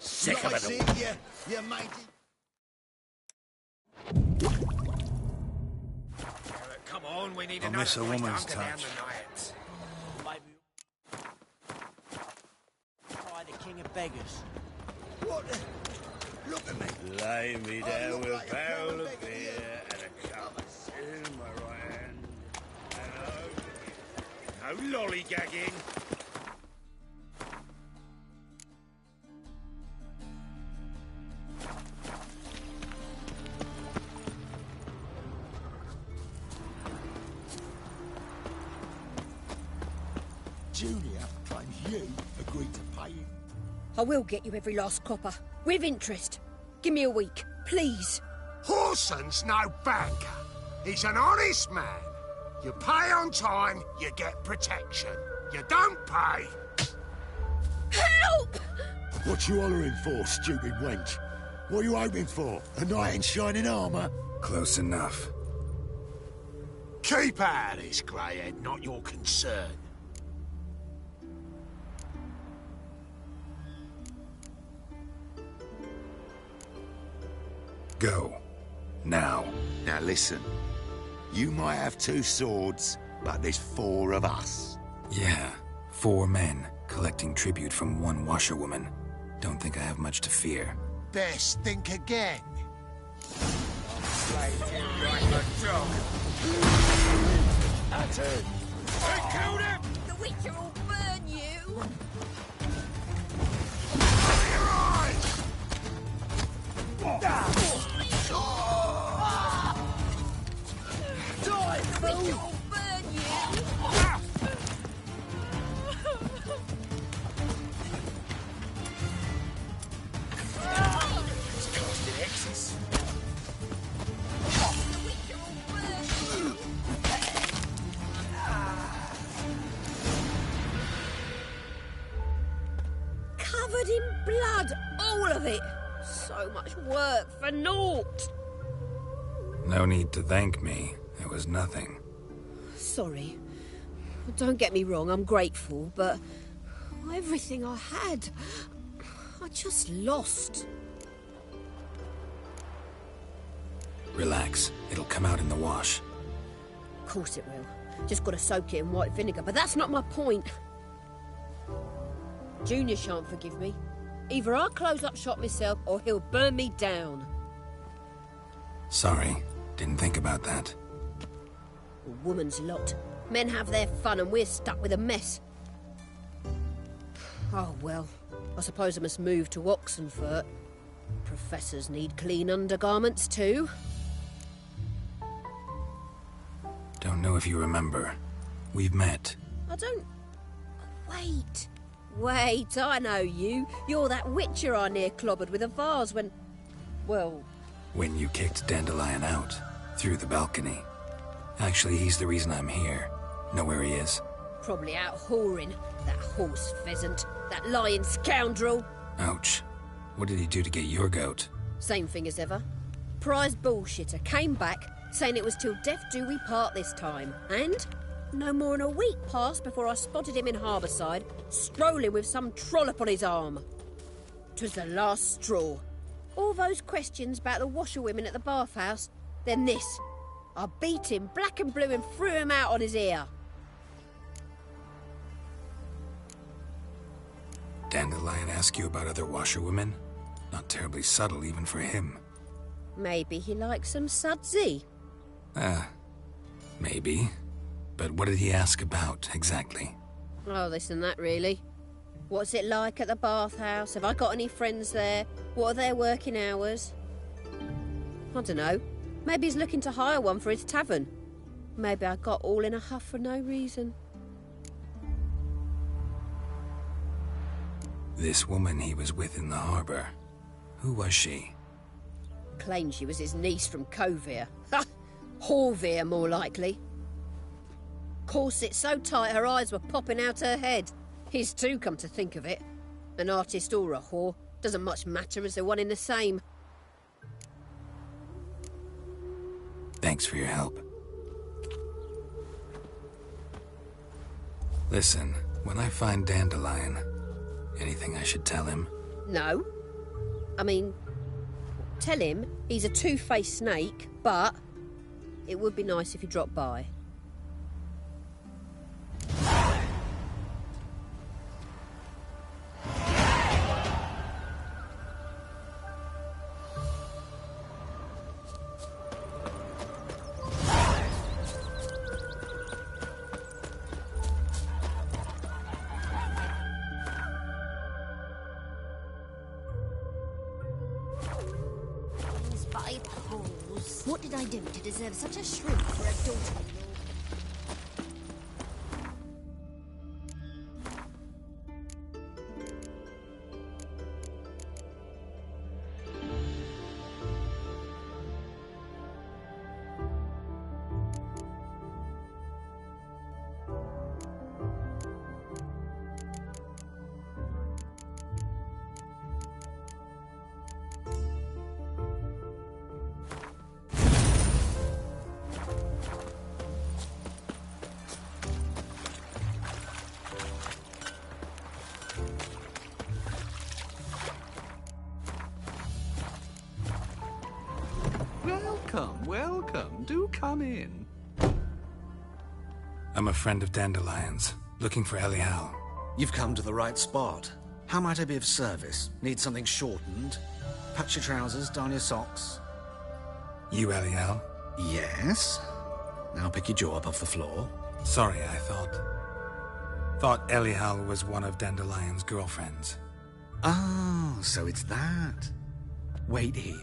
Sick of it all. You matey. Come on, we need I miss a woman's touch. By the king of beggars. What the... Look at me. Lay me down with a barrel like of beer and a cup in my right hand. Hello. No lollygagging. Julia claims you agreed to pay him. I will get you every last copper, with interest. Give me a week, please. Horson's no banker. He's an honest man. You pay on time, you get protection. You don't pay... Help! What you hollering for, stupid wench? What are you hoping for? A knight in shining armour? Close enough. Keep out of this, Greyhead, not your concern. Go. Now. Now listen. You might have 2 swords, but there's 4 of us. Yeah, 4 men collecting tribute from 1 washerwoman. Don't think I have much to fear. Best think again. That's it. I killed him! The Witcher will burn you! Your eyes! Die, the Witcher will burn you! It's casting X's. Covered in blood, all of it. So much work for naught. No need to thank me. It was nothing. Sorry. Don't get me wrong, I'm grateful, but everything I had, I just lost. Relax. It'll come out in the wash. Of course it will. Just gotta soak it in white vinegar, but that's not my point. Junior shan't forgive me. Either I'll close up shop myself, or he'll burn me down. Sorry. Didn't think about that. A woman's lot. Men have their fun and we're stuck with a mess. Oh, well. I suppose I must move to Oxenfurt. Professors need clean undergarments too. Don't know if you remember. We've met. I don't... Wait. Wait, I know you. You're that witcher I near clobbered with a vase when... Well... When you kicked Dandelion out. Through the balcony. Actually, he's the reason I'm here. Know where he is? Probably out whoring. That horse pheasant. That lying scoundrel. Ouch. What did he do to get your goat? Same thing as ever. Prize bullshitter came back, saying it was till death do we part this time. And no more than a week passed before I spotted him in Harbourside, strolling with some trollop on his arm. 'Twas the last straw. All those questions about the washerwomen at the bathhouse, then this. I beat him black and blue and threw him out on his ear. Dandelion ask you about other washerwomen? Not terribly subtle even for him. Maybe he likes some sudsy. Maybe. But what did he ask about, exactly? Oh, this and that, really. What's it like at the bathhouse? Have I got any friends there? What are their working hours? I don't know. Maybe he's looking to hire one for his tavern. Maybe I got all in a huff for no reason. This woman he was with in the harbour. Who was she? Claimed she was his niece from Kovir. Ha! Horvir, more likely. Corset so tight her eyes were popping out her head. His too, come to think of it. An artist or a whore. Doesn't much matter as they're one in the same. Thanks for your help. Listen, when I find Dandelion, anything I should tell him? No. I mean, tell him he's a two-faced snake, but it would be nice if he dropped by. What did I do to deserve such a shrimp for a daughter-in-law? welcome. Do come in. I'm a friend of Dandelion's, looking for Elial. You've come to the right spot. How might I be of service? Need something shortened? Patch your trousers, darn your socks. You Elial? Yes. Now pick your jaw up off the floor. Sorry, I thought Elial was one of Dandelion's girlfriends. Oh, so it's that. Wait here.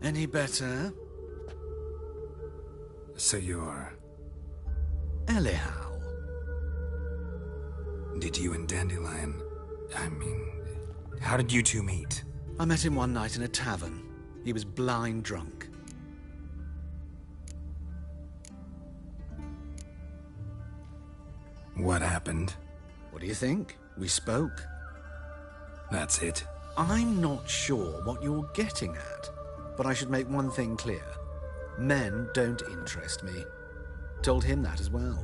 Any better? So you're... Elial. Did you and Dandelion... how did you two meet? I met him one night in a tavern. He was blind drunk. What happened? What do you think? We spoke. That's it? I'm not sure what you're getting at, but I should make one thing clear. Men don't interest me. Told him that as well.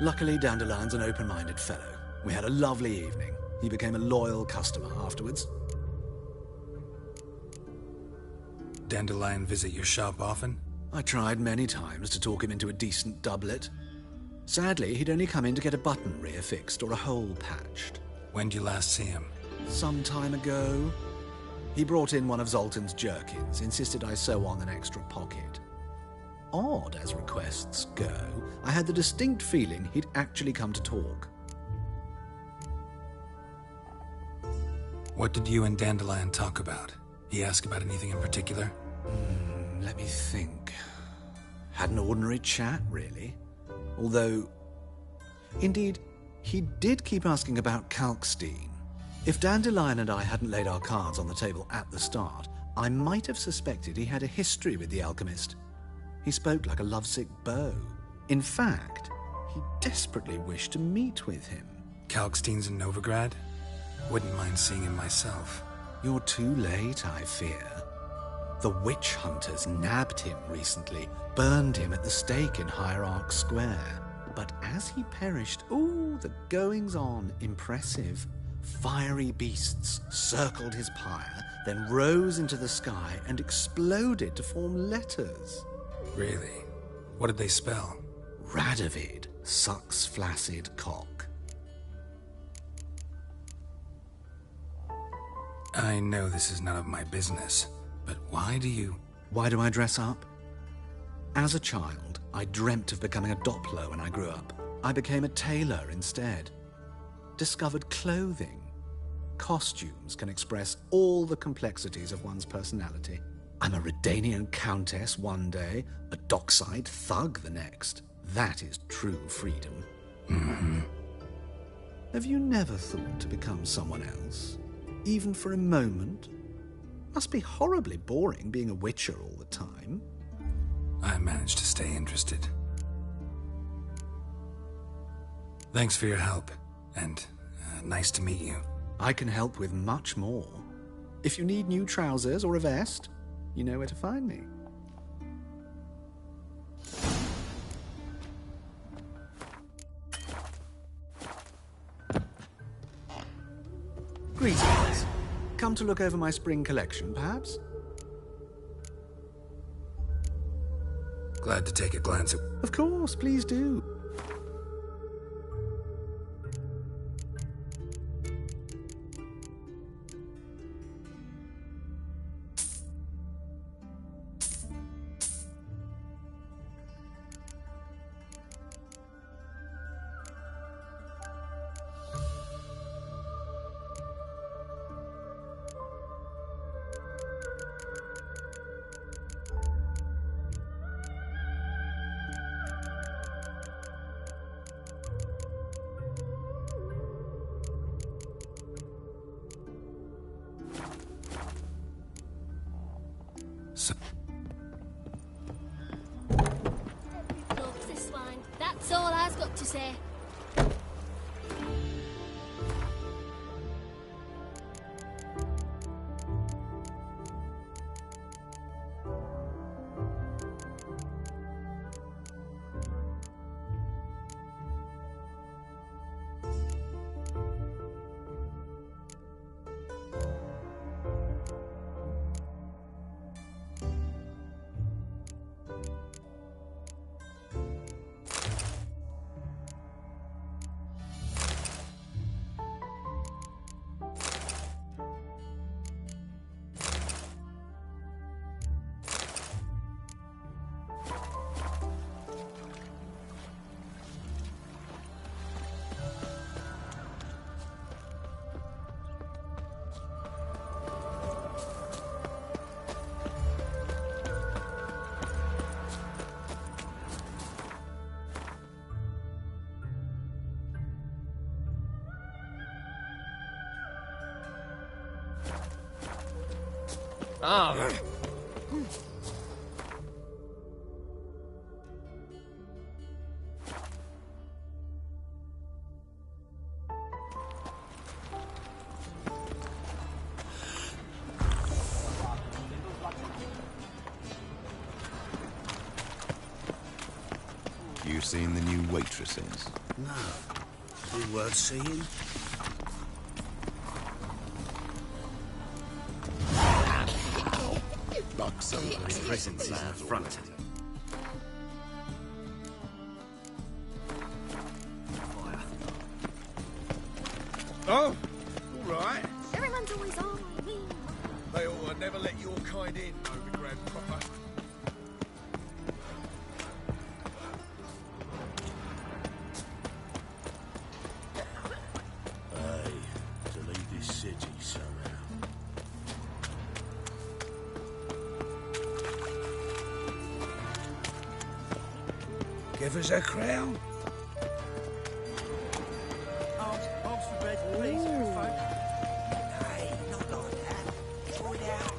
Luckily, Dandelion's an open-minded fellow. We had a lovely evening. He became a loyal customer afterwards. Dandelion visit your shop often? I tried many times to talk him into a decent doublet. Sadly, he'd only come in to get a button reaffixed or a hole patched. When'd you last see him? Some time ago. He brought in one of Zoltan's jerkins, insisted I sew on an extra pocket. Odd as requests go, I had the distinct feeling he'd actually come to talk. What did you and Dandelion talk about? He asked about anything in particular? Let me think. Had an ordinary chat, really. Although, indeed, he did keep asking about Kalkstein. If Dandelion and I hadn't laid our cards on the table at the start, I might have suspected he had a history with the alchemist. He spoke like a lovesick beau. In fact, he desperately wished to meet with him. Kalkstein's in Novigrad? Wouldn't mind seeing him myself. You're too late, I fear. The witch hunters nabbed him recently, burned him at the stake in Hierarch Square. But as he perished, the goings-on, impressive. Fiery beasts circled his pyre, then rose into the sky and exploded to form letters. Really? What did they spell? Radovid sucks flaccid cock. I know this is none of my business, but why do I dress up? As a child, I dreamt of becoming a Doppler when I grew up. I became a tailor instead. Discovered clothing. Costumes can express all the complexities of one's personality. I'm a Redanian countess one day, a dockside thug the next. That is true freedom. Mm-hmm. Have you never thought to become someone else? Even for a moment? Must be horribly boring being a witcher all the time. I managed to stay interested. Thanks for your help, and nice to meet you. I can help with much more. If you need new trousers or a vest, you know where to find me. Greetings. Come to look over my spring collection, perhaps? Glad to take a glance at... Of course, please do. Look, this wine. That's all I've got to say. Ah. You seen the new waitresses? No. Be worth seeing. Bucks over his presence is the front. Oh, all right. Everyone's always on me. They all never let your kind in, overgrad proper. Aye, to leave this city somehow. Give us a crown. Hogs for bread, please, folk. Hey, not like that. Throw it out.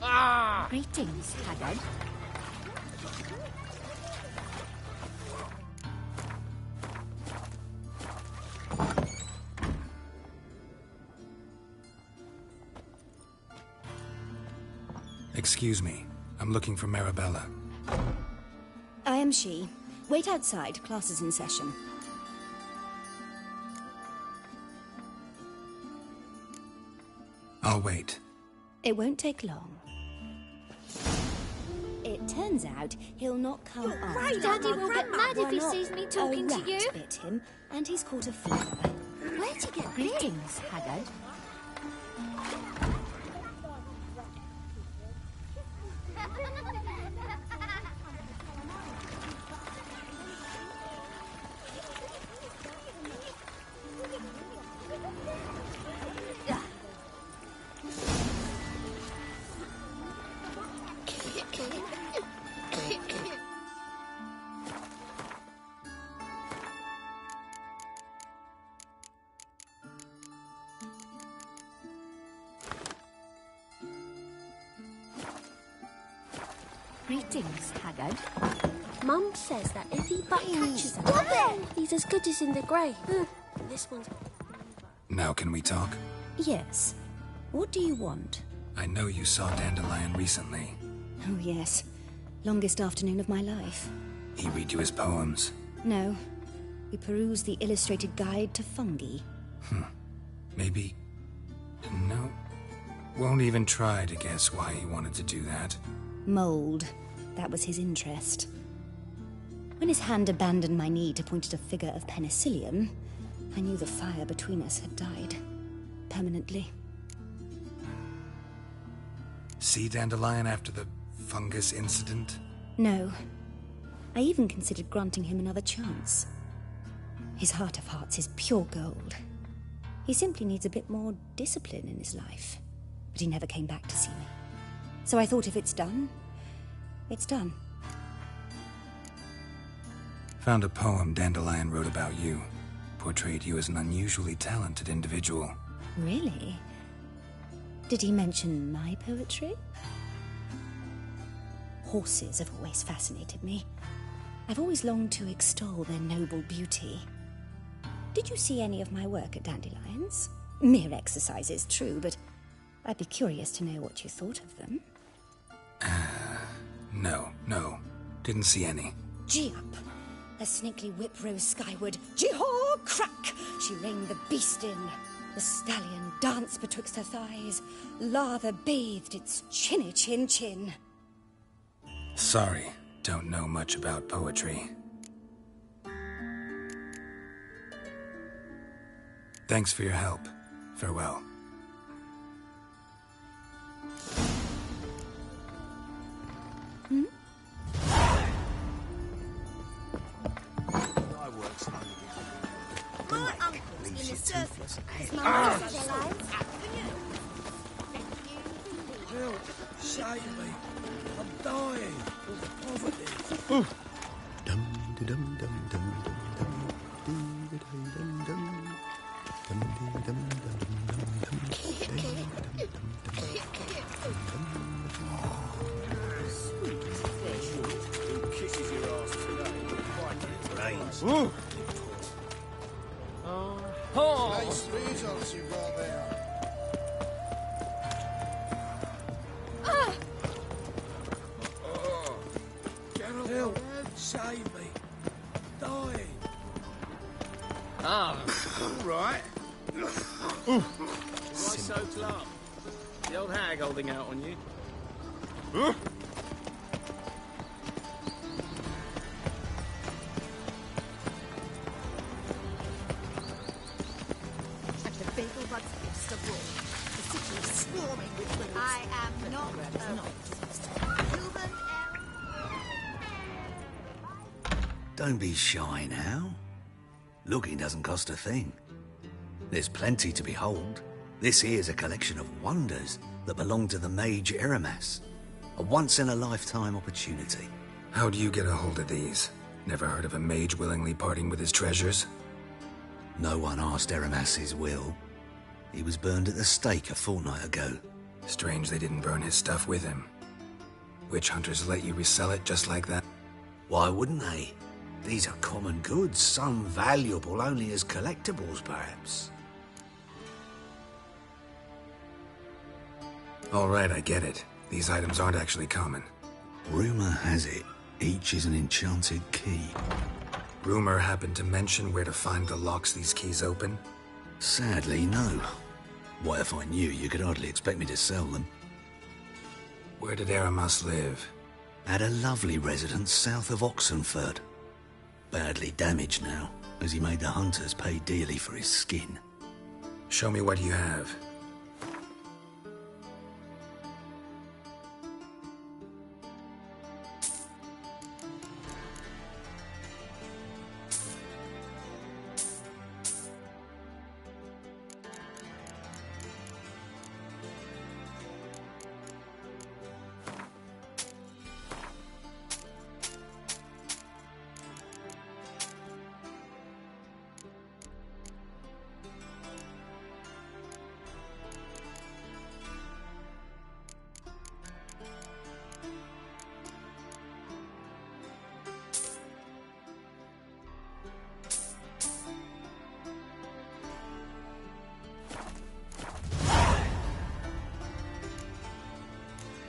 Ah! Greetings, Haggard. Excuse me. I'm looking for Marabella. I am she. Wait outside. Class is in session. I'll wait. It won't take long. It turns out he'll not come on. Right, Daddy will get mad if he sees me talking to you. A rat bit him, and he's caught a fever. Where'd you get Greetings, Haggard. Greetings, Haggard. Mum says that if he but catches him, he's as good as in the grave. This one's... Now can we talk? Yes. What do you want? I know you saw Dandelion recently. Oh, yes. Longest afternoon of my life. He read you his poems. No. We perused the illustrated guide to fungi. Maybe... No. Won't even try to guess why he wanted to do that. Mold. That was his interest. When his hand abandoned my knee to point at a figure of penicillium, I knew the fire between us had died. Permanently. See Dandelion after the fungus incident? No. I even considered granting him another chance. His heart of hearts is pure gold. He simply needs a bit more discipline in his life. But he never came back to see me. So I thought if it's done, it's done. Found a poem Dandelion wrote about you. Portrayed you as an unusually talented individual. Really? Did he mention my poetry? Horses have always fascinated me. I've always longed to extol their noble beauty. Did you see any of my work at Dandelion's? Mere exercises, true, but I'd be curious to know what you thought of them. No. Didn't see any. Gee up! A snaky whip rose skyward. Gee-haw! Crack! She reined the beast in. The stallion danced betwixt her thighs. Lather bathed its chinny chin. Sorry, don't know much about poetry. Thanks for your help. Farewell. My uncle's in the surplus. Help! Save me! I'm dying of poverty. Dum dum dum dum dum dum dum dum dum. Ooh. Nice results you got there. Gerald, help! Save me! Dying! Ah, all right. Why so glum? The old hag holding out on you? At the bagel bugs feast abroad, the city is swarming with widows. I am not human. Don't be shy now. Looking doesn't cost a thing. There's plenty to behold. This here's a collection of wonders that belong to the mage Eramas. A once-in-a-lifetime opportunity. How do you get a hold of these? Never heard of a mage willingly parting with his treasures? No one asked Eramas' will. He was burned at the stake a fortnight ago. Strange they didn't burn his stuff with him. Witch hunters let you resell it just like that? Why wouldn't they? These are common goods, some valuable only as collectibles, perhaps. All right, I get it. These items aren't actually common. Rumor has it, each is an enchanted key. Rumor happened to mention where to find the locks these keys open? Sadly, no. What if I knew, you could hardly expect me to sell them. Where did Eramas live? At a lovely residence south of Oxenford. Badly damaged now, as he made the hunters pay dearly for his skin. Show me what you have.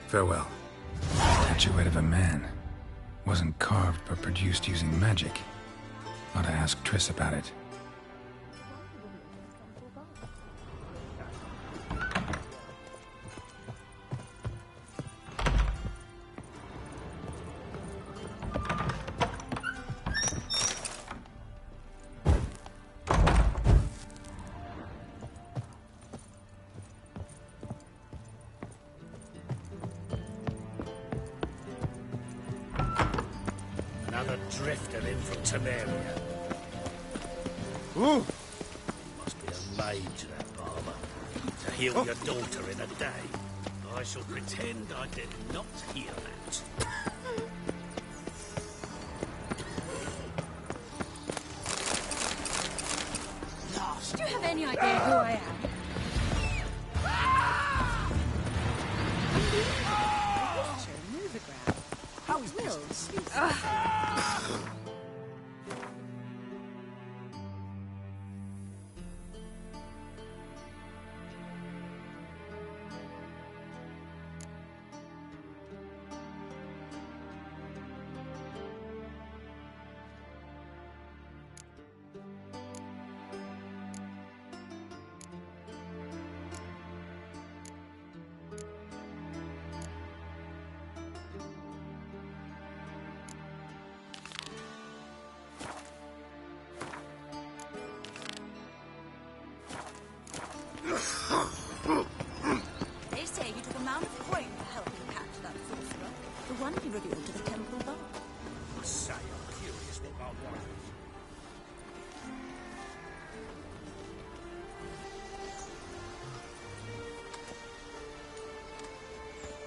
Farewell. Statuette of a man. Wasn't carved, but produced using magic. Ought to ask Triss about it. Another drifter in from Temeria. Ooh. Must be a mage, that barber. To heal your daughter in a day. I shall pretend I did not hear that. Do you have any idea who I am? How is Wills? They say you took a mound of coin for helping catch that sorcerer, the one he revealed to the temple bar. I say I'm curious what my wife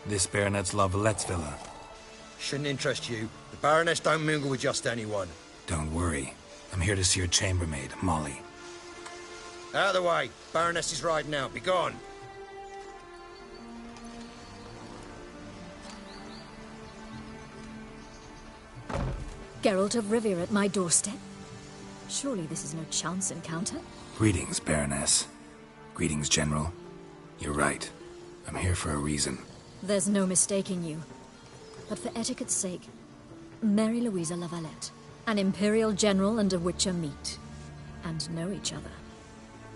is. This baronet's La Vallette's villa. Shouldn't interest you. The Baroness don't mingle with just anyone. Don't worry. I'm here to see your chambermaid, Molly. Out of the way. Baroness is riding out. Be gone. Geralt of Rivia at my doorstep? Surely this is no chance encounter? Greetings, Baroness. Greetings, General. You're right. I'm here for a reason. There's no mistaking you. But for etiquette's sake, Mary Louisa Lavalette, an Imperial General and a Witcher meet, and know each other.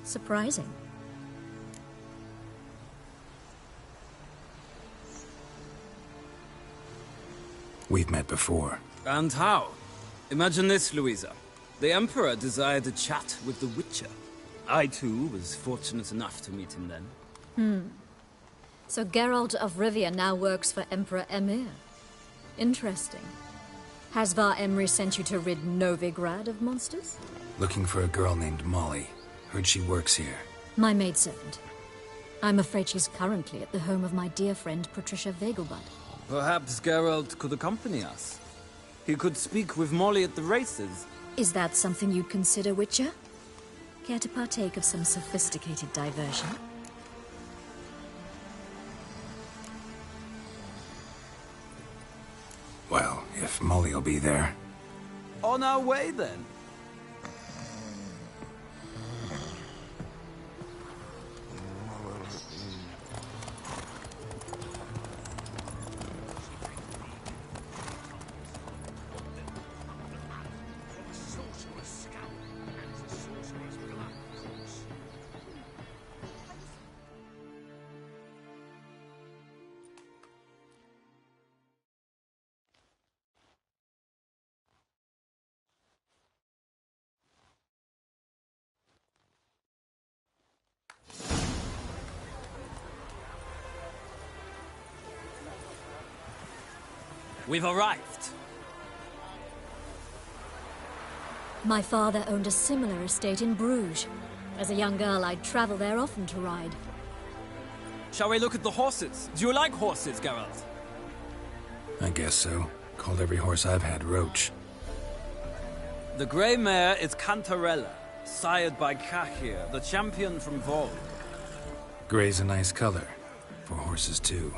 Surprising. We've met before. And how? Imagine this, Louisa. The Emperor desired a chat with the Witcher. I, too, was fortunate enough to meet him then. So Geralt of Rivia now works for Emperor Emir. Interesting. Has Var Emry sent you to rid Novigrad of monsters? Looking for a girl named Molly. Heard she works here. My maidservant. I'm afraid she's currently at the home of my dear friend Patricia Vegelbud. Perhaps Geralt could accompany us. He could speak with Molly at the races. Is that something you'd consider, Witcher? Care to partake of some sophisticated diversion? Well, if Molly'll be there. On our way, then. We've arrived. My father owned a similar estate in Bruges. As a young girl, I'd travel there often to ride. Shall we look at the horses? Do you like horses, Geralt? I guess so. Called every horse I've had Roach. The grey mare is Cantarella, sired by Cahir, the champion from Vol. Grey's a nice color. For horses, too.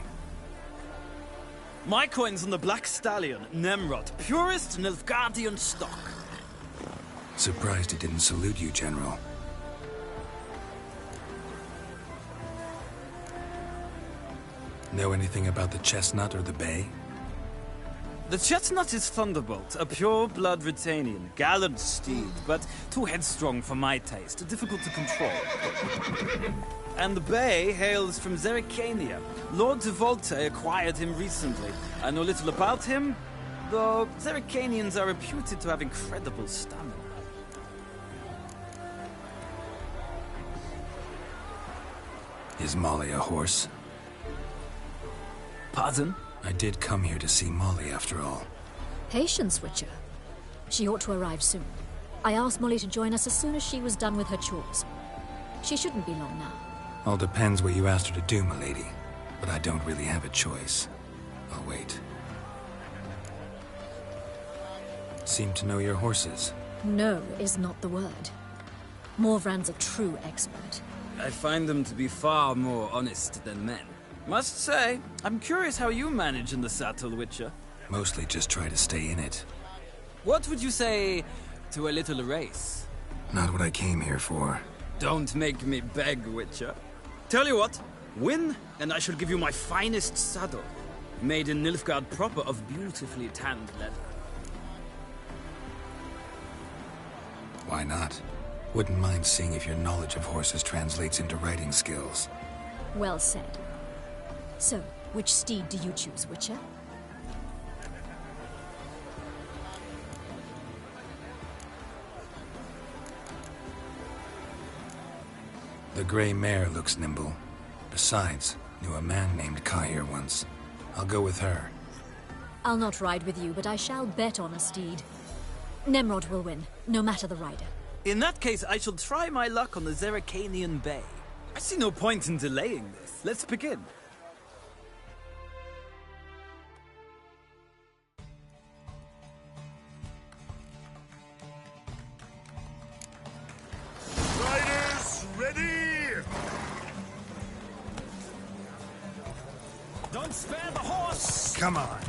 My coin's on the Black Stallion, Nemrod, purest Nilfgaardian stock. Surprised he didn't salute you, General. Know anything about the chestnut or the bay? The chestnut is Thunderbolt, a pure-blood Britannian, gallant steed, but too headstrong for my taste, difficult to control. And the bay hails from Zerrikania. Lord de Volte acquired him recently. I know little about him, though Zerrikanians are reputed to have incredible stamina. Is Molly a horse? Pardon? I did come here to see Molly, after all. Patience, Witcher. She ought to arrive soon. I asked Molly to join us as soon as she was done with her chores. She shouldn't be long now. All depends what you asked her to do, milady. But I don't really have a choice. I'll wait. Seem to know your horses. No is not the word. Morvran's a true expert. I find them to be far more honest than men. Must say, I'm curious how you manage in the saddle, Witcher. Mostly just try to stay in it. What would you say to a little race? Not what I came here for. Don't make me beg, Witcher. Tell you what, win, and I shall give you my finest saddle. Made in Nilfgaard proper of beautifully tanned leather. Why not? Wouldn't mind seeing if your knowledge of horses translates into riding skills. Well said. So, which steed do you choose, Witcher? The gray mare looks nimble. Besides, knew a man named Cahir once. I'll go with her. I'll not ride with you, but I shall bet on a steed. Nemrod will win, no matter the rider. In that case, I shall try my luck on the Zerrikanian Bay. I see no point in delaying this. Let's begin. Riders, ready! Don't spare the horse! Come on.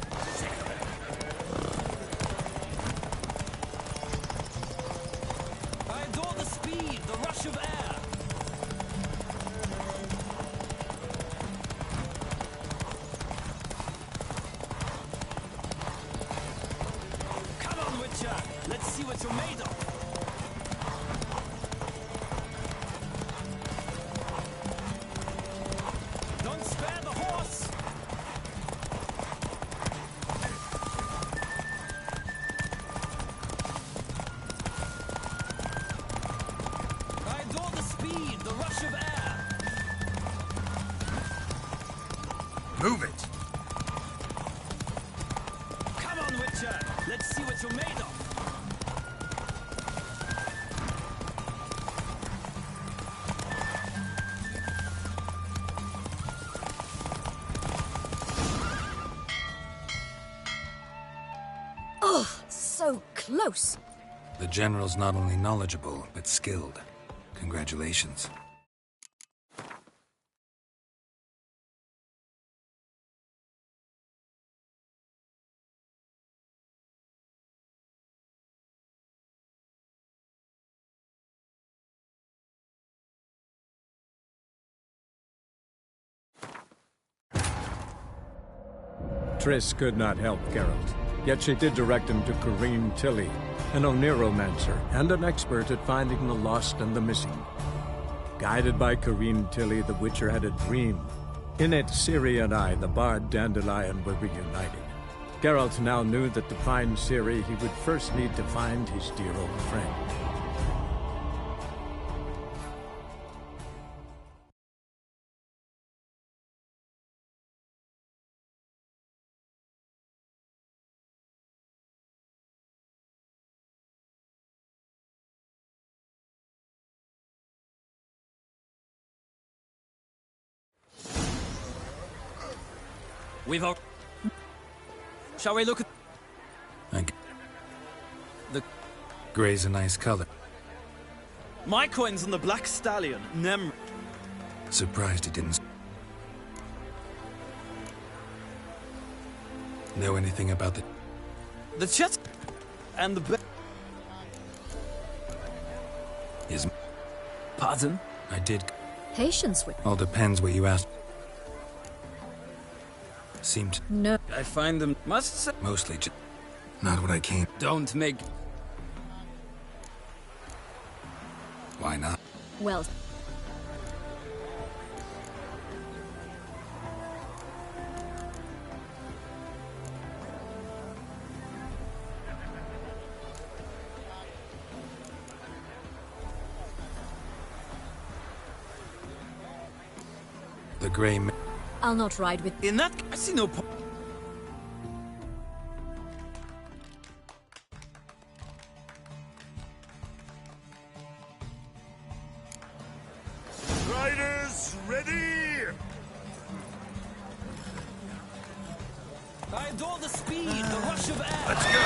you're made of. Don't spare the horse! I adore the speed, the rush of air. Move it! Come on, Witcher! Let's see what you're made of! Oh, so close. The general's not only knowledgeable, but skilled. Congratulations. Triss could not help Geralt, yet she did direct him to Corrine Tilly, an oneiromancer and an expert at finding the lost and the missing. Guided by Corrine Tilly, the Witcher had a dream. In it, Ciri and I, the bard Dandelion, were reunited. Geralt now knew that to find Ciri, he would first need to find his dear old friend. We've all... Shall we look at... The... Gray's a nice color. My coin's on the Black Stallion, Surprised he didn't... Know anything about the chest... and the... Is... Pardon? I did... Patience with... All depends what you asked. Seemed... No. I find them... must say... Mostly just... Not what I came... Don't make... Why not? Well... The Grey... I'll not ride with... In that... I see no point. Riders, ready! I adore the speed, the rush of air. Let's go!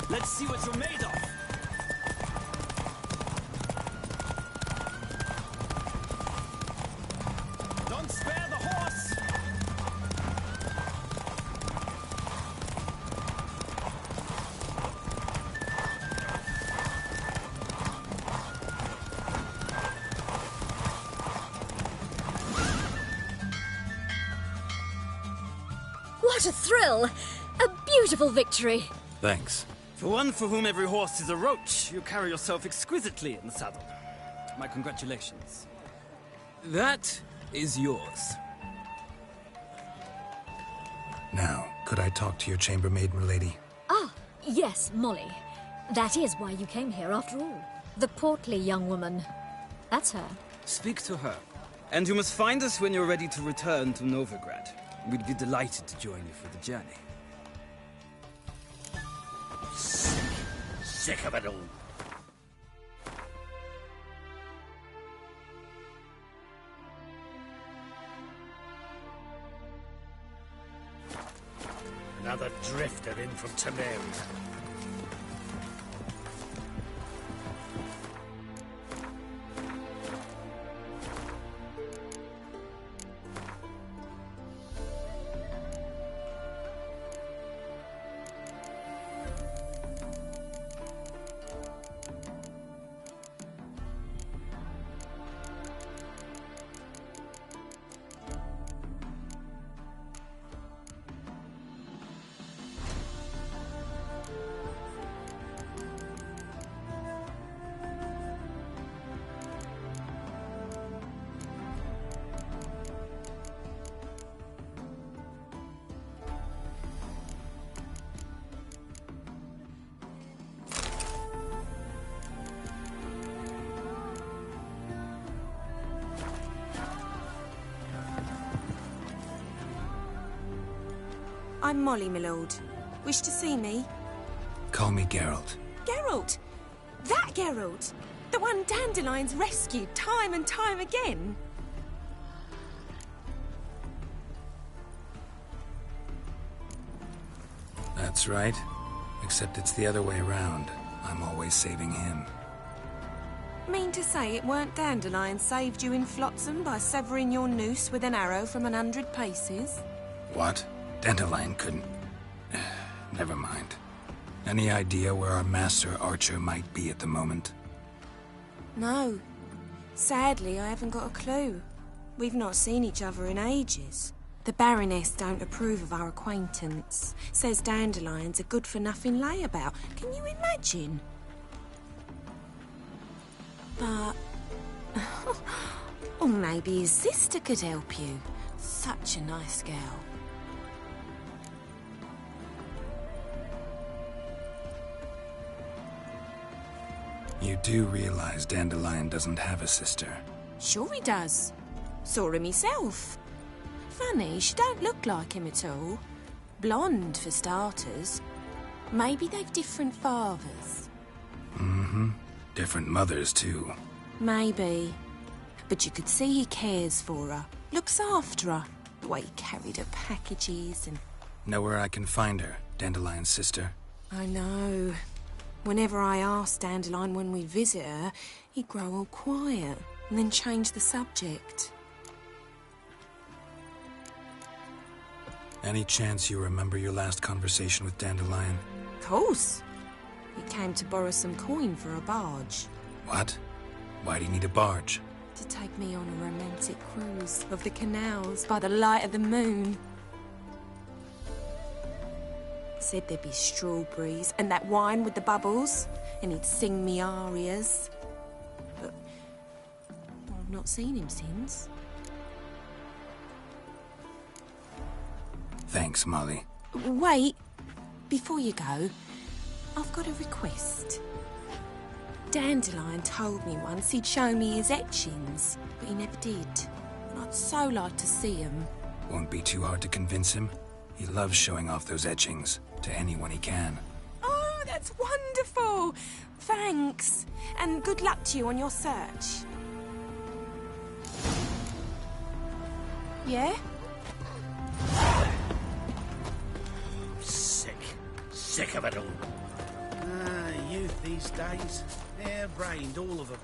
Let's see what you're made of. Don't spare the horse. What a thrill! A beautiful victory! Thanks. For one for whom every horse is a roach, you carry yourself exquisitely in the saddle. My congratulations. That is yours. Now, could I talk to your chambermaid, milady? Ah, yes, Molly. That is why you came here after all. The portly young woman. That's her. Speak to her. And you must find us when you're ready to return to Novigrad. We'd be delighted to join you for the journey. Sick of it all. Another drifter in from Temeria. I'm Molly, my lord. Wish to see me? Call me Geralt. Geralt! That Geralt! The one Dandelion's rescued time and time again! That's right. Except it's the other way around. I'm always saving him. Mean to say it weren't Dandelion saved you in Flotsam by severing your noose with an arrow from 100 paces? What? Dandelion couldn't... Never mind. Any idea where our master archer might be at the moment? No. Sadly, I haven't got a clue. We've not seen each other in ages. The Baroness don't approve of our acquaintance. Says Dandelion's a good-for-nothing layabout. Can you imagine? But... or maybe his sister could help you. Such a nice girl. You do realize Dandelion doesn't have a sister? Sure he does. Saw him himself. Funny, she don't look like him at all. Blonde, for starters. Maybe they've different fathers. Mm-hmm. Different mothers, too. Maybe. But you could see he cares for her. Looks after her. The way he carried her packages and... Know where I can find her, Dandelion's sister? I know. Whenever I ask Dandelion when we visit her, he'd grow all quiet and then change the subject. Any chance you remember your last conversation with Dandelion? Of course. He came to borrow some coin for a barge. What? Why do you need a barge? To take me on a romantic cruise of the canals by the light of the moon. Said there'd be strawberries and that wine with the bubbles, and he'd sing me arias. But I've not seen him since. Thanks, Molly. Wait, before you go, I've got a request. Dandelion told me once he'd show me his etchings, but he never did. And I'd so like to see them. Won't be too hard to convince him. He loves showing off those etchings to anyone he can. Oh, that's wonderful! Thanks, and good luck to you on your search. Yeah? Sick of it all. Youth these days. Hair-brained, all of them.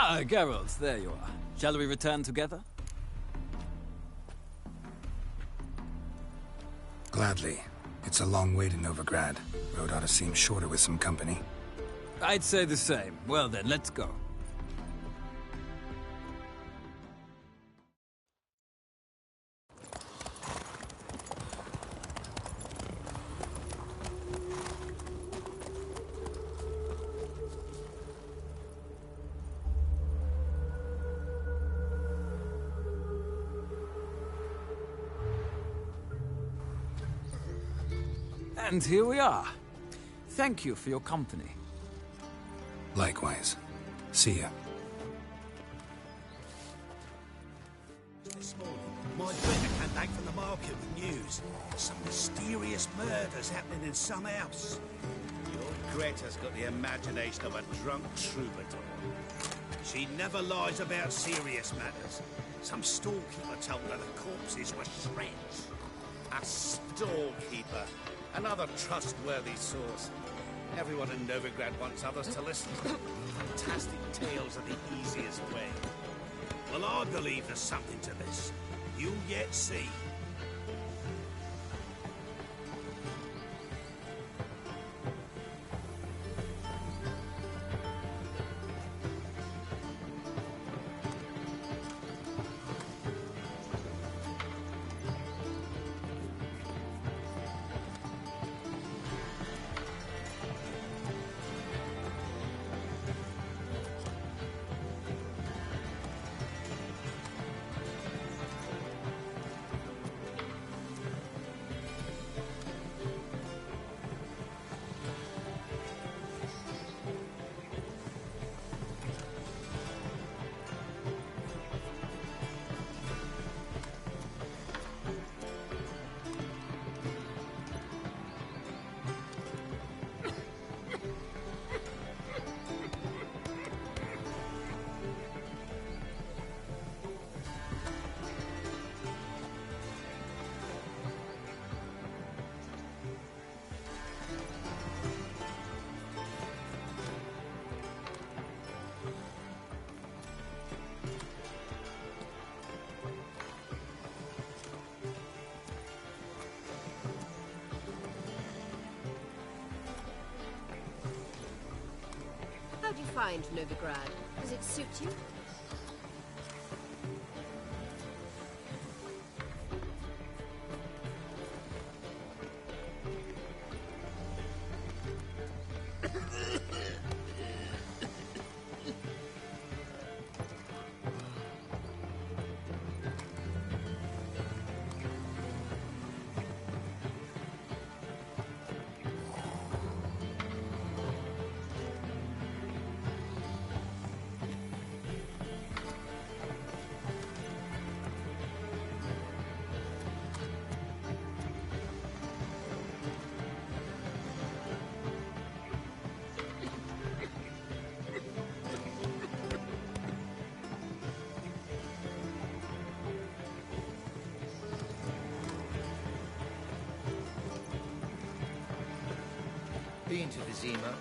Ah, Geralt, there you are. Shall we return together? Gladly. It's a long way to Novigrad. Road ought to seem shorter with some company. I'd say the same. Well then, let's go. And here we are. Thank you for your company. Likewise. See ya. This morning, my brother came back from the market with news. Some mysterious murders happening in some house. Your Greta's got the imagination of a drunk troubadour. She never lies about serious matters. Some storekeeper told her the corpses were shreds. A storekeeper? Another trustworthy source. Everyone in Novigrad wants others to listen to. Fantastic tales are the easiest way. Well, I believe there's something to this. You'll yet see. find Novigrad? Does it suit you? Been to Vizima.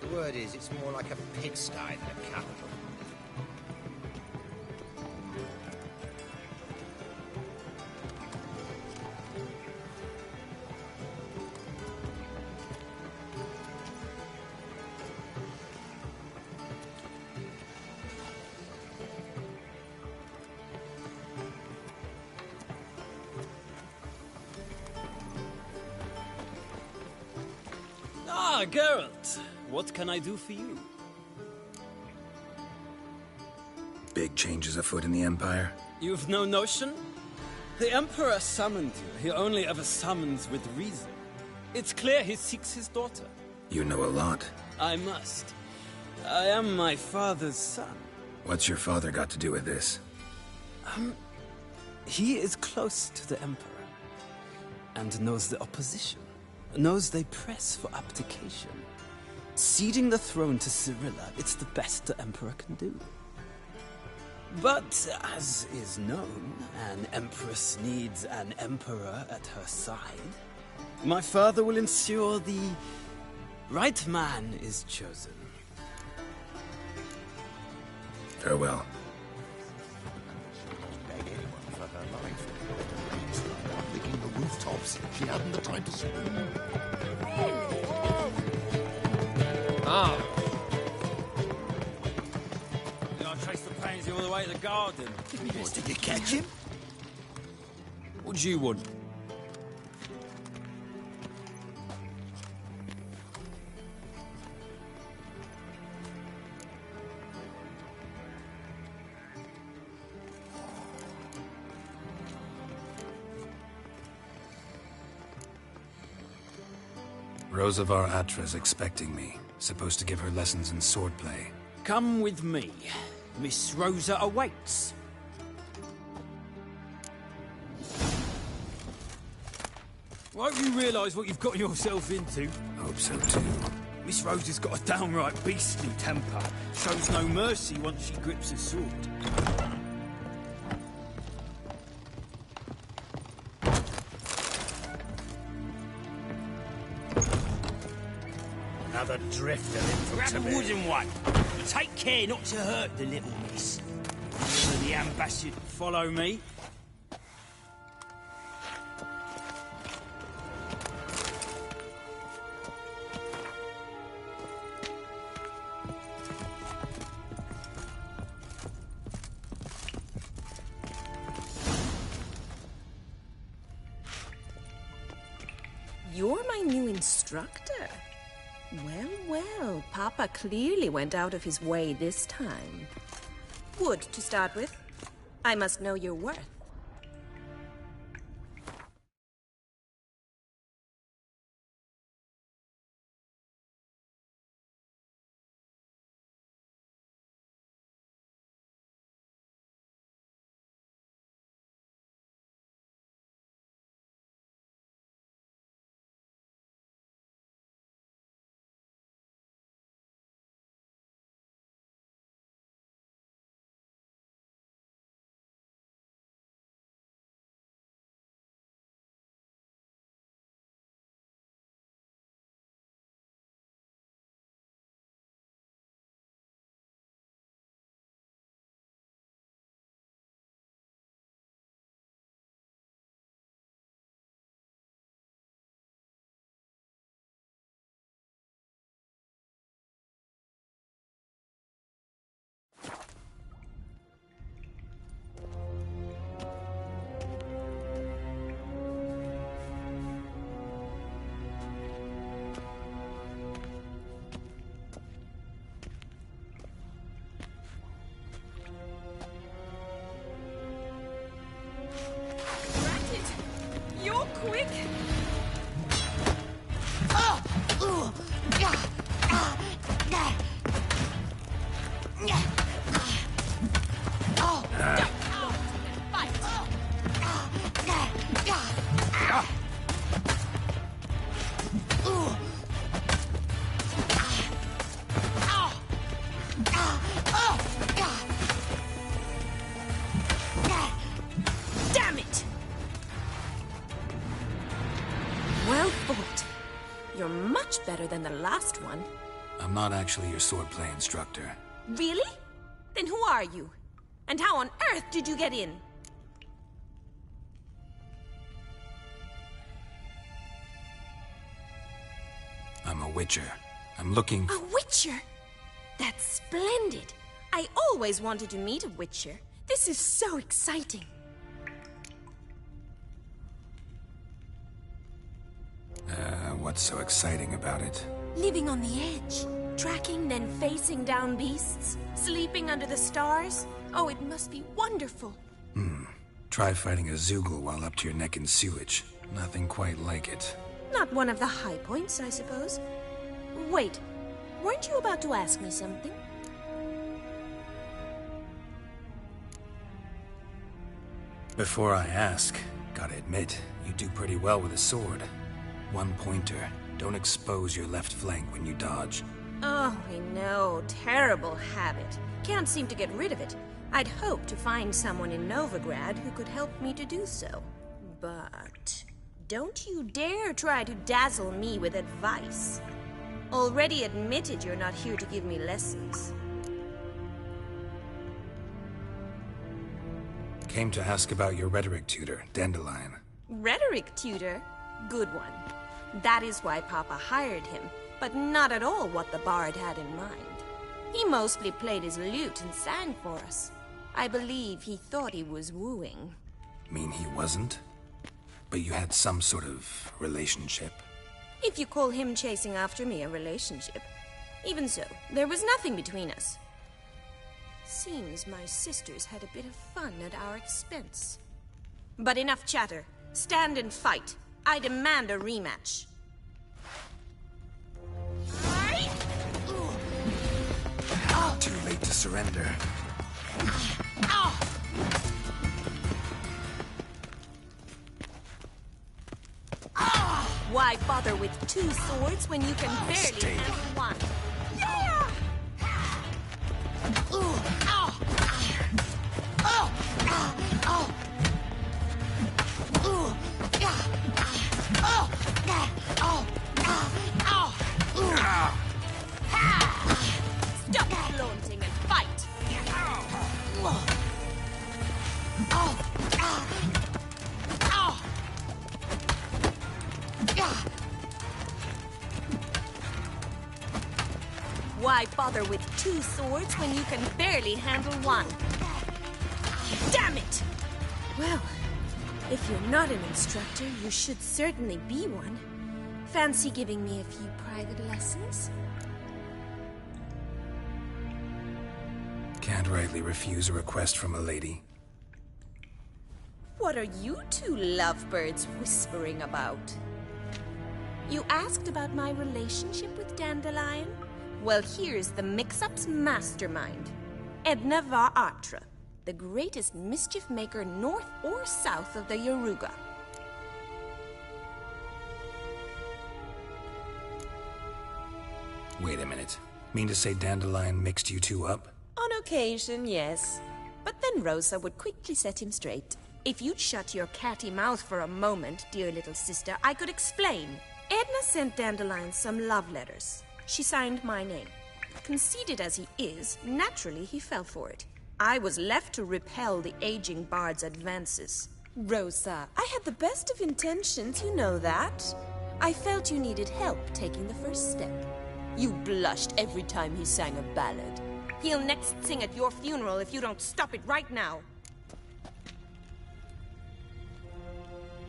The word is, it's more like a pigsty than a capital. Ah, Geralt. What can I do for you? Big changes afoot in the Empire? You've no notion? The Emperor summoned you. He only ever summons with reason. It's clear he seeks his daughter. You know a lot. I must. I am my father's son. What's your father got to do with this? He is close to the Emperor. And knows the opposition. Knows they press for abdication. Ceding the throne to Cyrilla, it's the best the Emperor can do. But, as is known, an Empress needs an Emperor at her side. My father will ensure the right man is chosen. Farewell. Beg anyone for her life. It's like one licking the rooftops. She hadn't the time to swim. Ah. I traced the pansy all the way to the garden. Yes, did you catch him? What do you want? Rosavar Atra's expecting me. Supposed to give her lessons in swordplay. Come with me. Miss Rosa awaits. Won't you realise what you've got yourself into? Hope so too. Miss Rosa's got a downright beastly temper. Shows no mercy once she grips a sword. Another drifter in from Grab a Tibet. wooden one. Take care not to hurt the little miss. To the ambassador, follow me. You're my new instructor. Well, well, Papa clearly went out of his way this time. Wood, to start with. I must know your worth. better than the last one. I'm not actually your swordplay instructor. Really? Then who are you? And how on earth did you get in? I'm a witcher. I'm looking... A witcher? That's splendid. I always wanted to meet a witcher. This is so exciting. What's so exciting about it? Living on the edge. Tracking, then facing down beasts. Sleeping under the stars. Oh, it must be wonderful. Try fighting a Zoogle while up to your neck in sewage. Nothing quite like it. Not one of the high points, I suppose. Wait, weren't you about to ask me something? Before I ask, gotta admit, you do pretty well with a sword. One pointer. Don't expose your left flank when you dodge. Oh, I know. Terrible habit. Can't seem to get rid of it. I'd hoped to find someone in Novigrad who could help me to do so. But don't you dare try to dazzle me with advice. Already admitted you're not here to give me lessons. Came to ask about your rhetoric tutor, Dandelion. Rhetoric tutor? Good one. That is why Papa hired him, but not at all what the bard had in mind. He mostly played his lute and sang for us. I believe he thought he was wooing. Mean he wasn't? But you had some sort of relationship? If you call him chasing after me a relationship. Even so, there was nothing between us. Seems my sisters had a bit of fun at our expense. But enough chatter. Stand and fight. I demand a rematch. Too late to surrender. Why bother with two swords when you can barely handle one? Stop flaunting and fight! Why bother with two swords when you can barely handle one? Damn it! Well, if you're not an instructor, you should certainly be one. Fancy giving me a few private lessons? Can't rightly refuse a request from a lady. What are you two lovebirds whispering about? You asked about my relationship with Dandelion? Well, here's the mix-up's mastermind. Edna var Atra, the greatest mischief maker north or south of the Yaruga. Wait a minute. Mean to say Dandelion mixed you two up? On occasion, yes. But then Rosa would quickly set him straight. If you'd shut your catty mouth for a moment, dear little sister, I could explain. Edna sent Dandelion some love letters. She signed my name. Conceited as he is, naturally he fell for it. I was left to repel the aging bard's advances. Rosa, I had the best of intentions, you know that. I felt you needed help taking the first step. You blushed every time he sang a ballad. He'll next sing at your funeral if you don't stop it right now.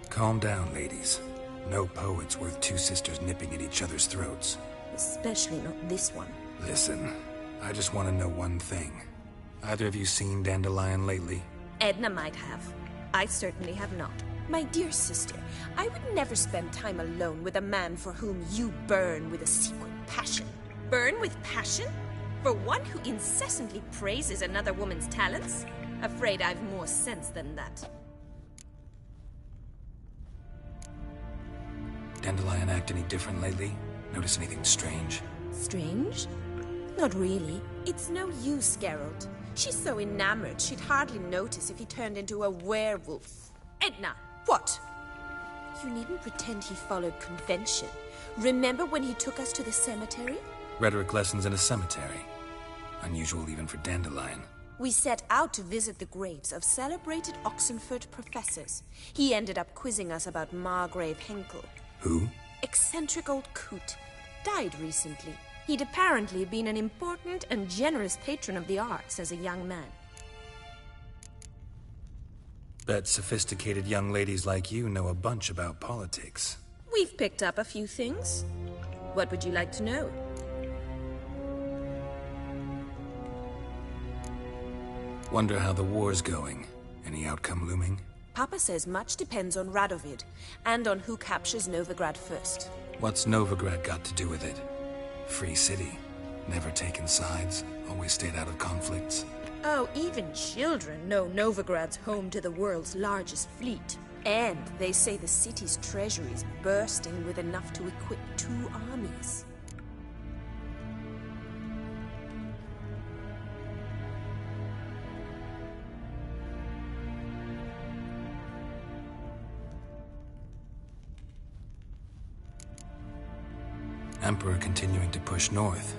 Calm down, ladies. No poet's worth two sisters nipping at each other's throats. Especially not this one. Listen, I just want to know one thing. Either of you seen Dandelion lately? Edna might have. I certainly have not. My dear sister, I would never spend time alone with a man for whom you burn with a secret passion. Burn with passion? For one who incessantly praises another woman's talents? Afraid I've more sense than that. Dandelion act any different lately? Notice anything strange? Strange? Not really. It's no use, Geralt. She's so enamored she'd hardly notice if he turned into a werewolf. Edna! What? You needn't pretend he followed convention. Remember when he took us to the cemetery? Rhetoric lessons in a cemetery. Unusual even for Dandelion. We set out to visit the graves of celebrated Oxenford professors. He ended up quizzing us about Margrave Henkel. Who? Eccentric old coot. Died recently. He'd apparently been an important and generous patron of the arts as a young man. Bet sophisticated young ladies like you know a bunch about politics. We've picked up a few things. What would you like to know? Wonder how the war's going. Any outcome looming? Papa says much depends on Radovid, and on who captures Novigrad first. What's Novigrad got to do with it? Free city. Never taken sides. Always stayed out of conflicts. Oh, even children know Novigrad's home to the world's largest fleet. And they say the city's treasury's bursting with enough to equip 2 armies. Emperor continuing to push north.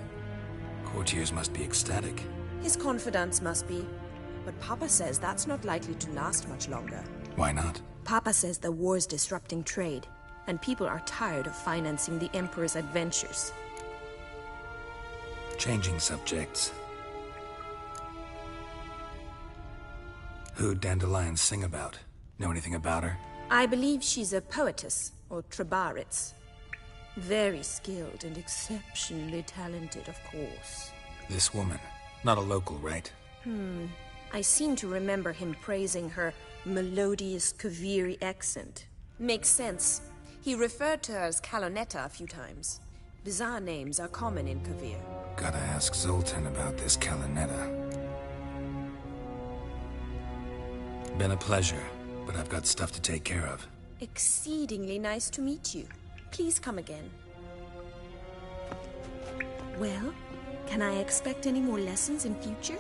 Courtiers must be ecstatic. His confidants must be. But Papa says that's not likely to last much longer. Why not? Papa says the war's disrupting trade, and people are tired of financing the Emperor's adventures. Changing subjects. Who'd Dandelion sing about? Know anything about her? I believe she's a poetess, or trebaritz. Very skilled and exceptionally talented, of course. This woman. Not a local, right? I seem to remember him praising her melodious Kaviri accent. Makes sense. He referred to her as Kalonetta a few times. Bizarre names are common in Kavir. Gotta ask Zoltan about this Kalonetta. Been a pleasure, but I've got stuff to take care of. Exceedingly nice to meet you. Please come again. Well, can I expect any more lessons in future?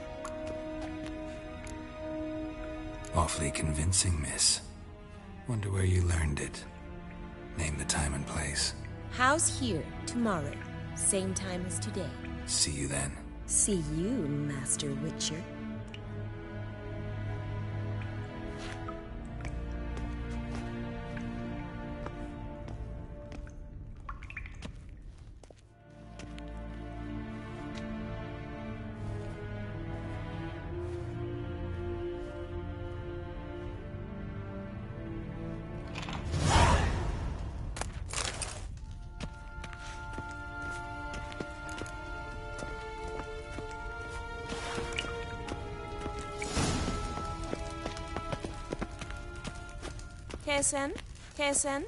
Awfully convincing, miss. Wonder where you learned it. Name the time and place. House here, tomorrow. Same time as today. See you then. See you, Master Witcher. Kesen? Kesen?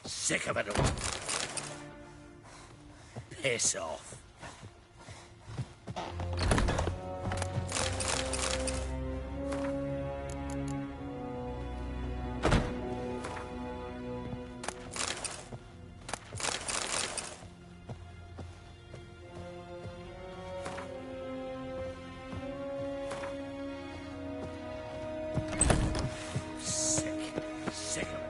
Sick of it all. Piss off. Sick of it.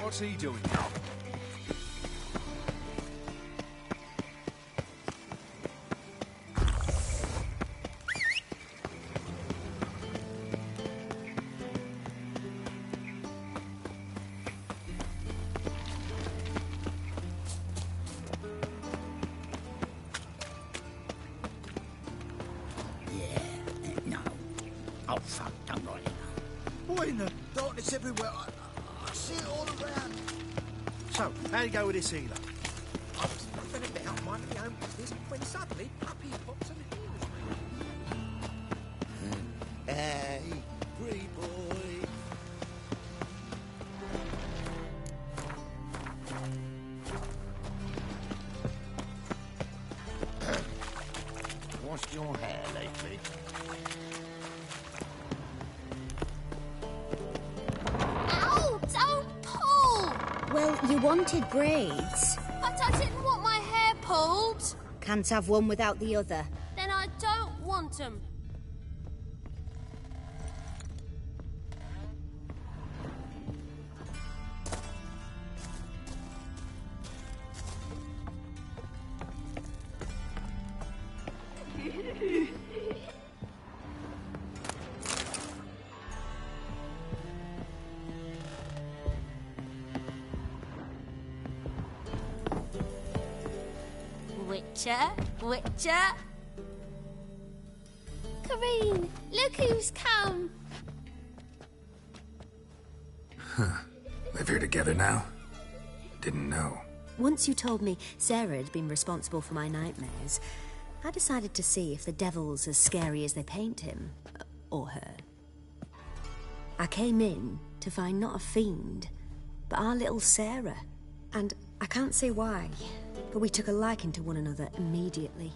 What's he doing? Oh, fuck, don't write it. Boy, in the darkness everywhere. I see it all around. So, how do you go with this healer? I was nothing about minding my own business when suddenly up he pops and heals me. Hey, pretty boy. Washed your hair lately? Ow! Don't pull! Well, you wanted braids. But I didn't want my hair pulled. Can't have one without the other. Then I don't want them. Witcher. Kareen, look who's come. Live here together now? Didn't know. Once you told me Sarah had been responsible for my nightmares, I decided to see if the devil's as scary as they paint him. Or her. I came in to find not a fiend, but our little Sarah. And I can't say why, but we took a liking to one another immediately.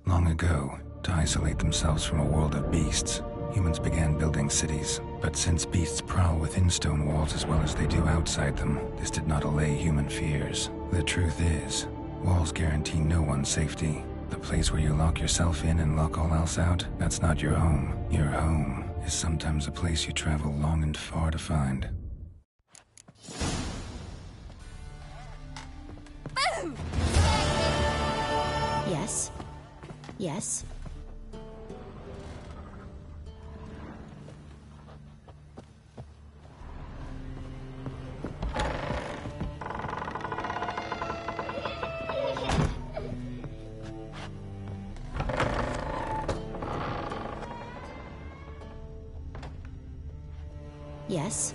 Long ago, to isolate themselves from a world of beasts, humans began building cities. But since beasts prowl within stone walls as well as they do outside them, this did not allay human fears. The truth is, walls guarantee no one's safety. The place where you lock yourself in and lock all else out, that's not your home. Your home is sometimes a place you travel long and far to find. Boom! Yes. Yes. Yes.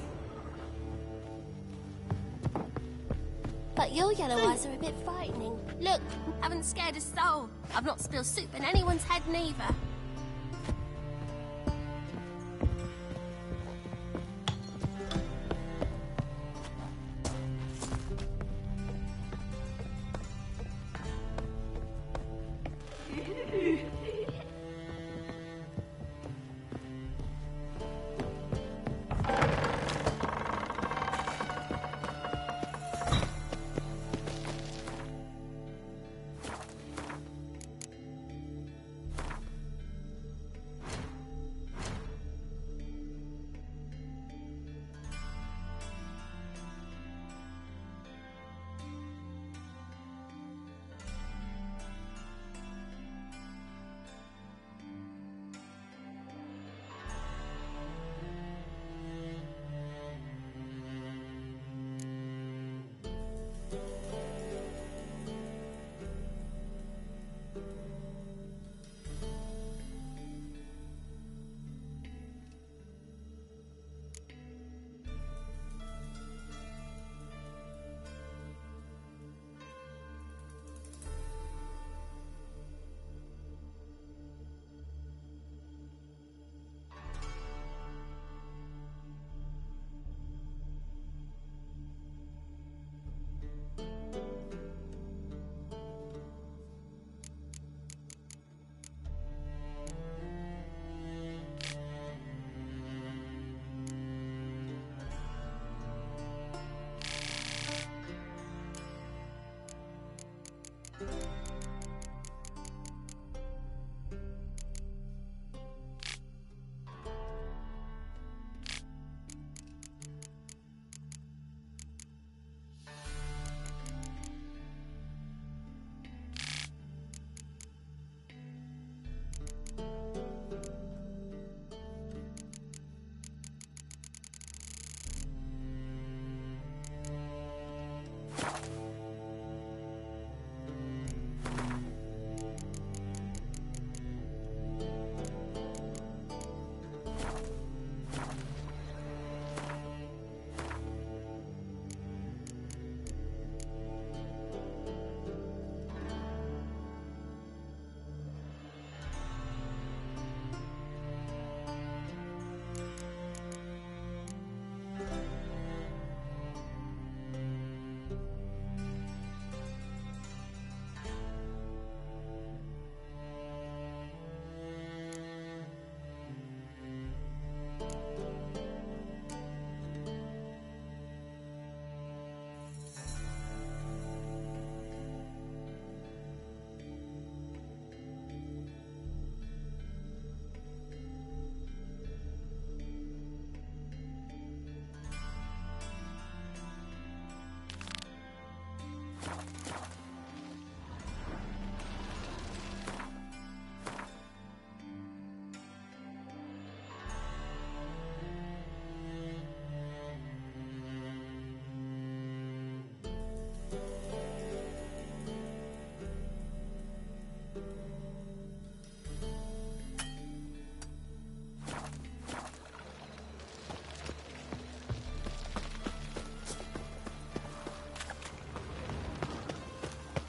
But your yellow eyes are a bit frightening. Look, haven't scared a soul. I've not spilled soup in anyone's head neither.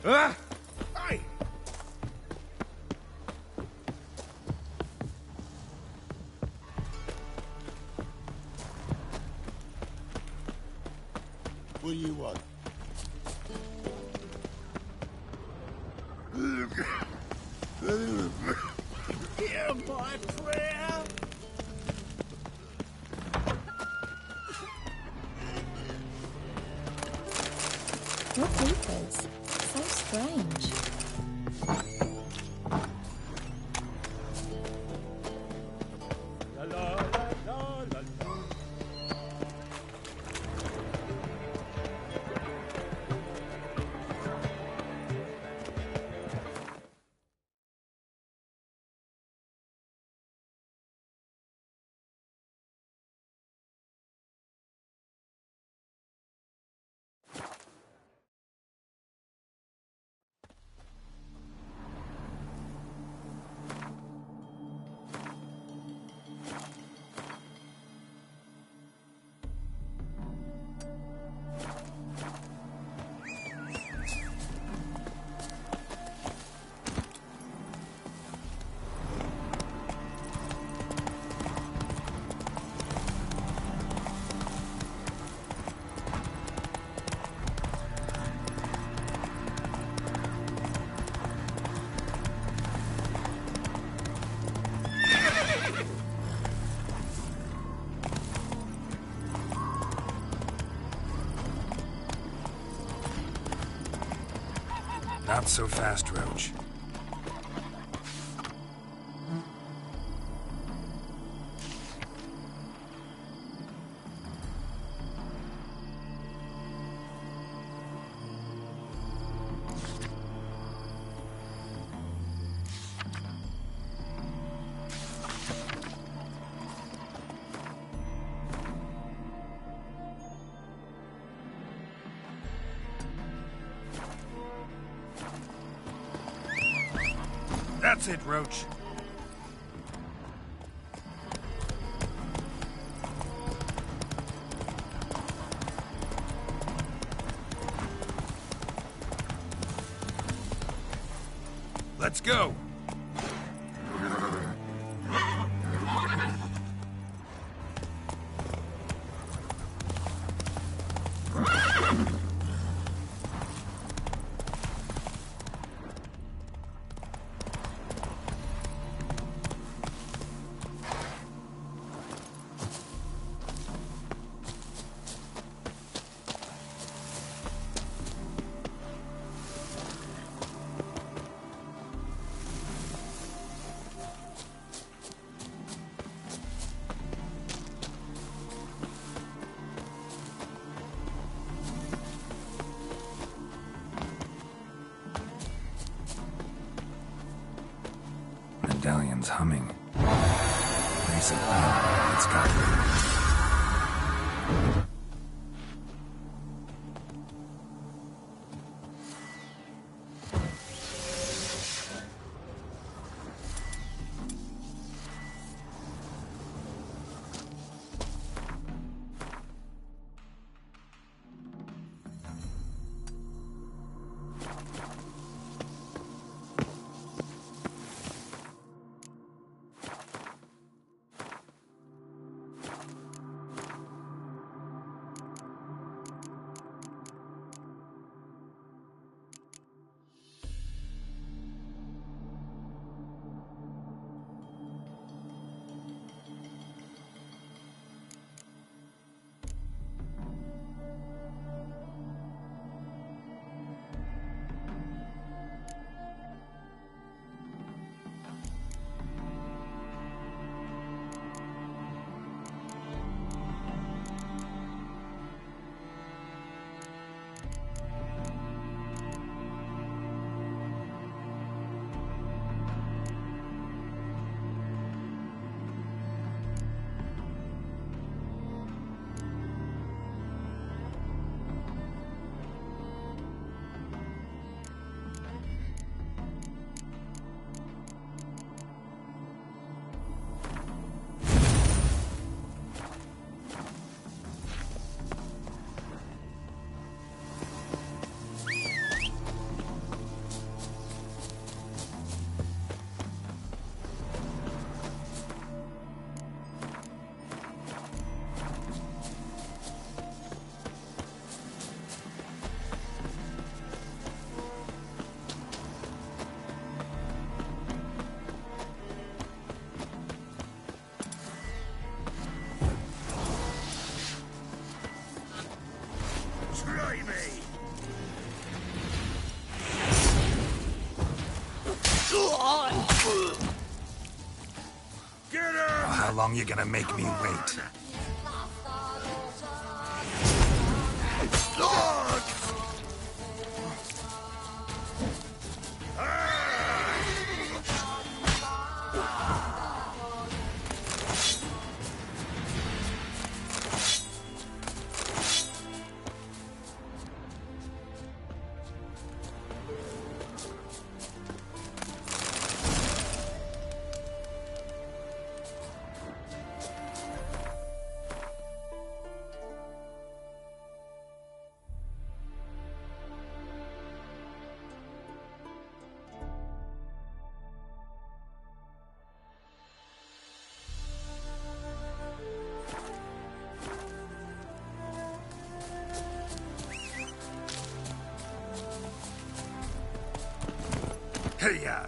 Ah! Hey! What do you want? Hear my prayer! What deepers? So strange. Not so fast, Roach. That's it, Roach. Let's go. Medallion's humming. Place of power. It's got Destroy me! Get him! How long you gonna make me wait? Hey-ya!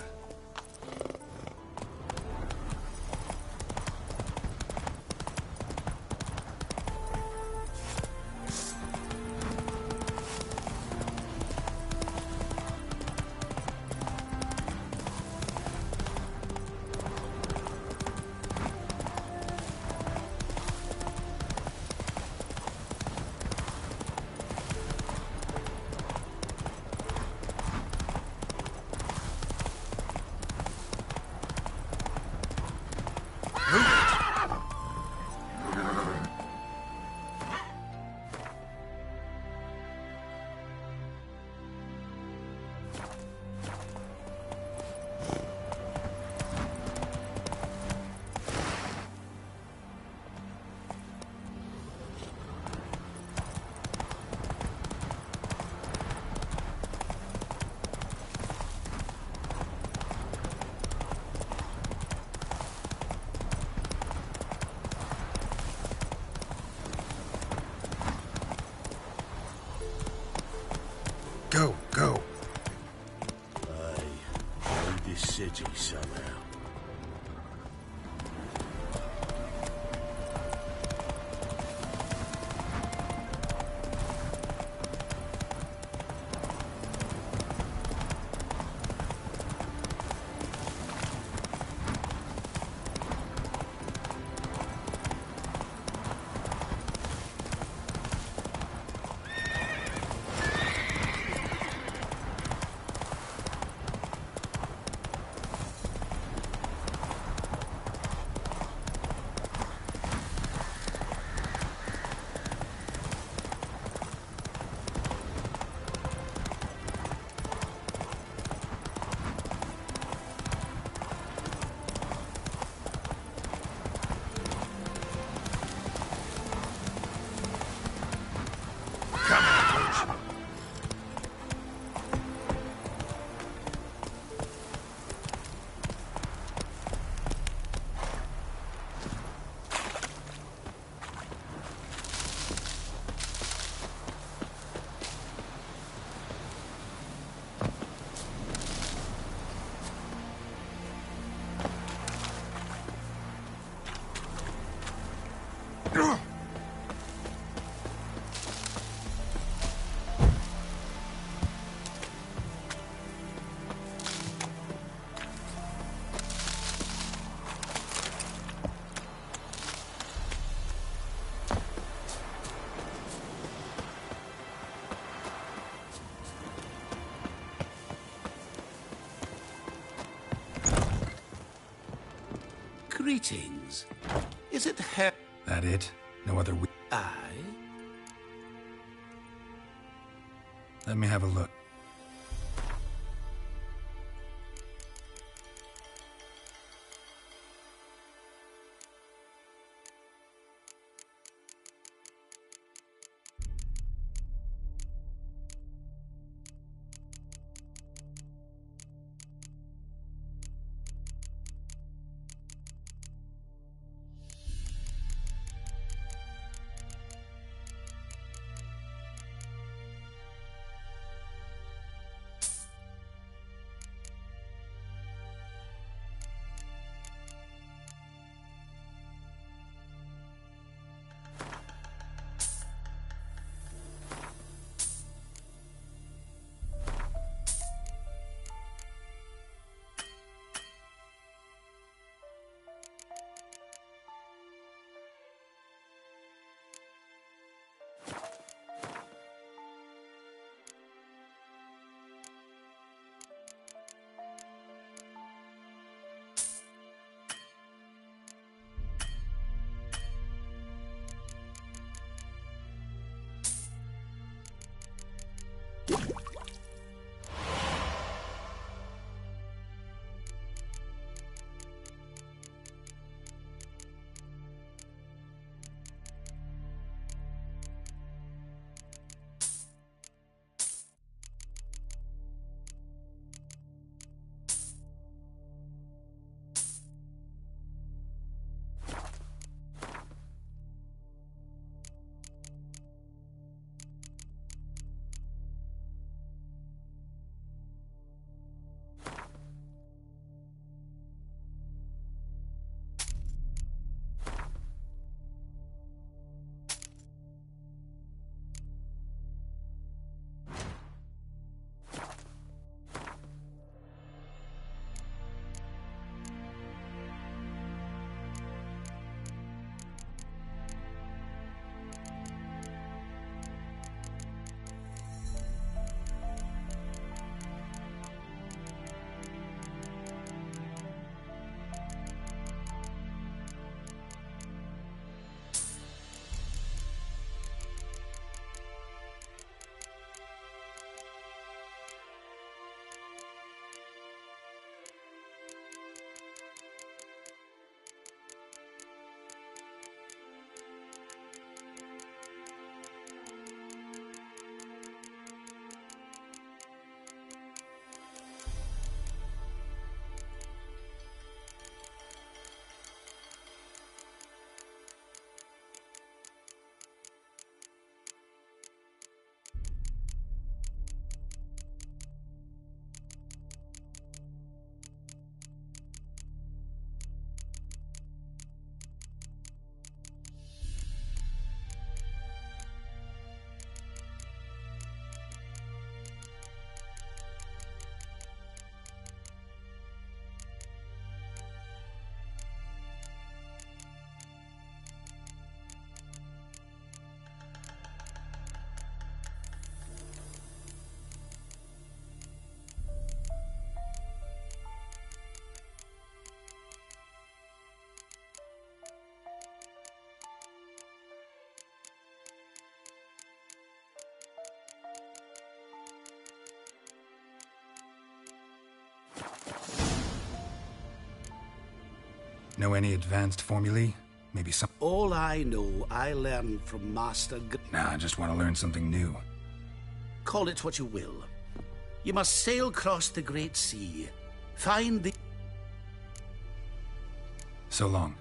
Go, go. I need this city somehow. Greetings. Is it That it? No other Aye? Let me have a look. Know any advanced formulae? Maybe some... All I know, I learned from Master Nah, I just want to learn something new. Call it what you will. You must sail across the Great Sea. Find the... So long.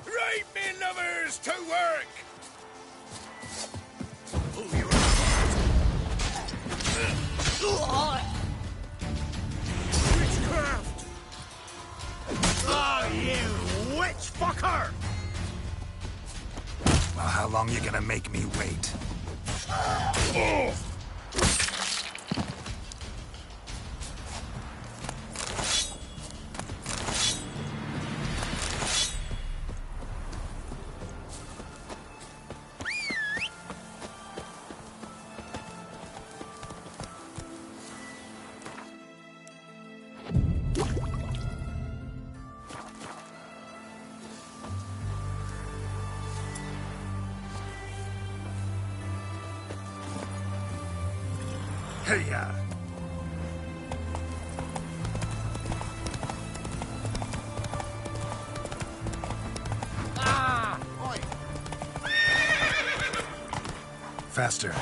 Right, men lovers, to work! Witchcraft! Oh, you witch fucker! Well, how long you gonna make me wait? Oh. Hey-ya! Ah! Faster.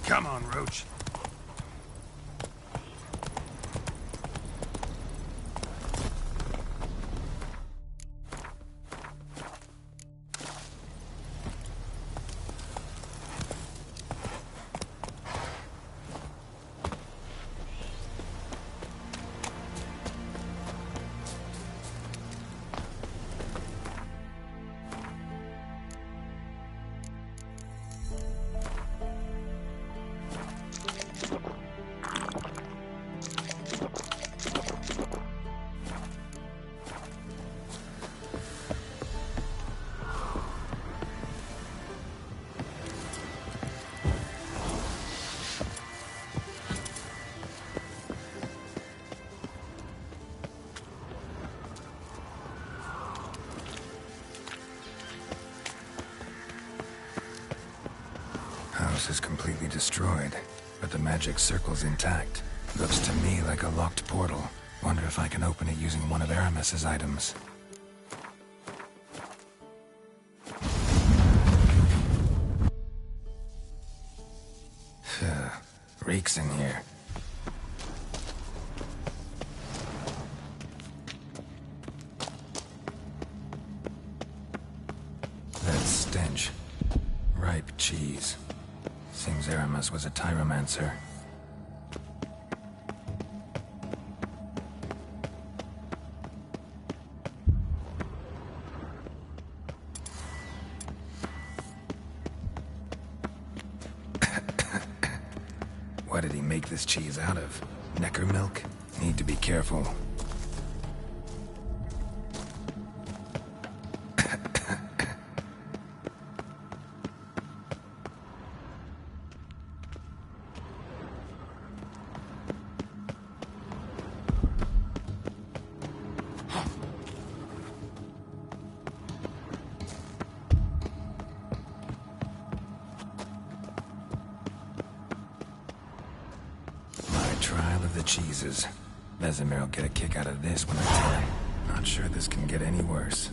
Come on, Roach. House is completely destroyed, but the magic circle's intact. Looks to me like a locked portal. Wonder if I can open it using one of Aramis's items. Reeks in here. That stench. Ripe cheese. Seems Aramis was a tyromancer. make this cheese out of? Necker milk? Need to be careful. Cheeses. Vesemir will get a kick out of this when I tell him. Not sure this can get any worse.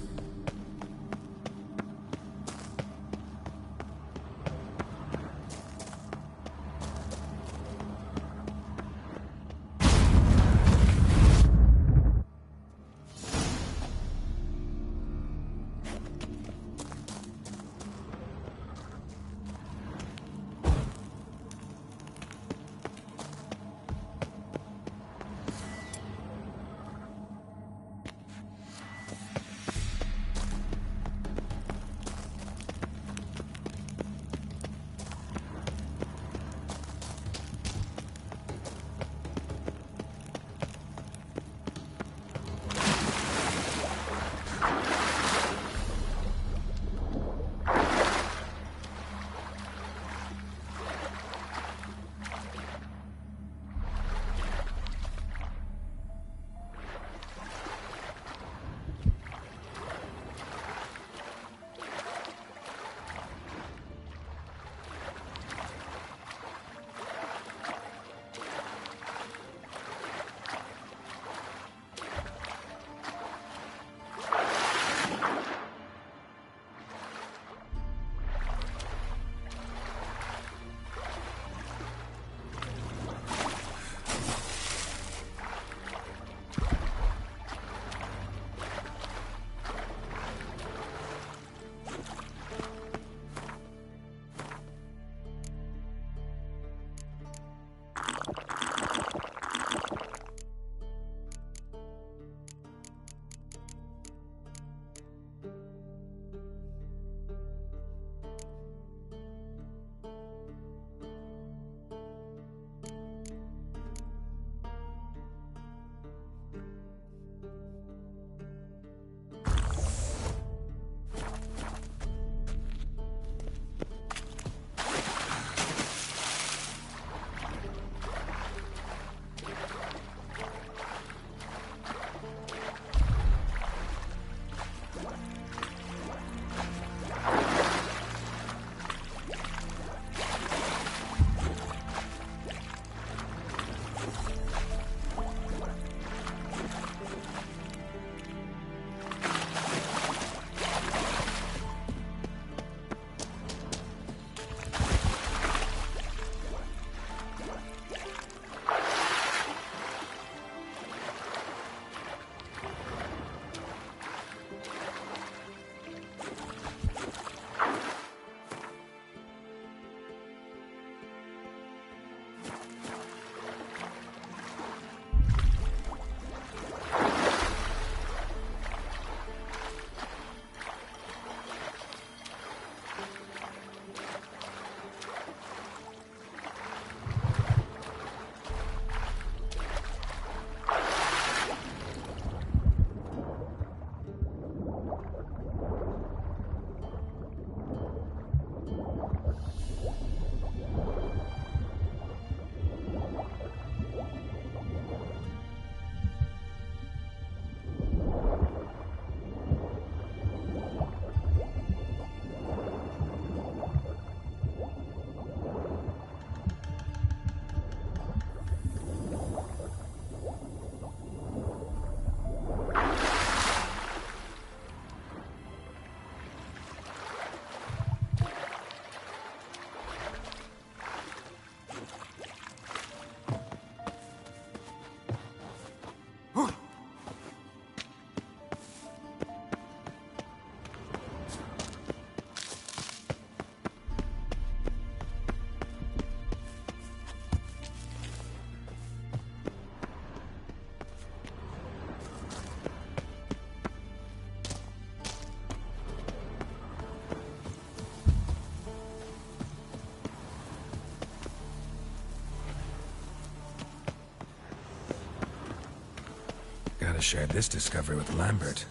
have shared this discovery with Lambert.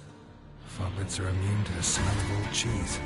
Foglets are immune to the smell of old cheese.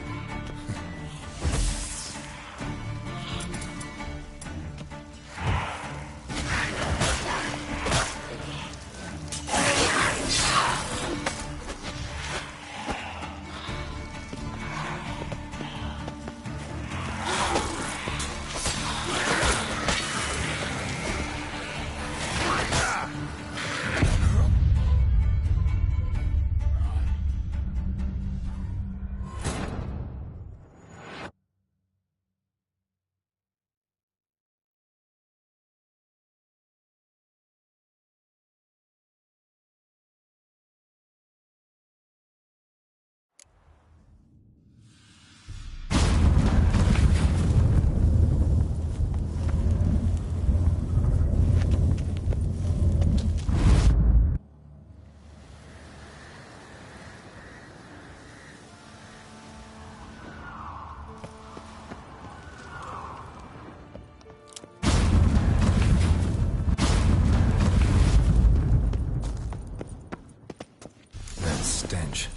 Stench.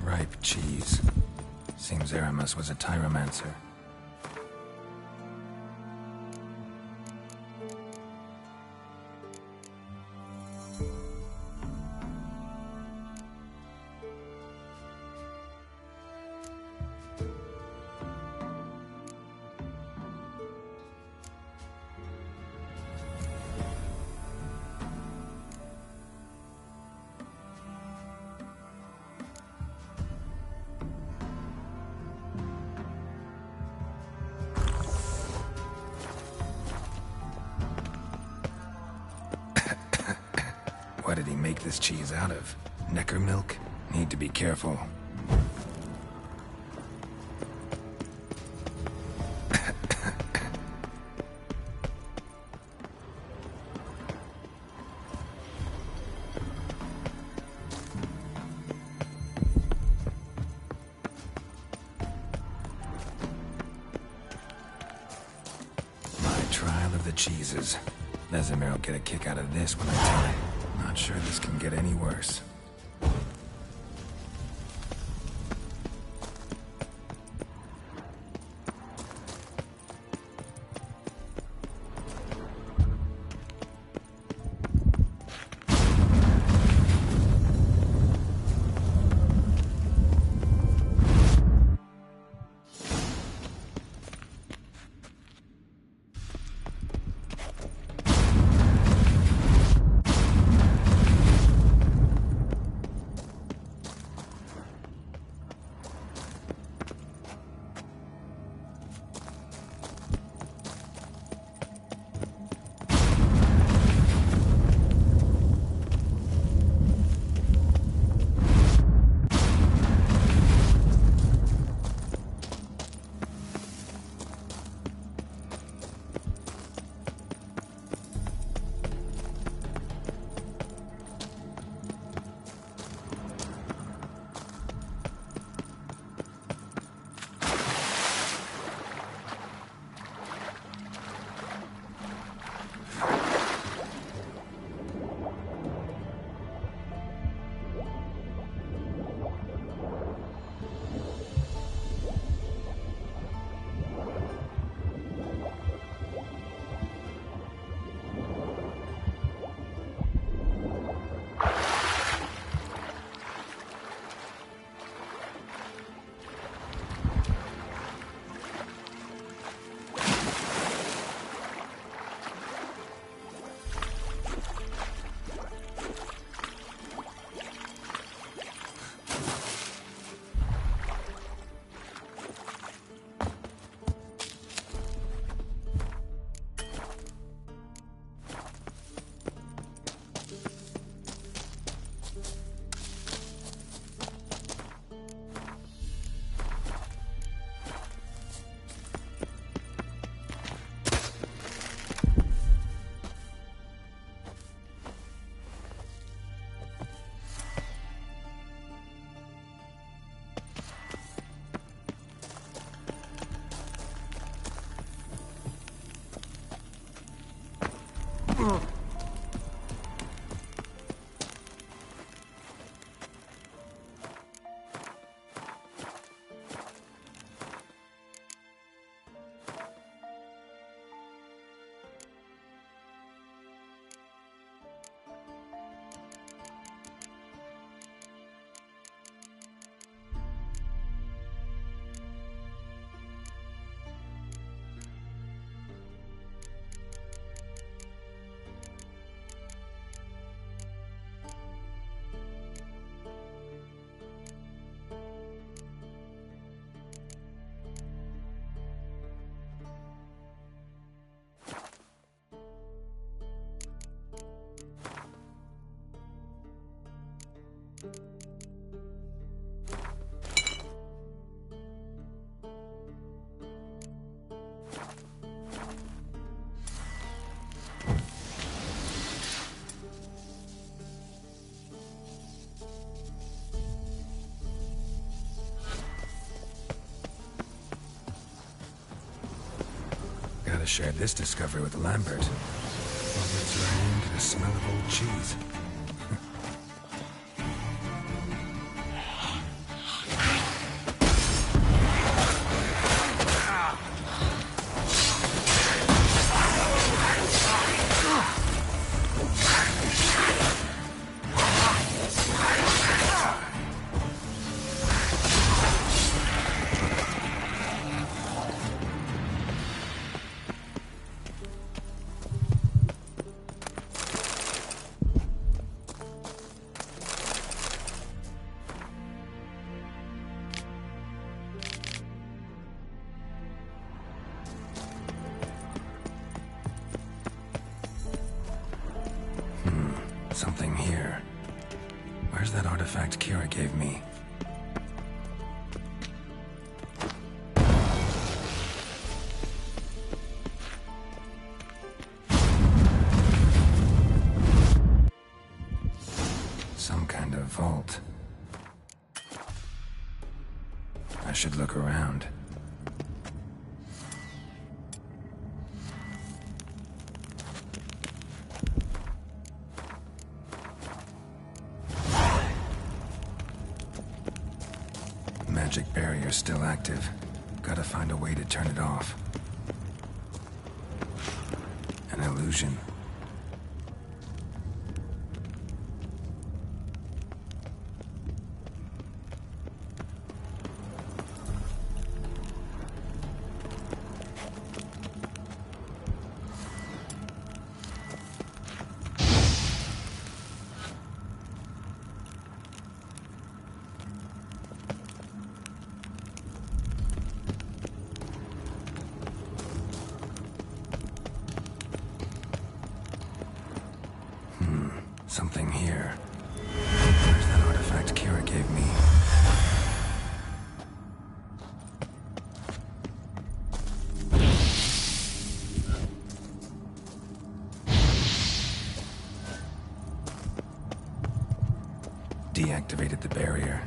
Ripe cheese. Seems Aramis was a tyromancer. What did he make this cheese out of? Necker milk? Need to be careful. My trial of the cheeses. Vesemir will get a kick out of this when I tell him. Not sure this can get any worse. shared this discovery with Lambert. Well, it's right into the smell of old cheese. Something here. Where's that artifact Kira gave me? Some kind of vault. I should look around. Magic barrier still active. Gotta find a way to turn it off. An illusion. Something here. Where's that artifact Kira gave me? Deactivated the barrier.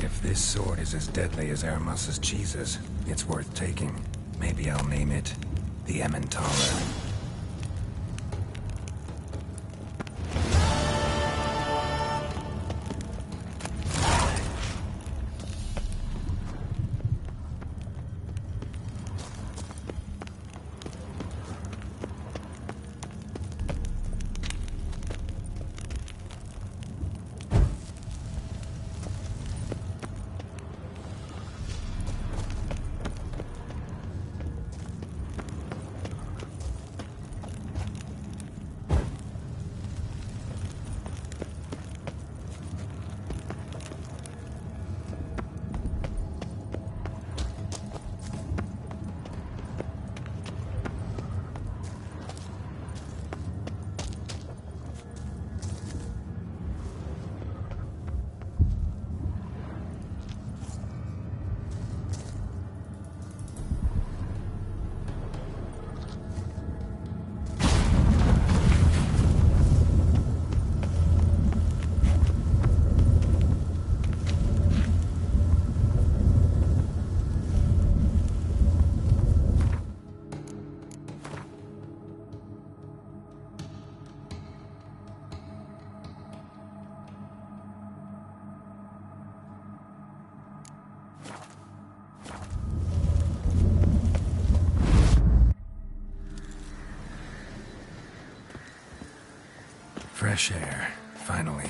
If this sword is as deadly as Aramus's cheeses, it's worth taking. Maybe I'll name it the Emmentaler. Fresh air, finally.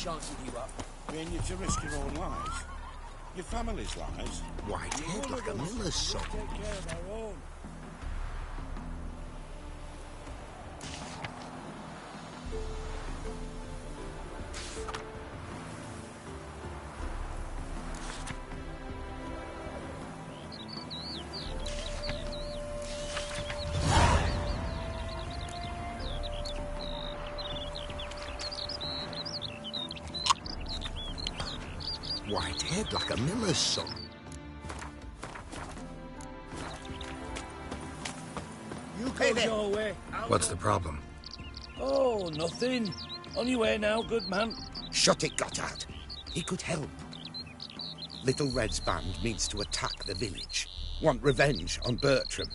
chance with you up. Being you to risk your own lives. Your family's lives. White-haired like a miller's son. Take care of our own. White-haired like a miller's son. You go your way. What's the problem? Oh, nothing. On your way now, good man. Shut it, Gotthard. He could help. Little Red's band means to attack the village. Want revenge on Bertram.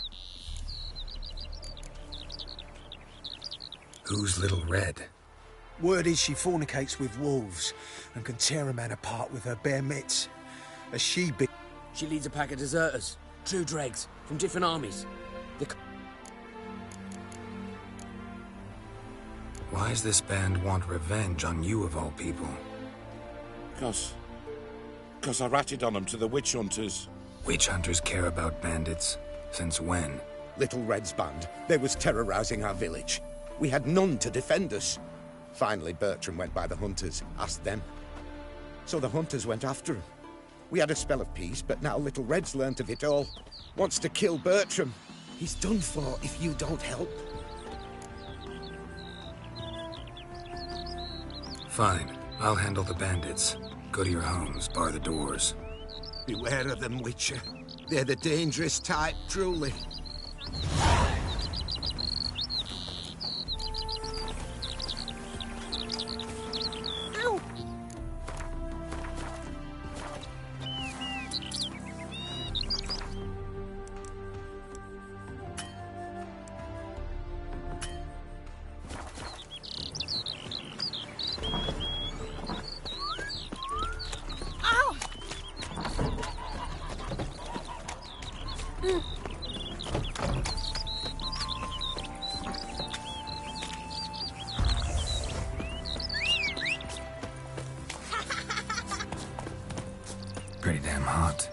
Who's Little Red? Word is she fornicates with wolves and can tear a man apart with her bare mitts. A she-be... She leads a pack of deserters, true dregs, from different armies. Why does this band want revenge on you of all people? Because I ratted on them to the witch hunters. Witch hunters care about bandits? Since when? Little Red's band, they was terrorizing our village. We had none to defend us. Finally, Bertram went by the hunters, asked them. So the hunters went after him. We had a spell of peace, but now Little Red's learnt of it all. Wants to kill Bertram. He's done for if you don't help. Fine. I'll handle the bandits. Go to your homes, bar the doors. Beware of them, Witcher. They're the dangerous type, truly. Pretty damn hot.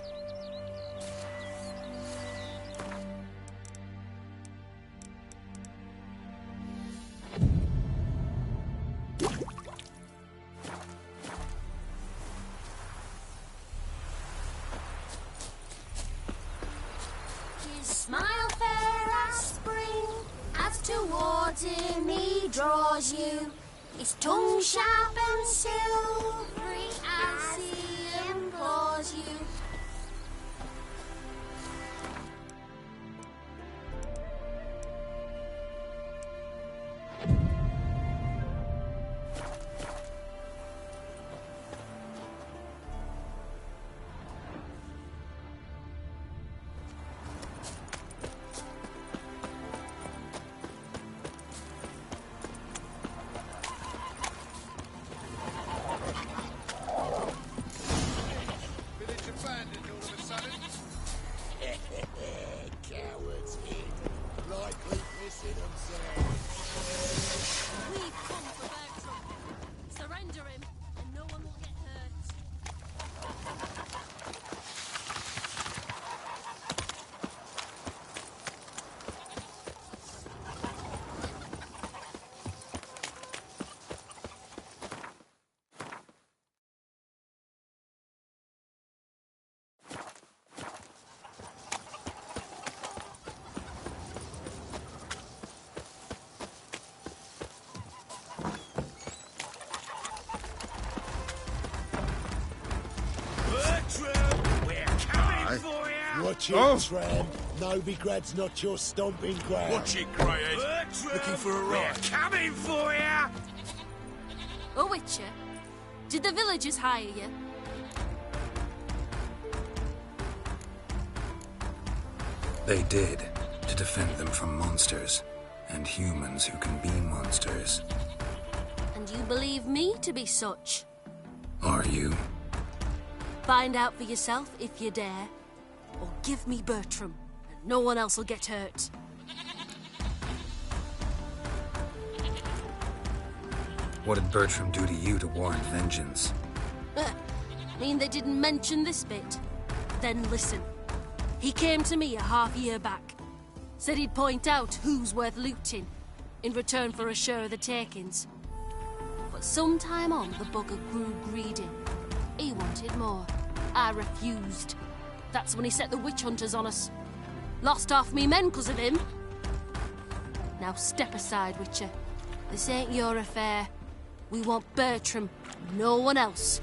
His smile fair as spring, as towards him he draws you. His tongue sharp and silvery as he implores you. Cowards hid. Likely pissing themselves. We've come for Bertram. Surrender him, and no one will get hurt. Bertram, we're coming for you. Watch it, tramp. Novigrad's not your stomping ground. Watch it, Greyhead. Bertram, Looking for a ride. We're coming for you. Oh, Witcher, did the villagers hire you? They did, to defend them from monsters, and humans who can be monsters. And you believe me to be such? Are you? Find out for yourself if you dare. Or give me Bertram, and no one else will get hurt. What did Bertram do to you to warrant vengeance? Mean they didn't mention this bit? Then listen. He came to me a half-year back. Said he'd point out who's worth looting, in return for a share of the takings. But sometime on, the bugger grew greedy. He wanted more. I refused. That's when he set the witch hunters on us. Lost half me men 'cause of him. Now step aside, Witcher. This ain't your affair. We want Bertram, no one else.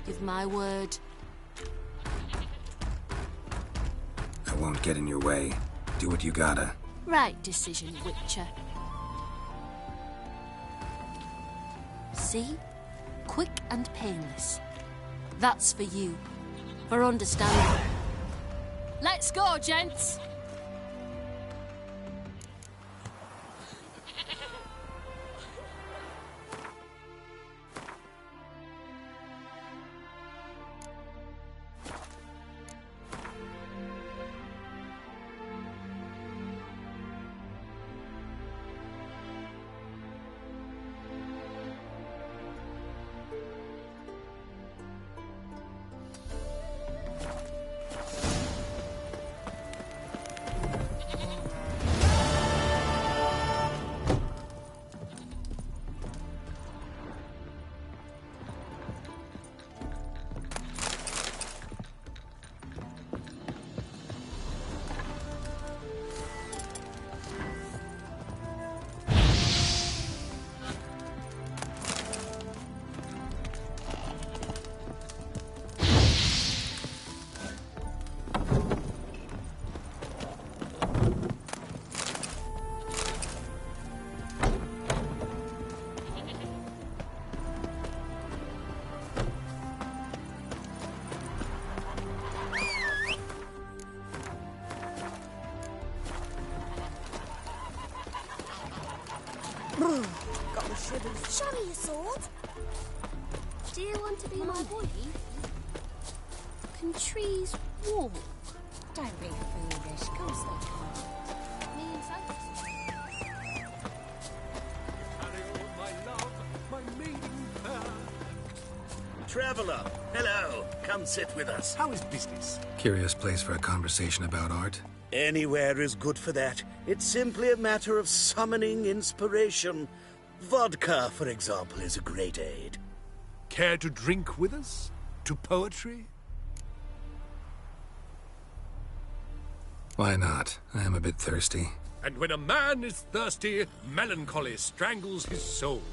Give my word. I won't get in your way. Do what you gotta. Right decision, Witcher. See? Quick and painless. That's for you. For understanding. Let's go, gents! Got the shivers. Show me your sword. Do you want to be my boy? Can trees walk? Don't be foolish. Of course they can't. Me and Sophie. Traveller, hello. Come sit with us. How is business? Curious place for a conversation about art. Anywhere is good for that. It's simply a matter of summoning inspiration. Vodka, for example, is a great aid. Care to drink with us? To poetry? Why not? I am a bit thirsty. And when a man is thirsty, melancholy strangles his soul.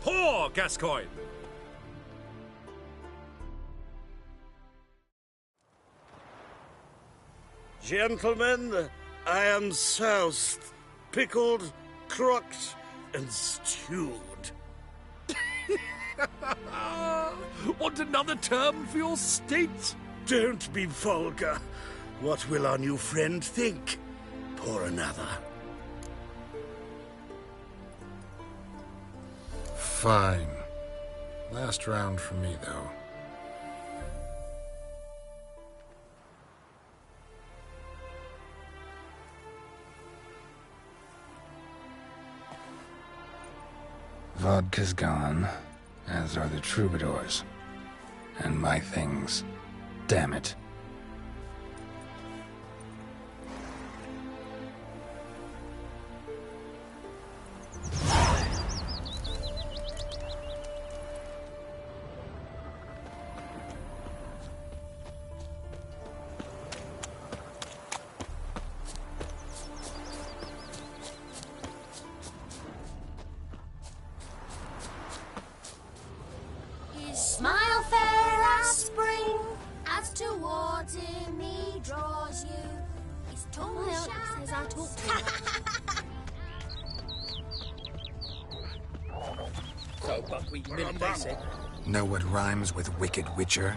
Pour, Gascoigne! Gentlemen, I am soused, pickled, crocked, and stewed. Want another term for your state? Don't be vulgar. What will our new friend think? Pour another. Fine. Last round for me, though. Vodka's gone, as are the troubadours. And my things. Damn it. Smile fair as spring, as towards him he draws you. His tall shadow says I talk too much. So buckwheat millet, they said. Know what rhymes with wicked witcher?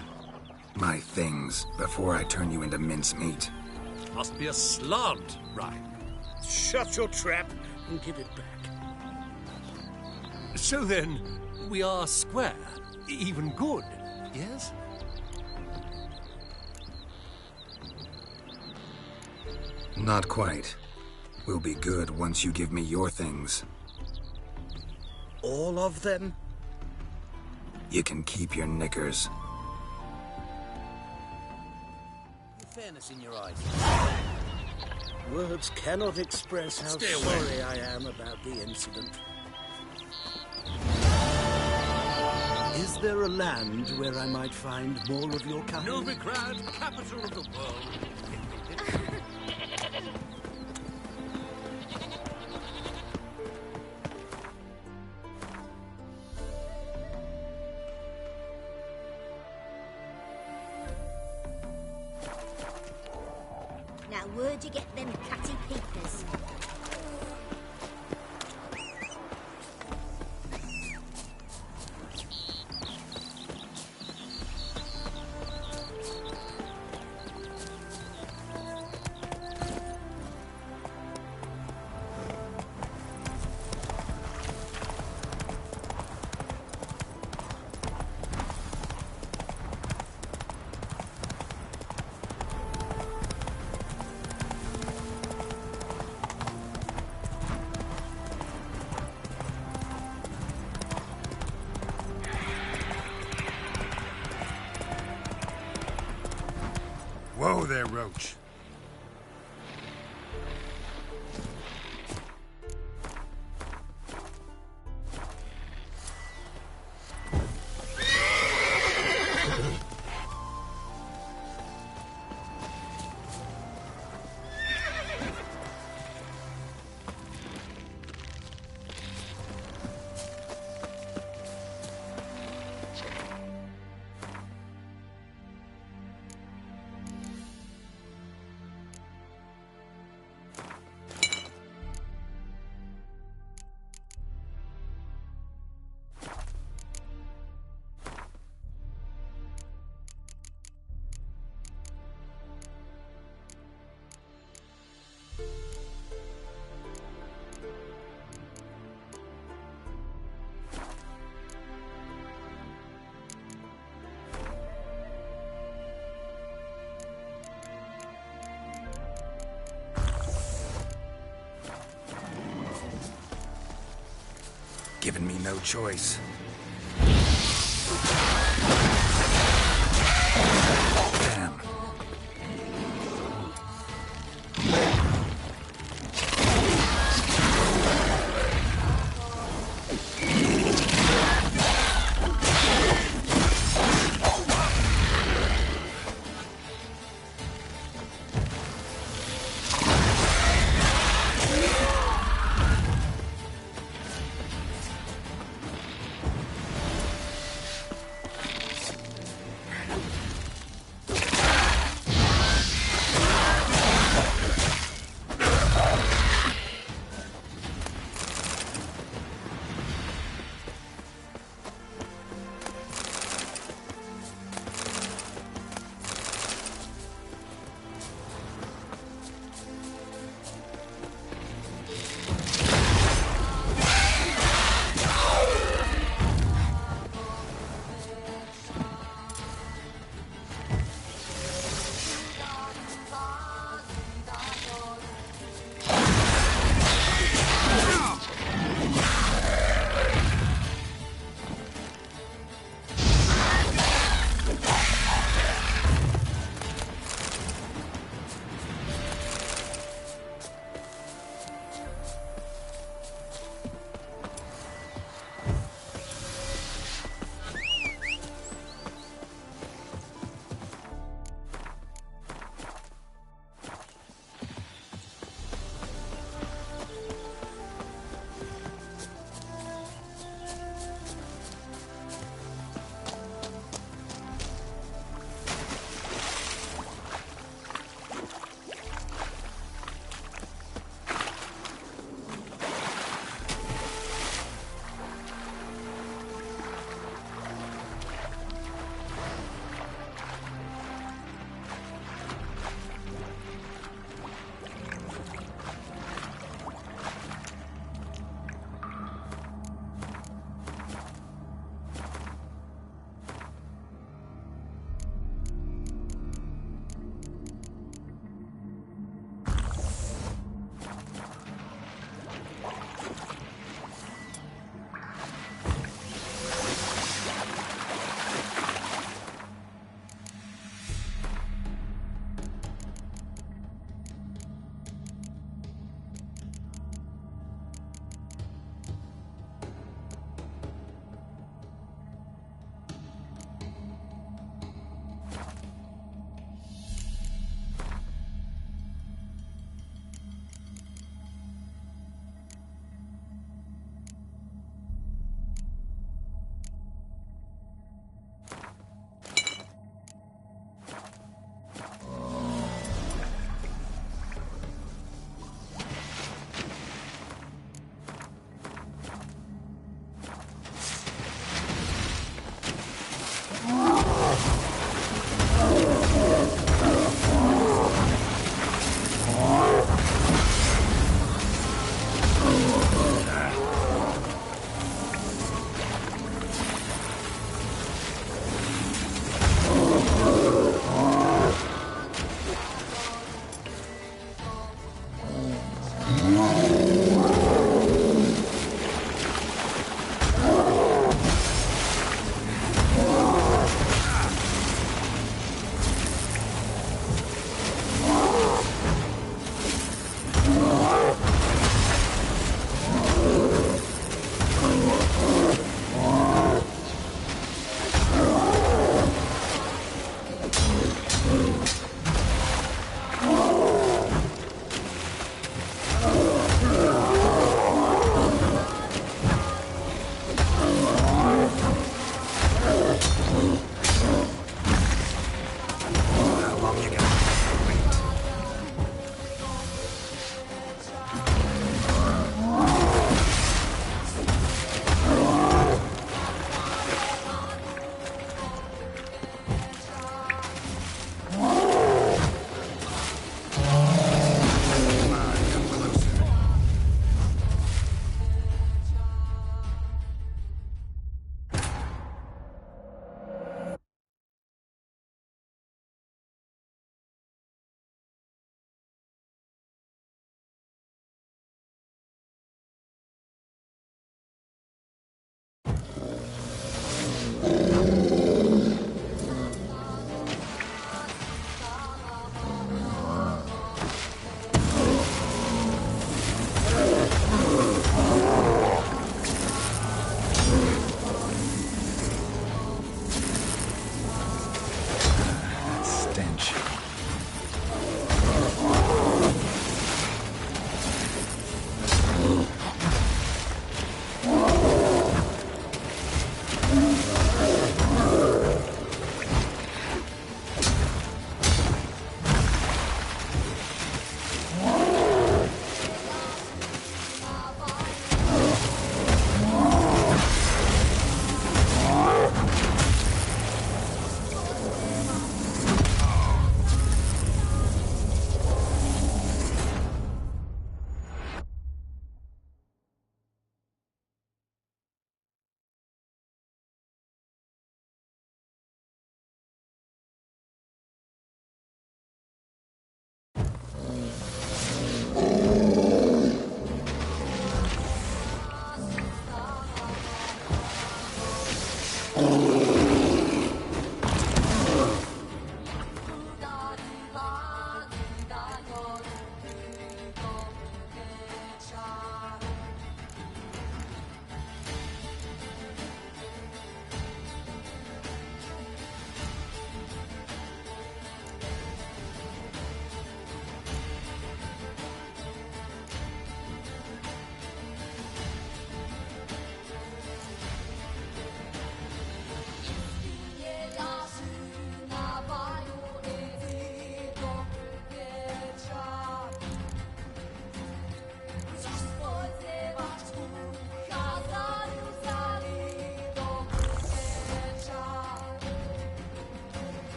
My things, before I turn you into mincemeat. Must be a slant rhyme. Shut your trap and give it back. So then, we are square. Even good, yes? Not quite. We'll be good once you give me your things. All of them? You can keep your knickers. Fairness in your eyes. Words cannot express how Stay away. sorry I am about the incident. Is there a land where I might find more of your kind? Novigrad, capital of the world. Now, where'd you get them catty peepers? Whoa there, Roach. Given me no choice. Damn.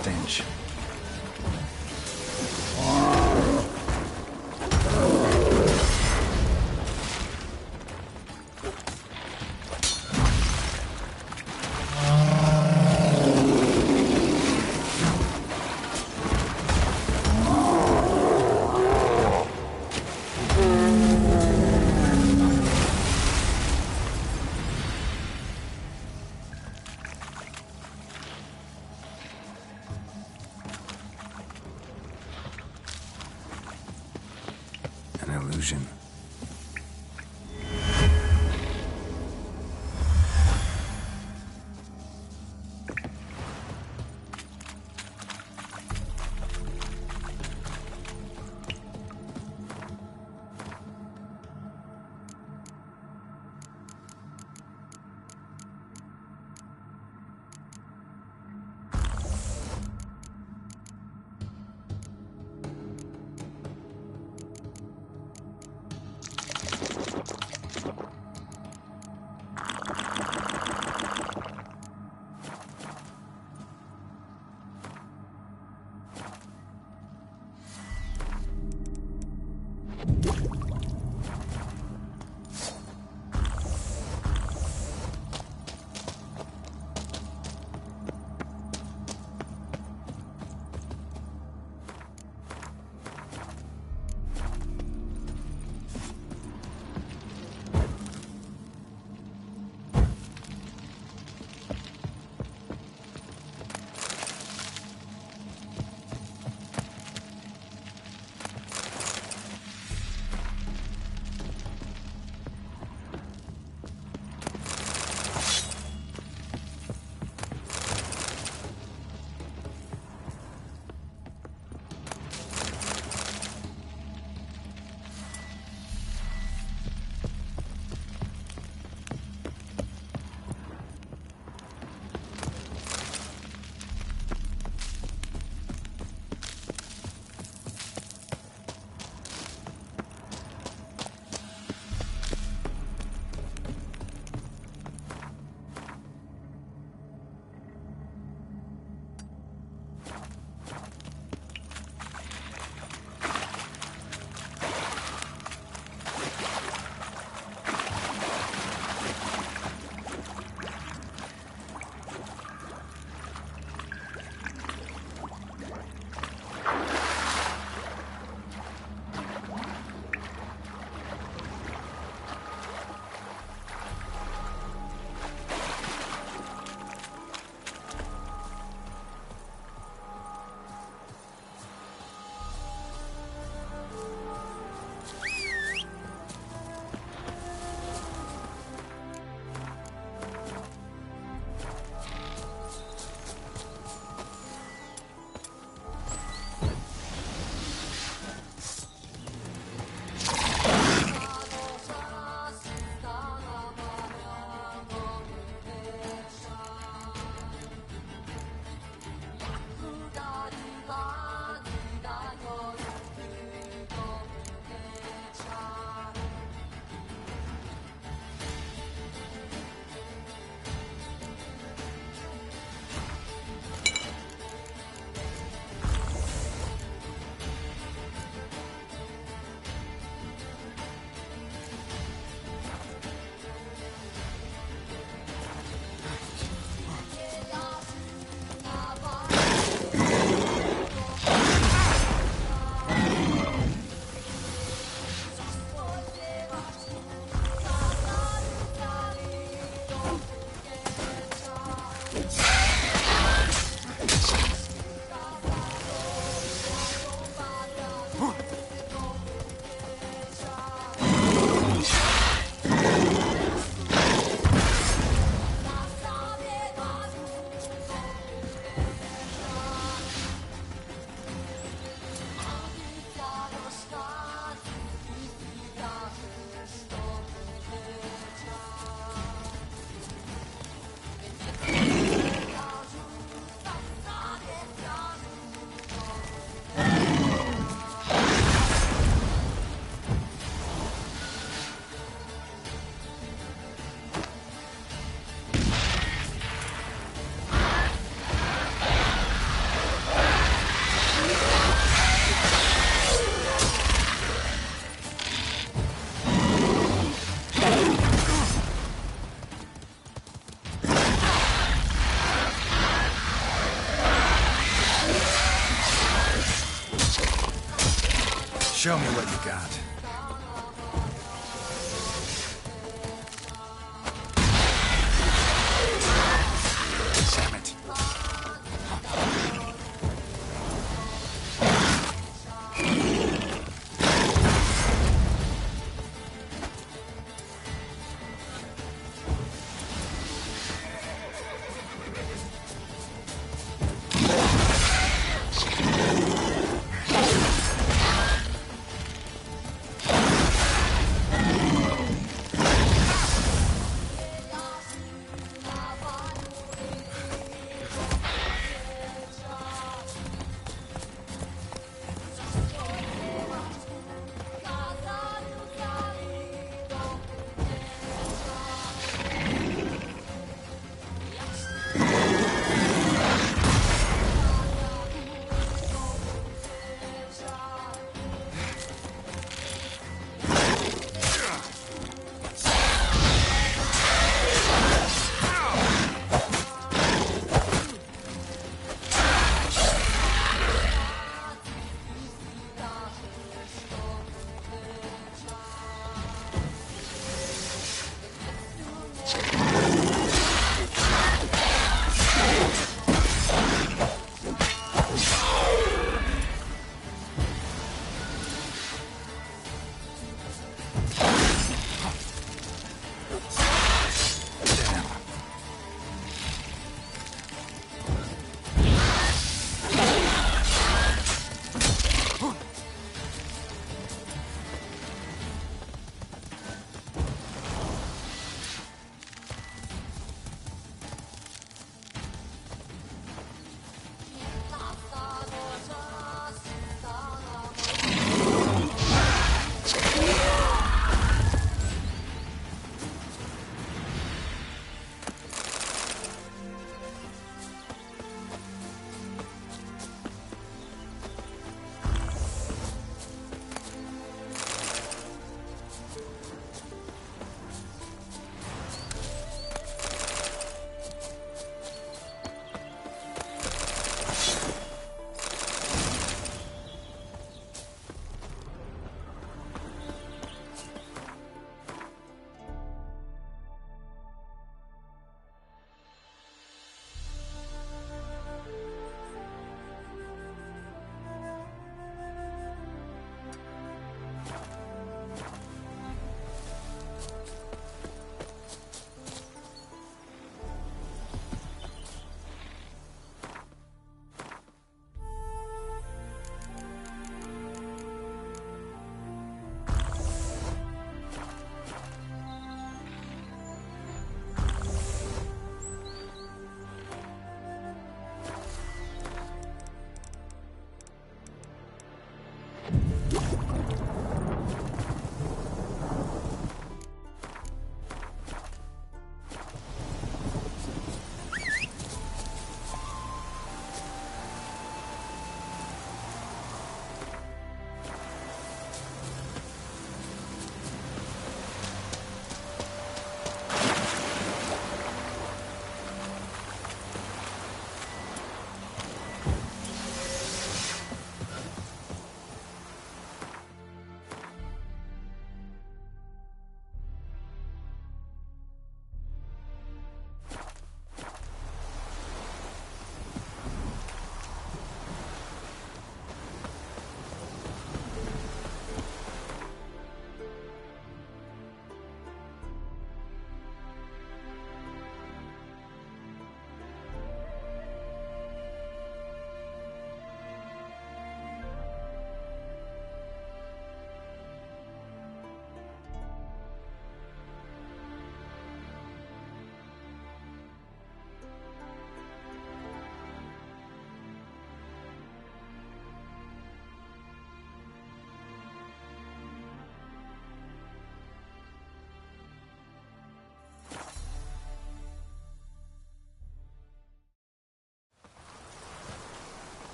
stench. An illusion. Show me what you got. Damn it.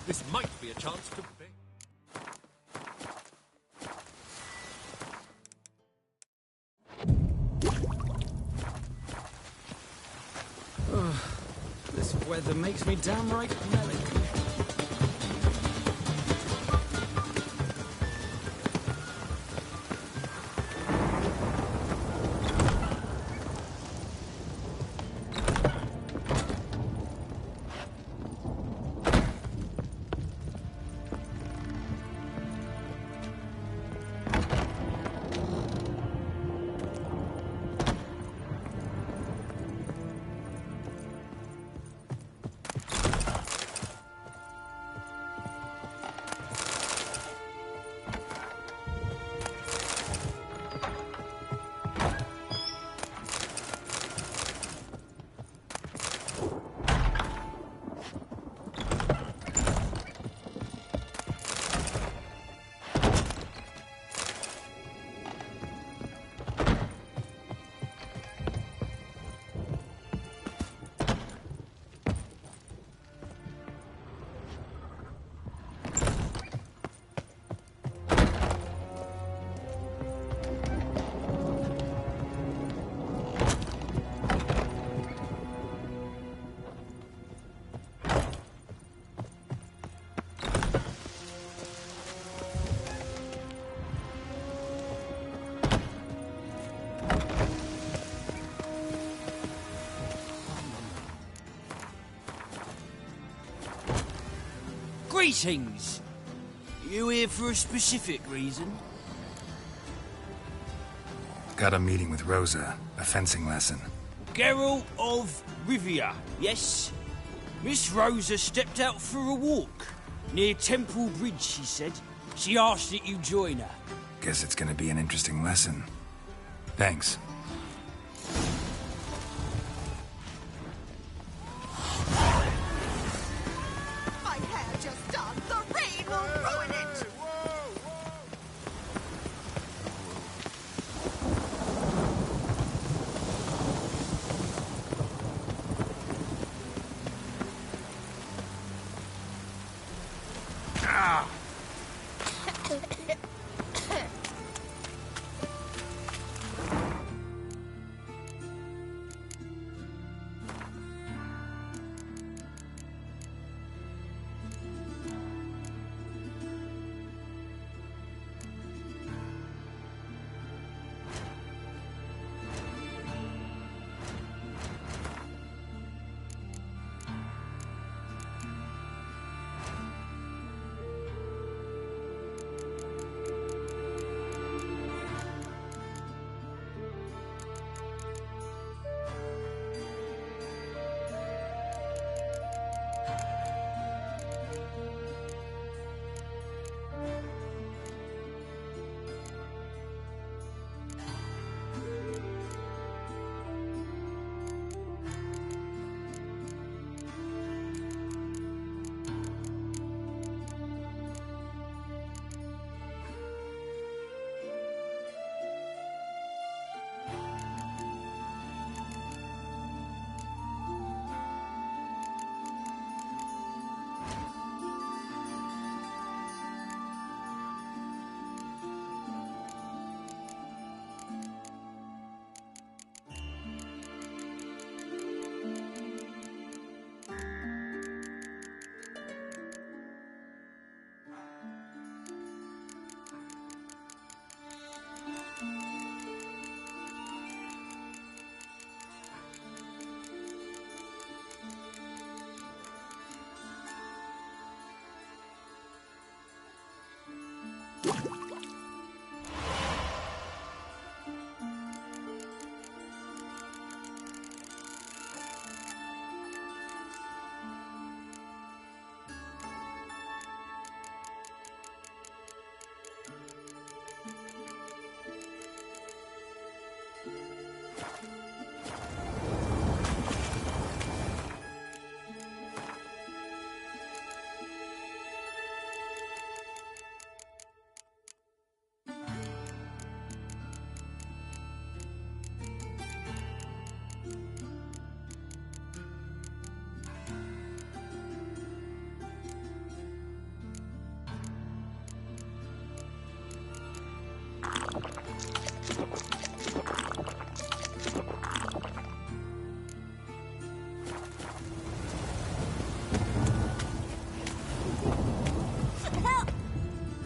This might be a chance to beg. This weather makes me downright melancholy. Greetings! You here for a specific reason? Got a meeting with Rosa, a fencing lesson. Geralt of Rivia, yes? Miss Rosa stepped out for a walk. Near Temple Bridge, she said. She asked that you join her. Guess it's gonna be an interesting lesson. Thanks. My hair just done. The rain will ruin it. Ah!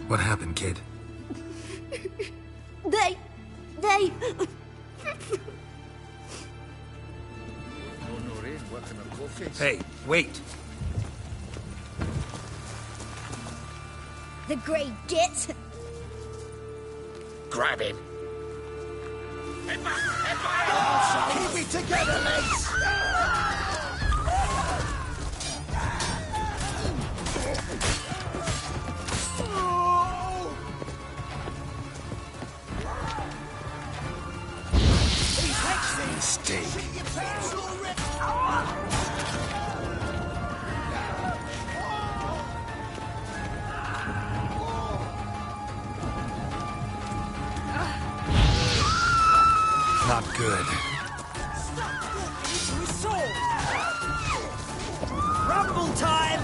What happened, kid? They... Hey, wait! The Grey Git. Grab him. Keep it together, mates! Mistake. Not good. Rumble time!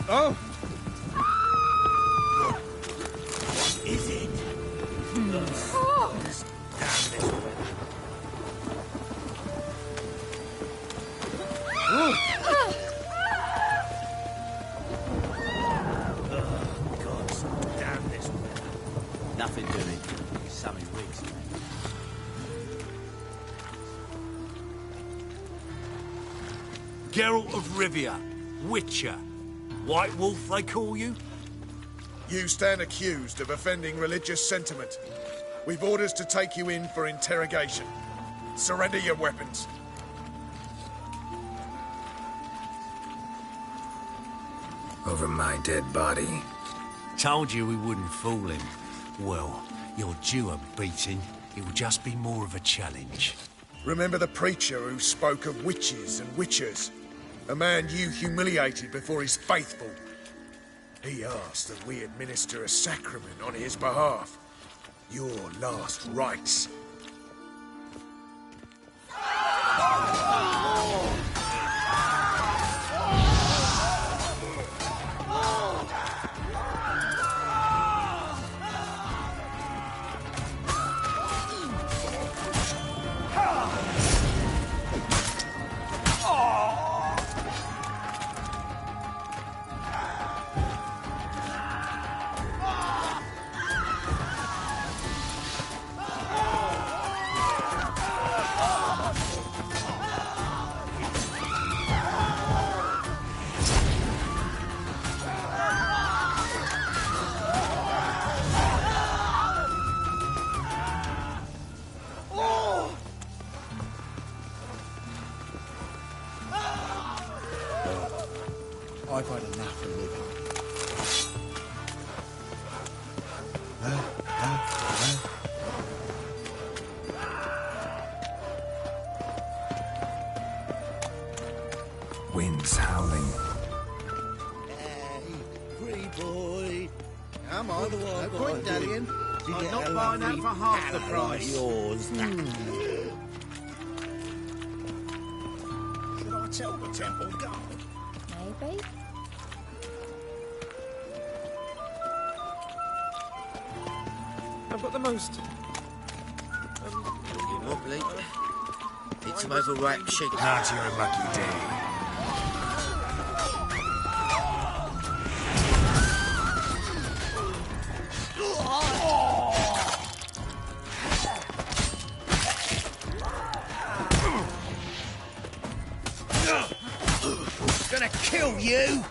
Oh! Is it? Damn this weather. Nothing doing. Sunny weeks, mate. Geralt of Rivia, Witcher. White Wolf, they call you? You stand accused of offending religious sentiment. We've orders to take you in for interrogation. Surrender your weapons. Over my dead body. Told you we wouldn't fool him. Well, you're due a beating. It will just be more of a challenge. Remember the preacher who spoke of witches and witchers? A man you humiliated before his faithful. He asked that we administer a sacrament on his behalf. Your last rites. I've had enough of living. Winds howling. Hey, free boy. Come on, What do I no gotta point do dallying. to I'm get not a buying that lovely for half the pal like price. yours? Should I tell the temple guard? Maybe. I've got the most. Wobbly. Need some overripe sugar. Not your lucky day. Gonna kill you!